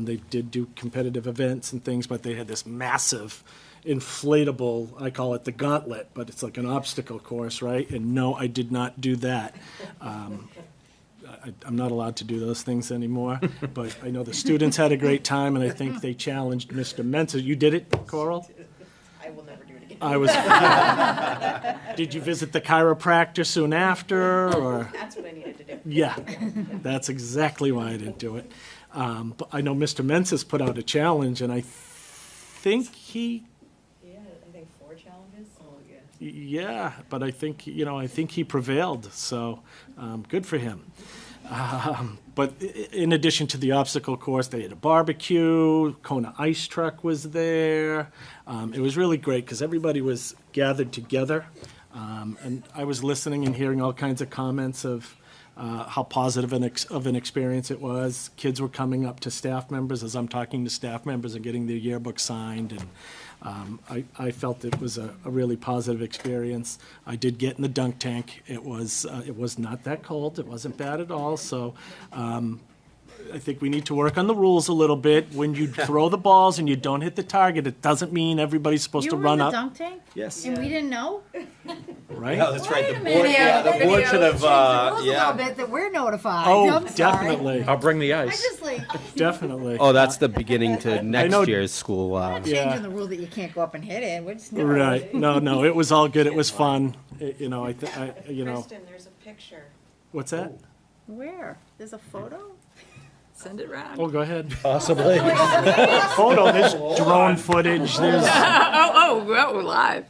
They did do competitive events and things, but they had this massive inflatable, I call it the gauntlet, but it's like an obstacle course, right? And no, I did not do that. I'm not allowed to do those things anymore, but I know the students had a great time, and I think they challenged Mr. Mensa. You did it, Coral? I will never do it again. I was. Did you visit the chiropractor soon after, or? That's what I needed to do. Yeah, that's exactly why I didn't do it. But I know Mr. Mensa's put out a challenge, and I think he. Yeah, I think 4 challenges. Oh yeah. Yeah, but I think he prevailed. So good for him. But in addition to the obstacle course, they had a barbecue. Kona Ice Truck was there. It was really great because everybody was gathered together. And I was listening and hearing all kinds of comments of how positive of an experience it was. Kids were coming up to staff members as I'm talking to staff members and getting their yearbook signed, and I felt it was a really positive experience. I did get in the dunk tank. It was not that cold. It wasn't bad at all, so I think we need to work on the rules a little bit. When you throw the balls and you don't hit the target, it doesn't mean everybody's supposed to run You up. were in the dunk tank? Yes. And we didn't know? Right? Yeah, that's right. The Wait a board, minute. yeah, the board should have, A little yeah. bit that we're notified. Oh, I'm sorry. definitely. I'll bring the I ice. just like, Definitely. Oh, that's the beginning to know- next year's school. Yeah. changing the rule that you can't go up and hit it. We're just no. Right. No, it was all good. It was fun. You know, Kristen, there's a picture. What's that? Where? There's a photo? Send it round. Oh, go ahead. Possibly. Photo, there's drone footage, there's, Oh, live.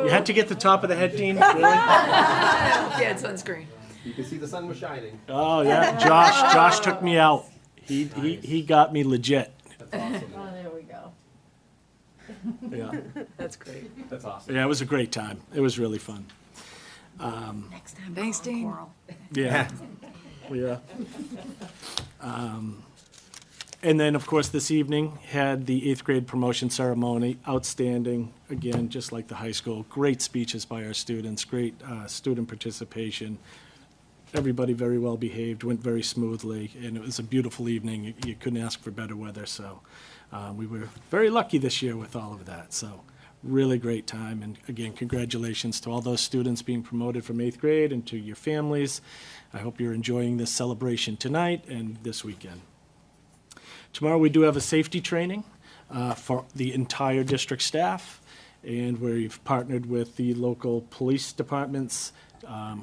you had to get the top of the head, Dean? Really? Yeah, it's on screen. You can see the sun was shining. Oh, yeah, Josh took me out. He got me legit. Oh, there we go. Yeah. That's great. That's awesome. Yeah, it was a great time. It was really fun. Next time. Thanks, Dean. Yeah. Yeah. And then, of course, this evening had the 8th grade promotion ceremony. Outstanding, again, just like the high school. Great speeches by our students, great student participation. Everybody very well behaved, went very smoothly, and it was a beautiful evening. You couldn't ask for better weather, so we were very lucky this year with all of that. So really great time, and again, congratulations to all those students being promoted from 8th grade and to your families. I hope you're enjoying this celebration tonight and this weekend. Tomorrow, we do have a safety training for the entire district staff, and we've partnered with the local police departments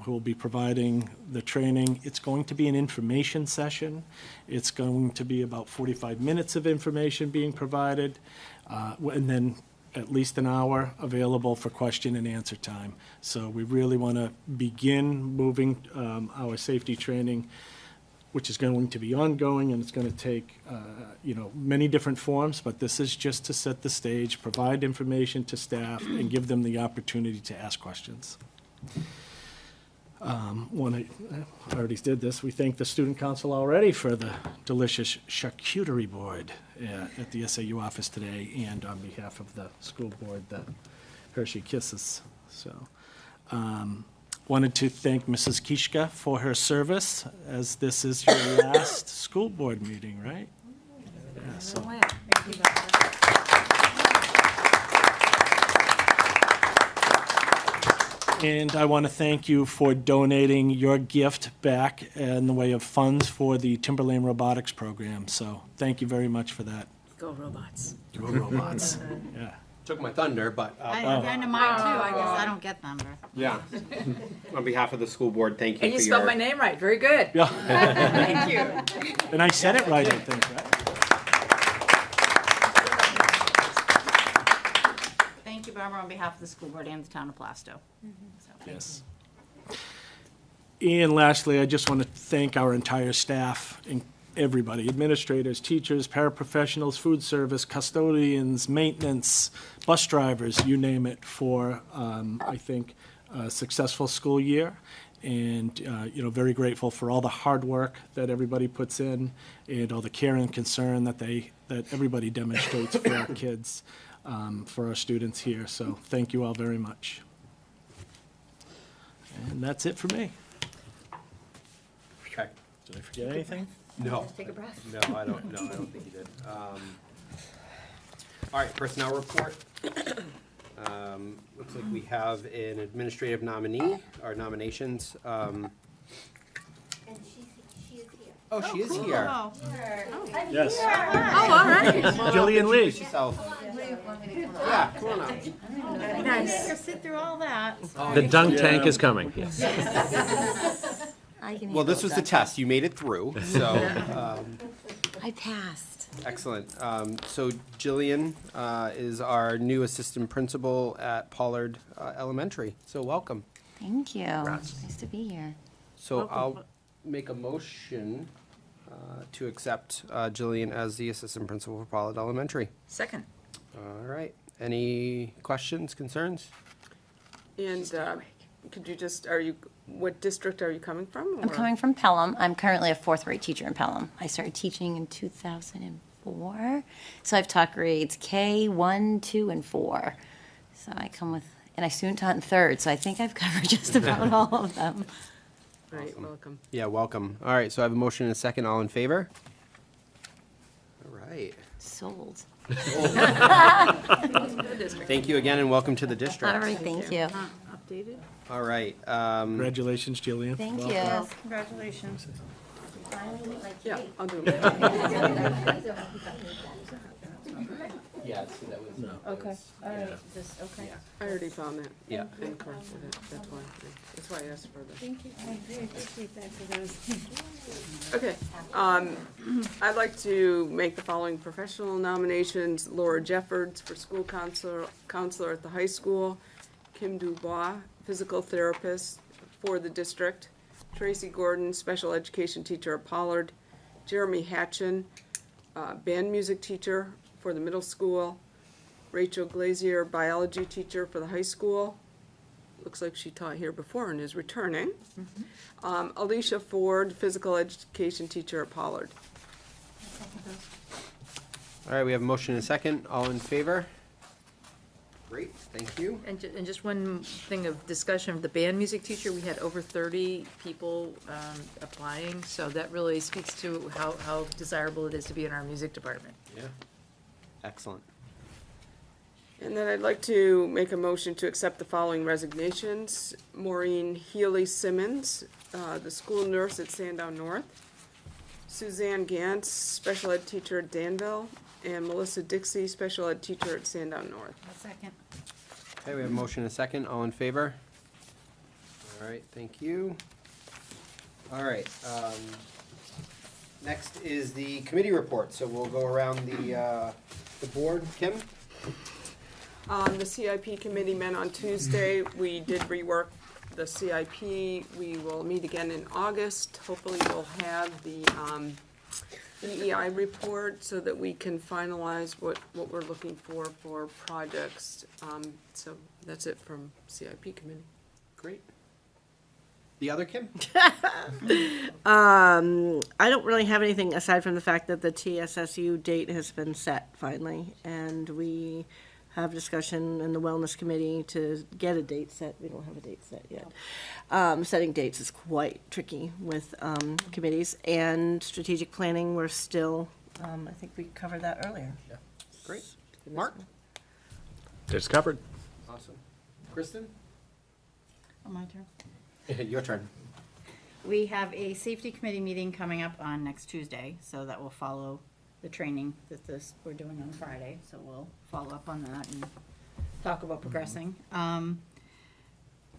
who will be providing the training. It's going to be an information session. It's going to be about 45 minutes of information being provided, and then at least an hour available for question and answer time. So we really want to begin moving our safety training, which is going to be ongoing, and it's going to take, many different forms, but this is just to set the stage, provide information to staff, and give them the opportunity to ask questions. I already did this. We thank the student council already for the delicious charcuterie board at the SAU office today, and on behalf of the school board, the Hershey Kisses. So, wanted to thank Mrs. Kishka for her service, as this is your last school board meeting, right? Yeah, so. And I want to thank you for donating your gift back in the way of funds for the Timberlane Robotics Program. So thank you very much for that. Go robots. Go robots. Yeah. Took my thunder, but I kind of mine too. I guess I don't get thunder. yeah. On behalf of the school board, thank you And you for spelled your. my name right. Very good. Yeah. Thank you. And I said it right, I think, right? Thank you, Barbara, on behalf of the school board and the town of Plastow. So, thank Yes. And lastly, I just want to thank our entire staff and everybody, administrators, teachers, paraprofessionals, food service, custodians, maintenance, bus drivers, you name it, for, I think, a successful school year. And, very grateful for all the hard work that everybody puts in and all the care and concern that everybody demonstrates for our kids, for our students here. So thank you all very much. And that's it for me. Okay. Did I forget anything? No. Take a breath. No, I don't think you did. All right, personnel report. Looks like we have an administrative nominee, or nominations. And she is here. Oh, she is here. Oh, Yes. Oh, all right. Jillian Lee. Introduce yourself. Yeah, come on up. nice. Make her sit through all that. The dunk tank is coming, yes. Well, this was the test. You made it through, so. I passed. Excellent. So Jillian is our new assistant principal at Pollard Elementary. So welcome. Thank you. Nice to be here. So I'll make a motion to accept Jillian as the assistant principal for Pollard Elementary. Second. All right. Any questions, concerns? And could you just, are you what district are you coming from? I'm or- coming from Pelham. I'm currently a fourth grade teacher in Pelham. I started teaching in 2004. So I've taught grades K, 1, 2, and 4. So I come with, and I student taught in third, so I think I've covered just about all of them. Right, welcome. Yeah, welcome. All right, so I have a motion and a second. All in favor? All right. Sold. Thank you again and welcome to the district. All right, thank you. Updated? All right. Congratulations, Jillian. Thank Welcome. you. Yes, congratulations. Yeah, I'll do it. Yeah, see, that was. Okay, all right, this, okay. I already found that. Yeah. And corrected it, that's why I asked for the. Thank you, I really appreciate that for those. Okay, I'd like to make the following professional nominations: Laura Jeffords for school counselor at the high school, Kim Dubois, physical therapist for the district, Tracy Gordon, special education teacher at Pollard, Jeremy Hatchin, band music teacher for the middle school, Rachel Glazier, biology teacher for the high school. Looks like she taught here before and is returning. Alicia Ford, physical education teacher at Pollard. All right, we have a motion and a second. All in favor? Great, thank you. And just one thing of discussion of the band music teacher, we had over 30 people applying, so that really speaks to how desirable it is to be in our music department. Yeah. Excellent. And then I'd like to make a motion to accept the following resignations. Maureen Healy Simmons, the school nurse at Sandown North. Suzanne Gantz, special ed teacher at Danville. And Melissa Dixie, special ed teacher at Sandown North. A second. Okay, we have a motion and a second. All in favor? All right, thank you. All right, next is the committee report. So we'll go around the board. Kim? The CIP committee met on Tuesday. We did rework the CIP. We will meet again in August. Hopefully we'll have the EEI report so that we can finalize what we're looking for projects. So that's it from CIP committee. Great. The other Kim? I don't really have anything aside from the fact that the TSSU date has been set finally, and we have discussion in the wellness committee to get a date set. We don't have a date set yet. Setting dates is quite tricky with committees, and strategic planning, we're still, I think we covered that earlier. Yeah. Great. Mark? It's covered. Awesome. Kristen? Oh, my turn. Your turn. We have a safety committee meeting coming up on next Tuesday, so that will follow the training that we're doing on Friday, so we'll follow up on that and talk about progressing.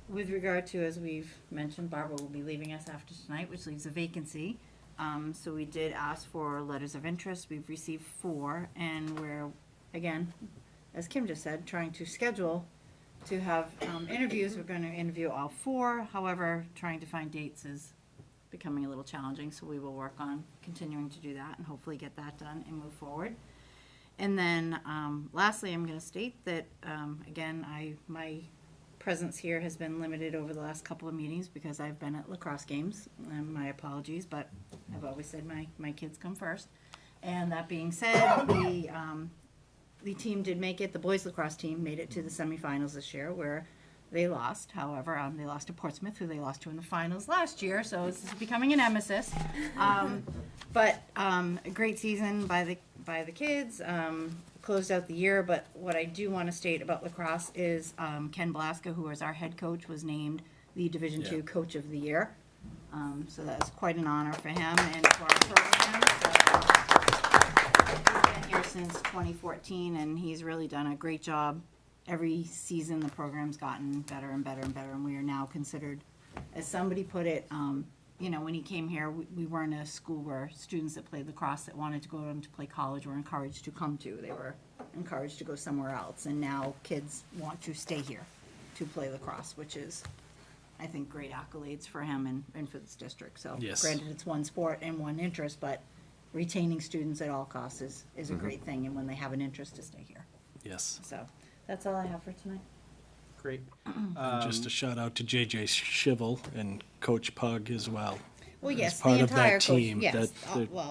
With regard to, as we've mentioned, Barbara will be leaving us after tonight, which leaves a vacancy. So we did ask for letters of interest. We've received 4, and we're, again, as Kim just said, trying to schedule to have interviews. We're going to interview all 4. However, trying to find dates is becoming a little challenging, so we will work on continuing to do that and hopefully get that done and move forward. And then lastly, I'm going to state that, again, my presence here has been limited over the last couple of meetings because I've been at lacrosse games. My apologies, but I've always said my kids come first. And that being said, the team did make it, the boys lacrosse team made it to the semifinals this year where they lost. However, they lost to Portsmouth, who they lost to in the finals last year, so this is becoming a nemesis. But a great season by the kids, closed out the year. But what I do want to state about lacrosse is Ken Blaska, who is our head coach, was named the Division II Coach of the Year. So that is quite an honor for him and for our program. He's been here since 2014, and he's really done a great job. Every season, the program's gotten better and better and better, and we are now considered, as somebody put it, when he came here, we weren't a school where students that played lacrosse that wanted to go on to play college were encouraged to come to. They were encouraged to go somewhere else, and now kids want to stay here to play lacrosse, which is, I think, great accolades for him and for this district. So Yes. granted, it's one sport and one interest, but retaining students at all costs is a great thing, and when they have an interest to stay here. Yes. So that's all I have for tonight. Great. And just a shout out to JJ Shivel and Coach Pug as well. Well, as yes, the part of entire that coach- team. yes,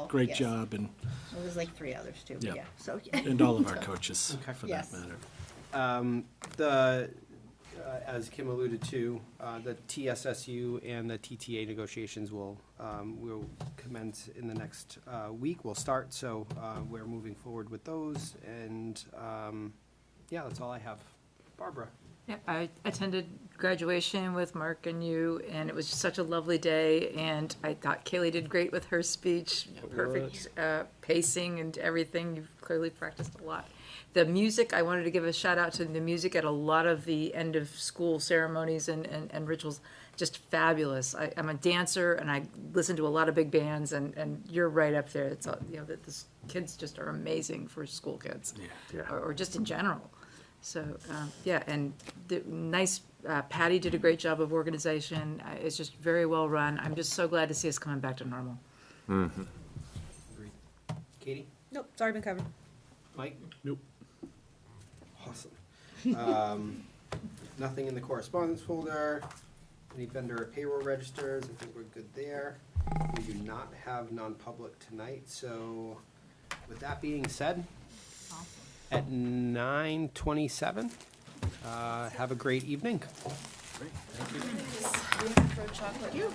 Great yes. job, and Well, there's like 3 others too, but Yeah. yeah, so. and all of our coaches for Yes. that matter. As Kim alluded to, the TSSU and the TTA negotiations will commence in the next week. We'll start, so we're moving forward with those. And yeah, that's all I have. Barbara. Yeah, I attended graduation with Mark and you, and it was such a lovely day, and I thought Kaylee did great with her speech, perfect pacing and everything. You've clearly practiced a lot. The music, I wanted to give a shout out to the music at a lot of the end of school ceremonies and rituals, just fabulous. I'm a dancer and I listen to a lot of big bands, and you're right up there. It's, the kids just are amazing for school kids. Yeah. Or just in general. So, yeah, and the nice, Patty did a great job of organization. It's just very well run. I'm just so glad to see us coming back to normal. Mm-hmm. Agreed. Katie? Nope, it's already been covered. Mike? Nope. Awesome. Nothing in the correspondence folder. Any vendor or payroll registers? I think we're good there. We do not have non-public tonight, so with that being said, at 9:27, have a great evening. Chocolate.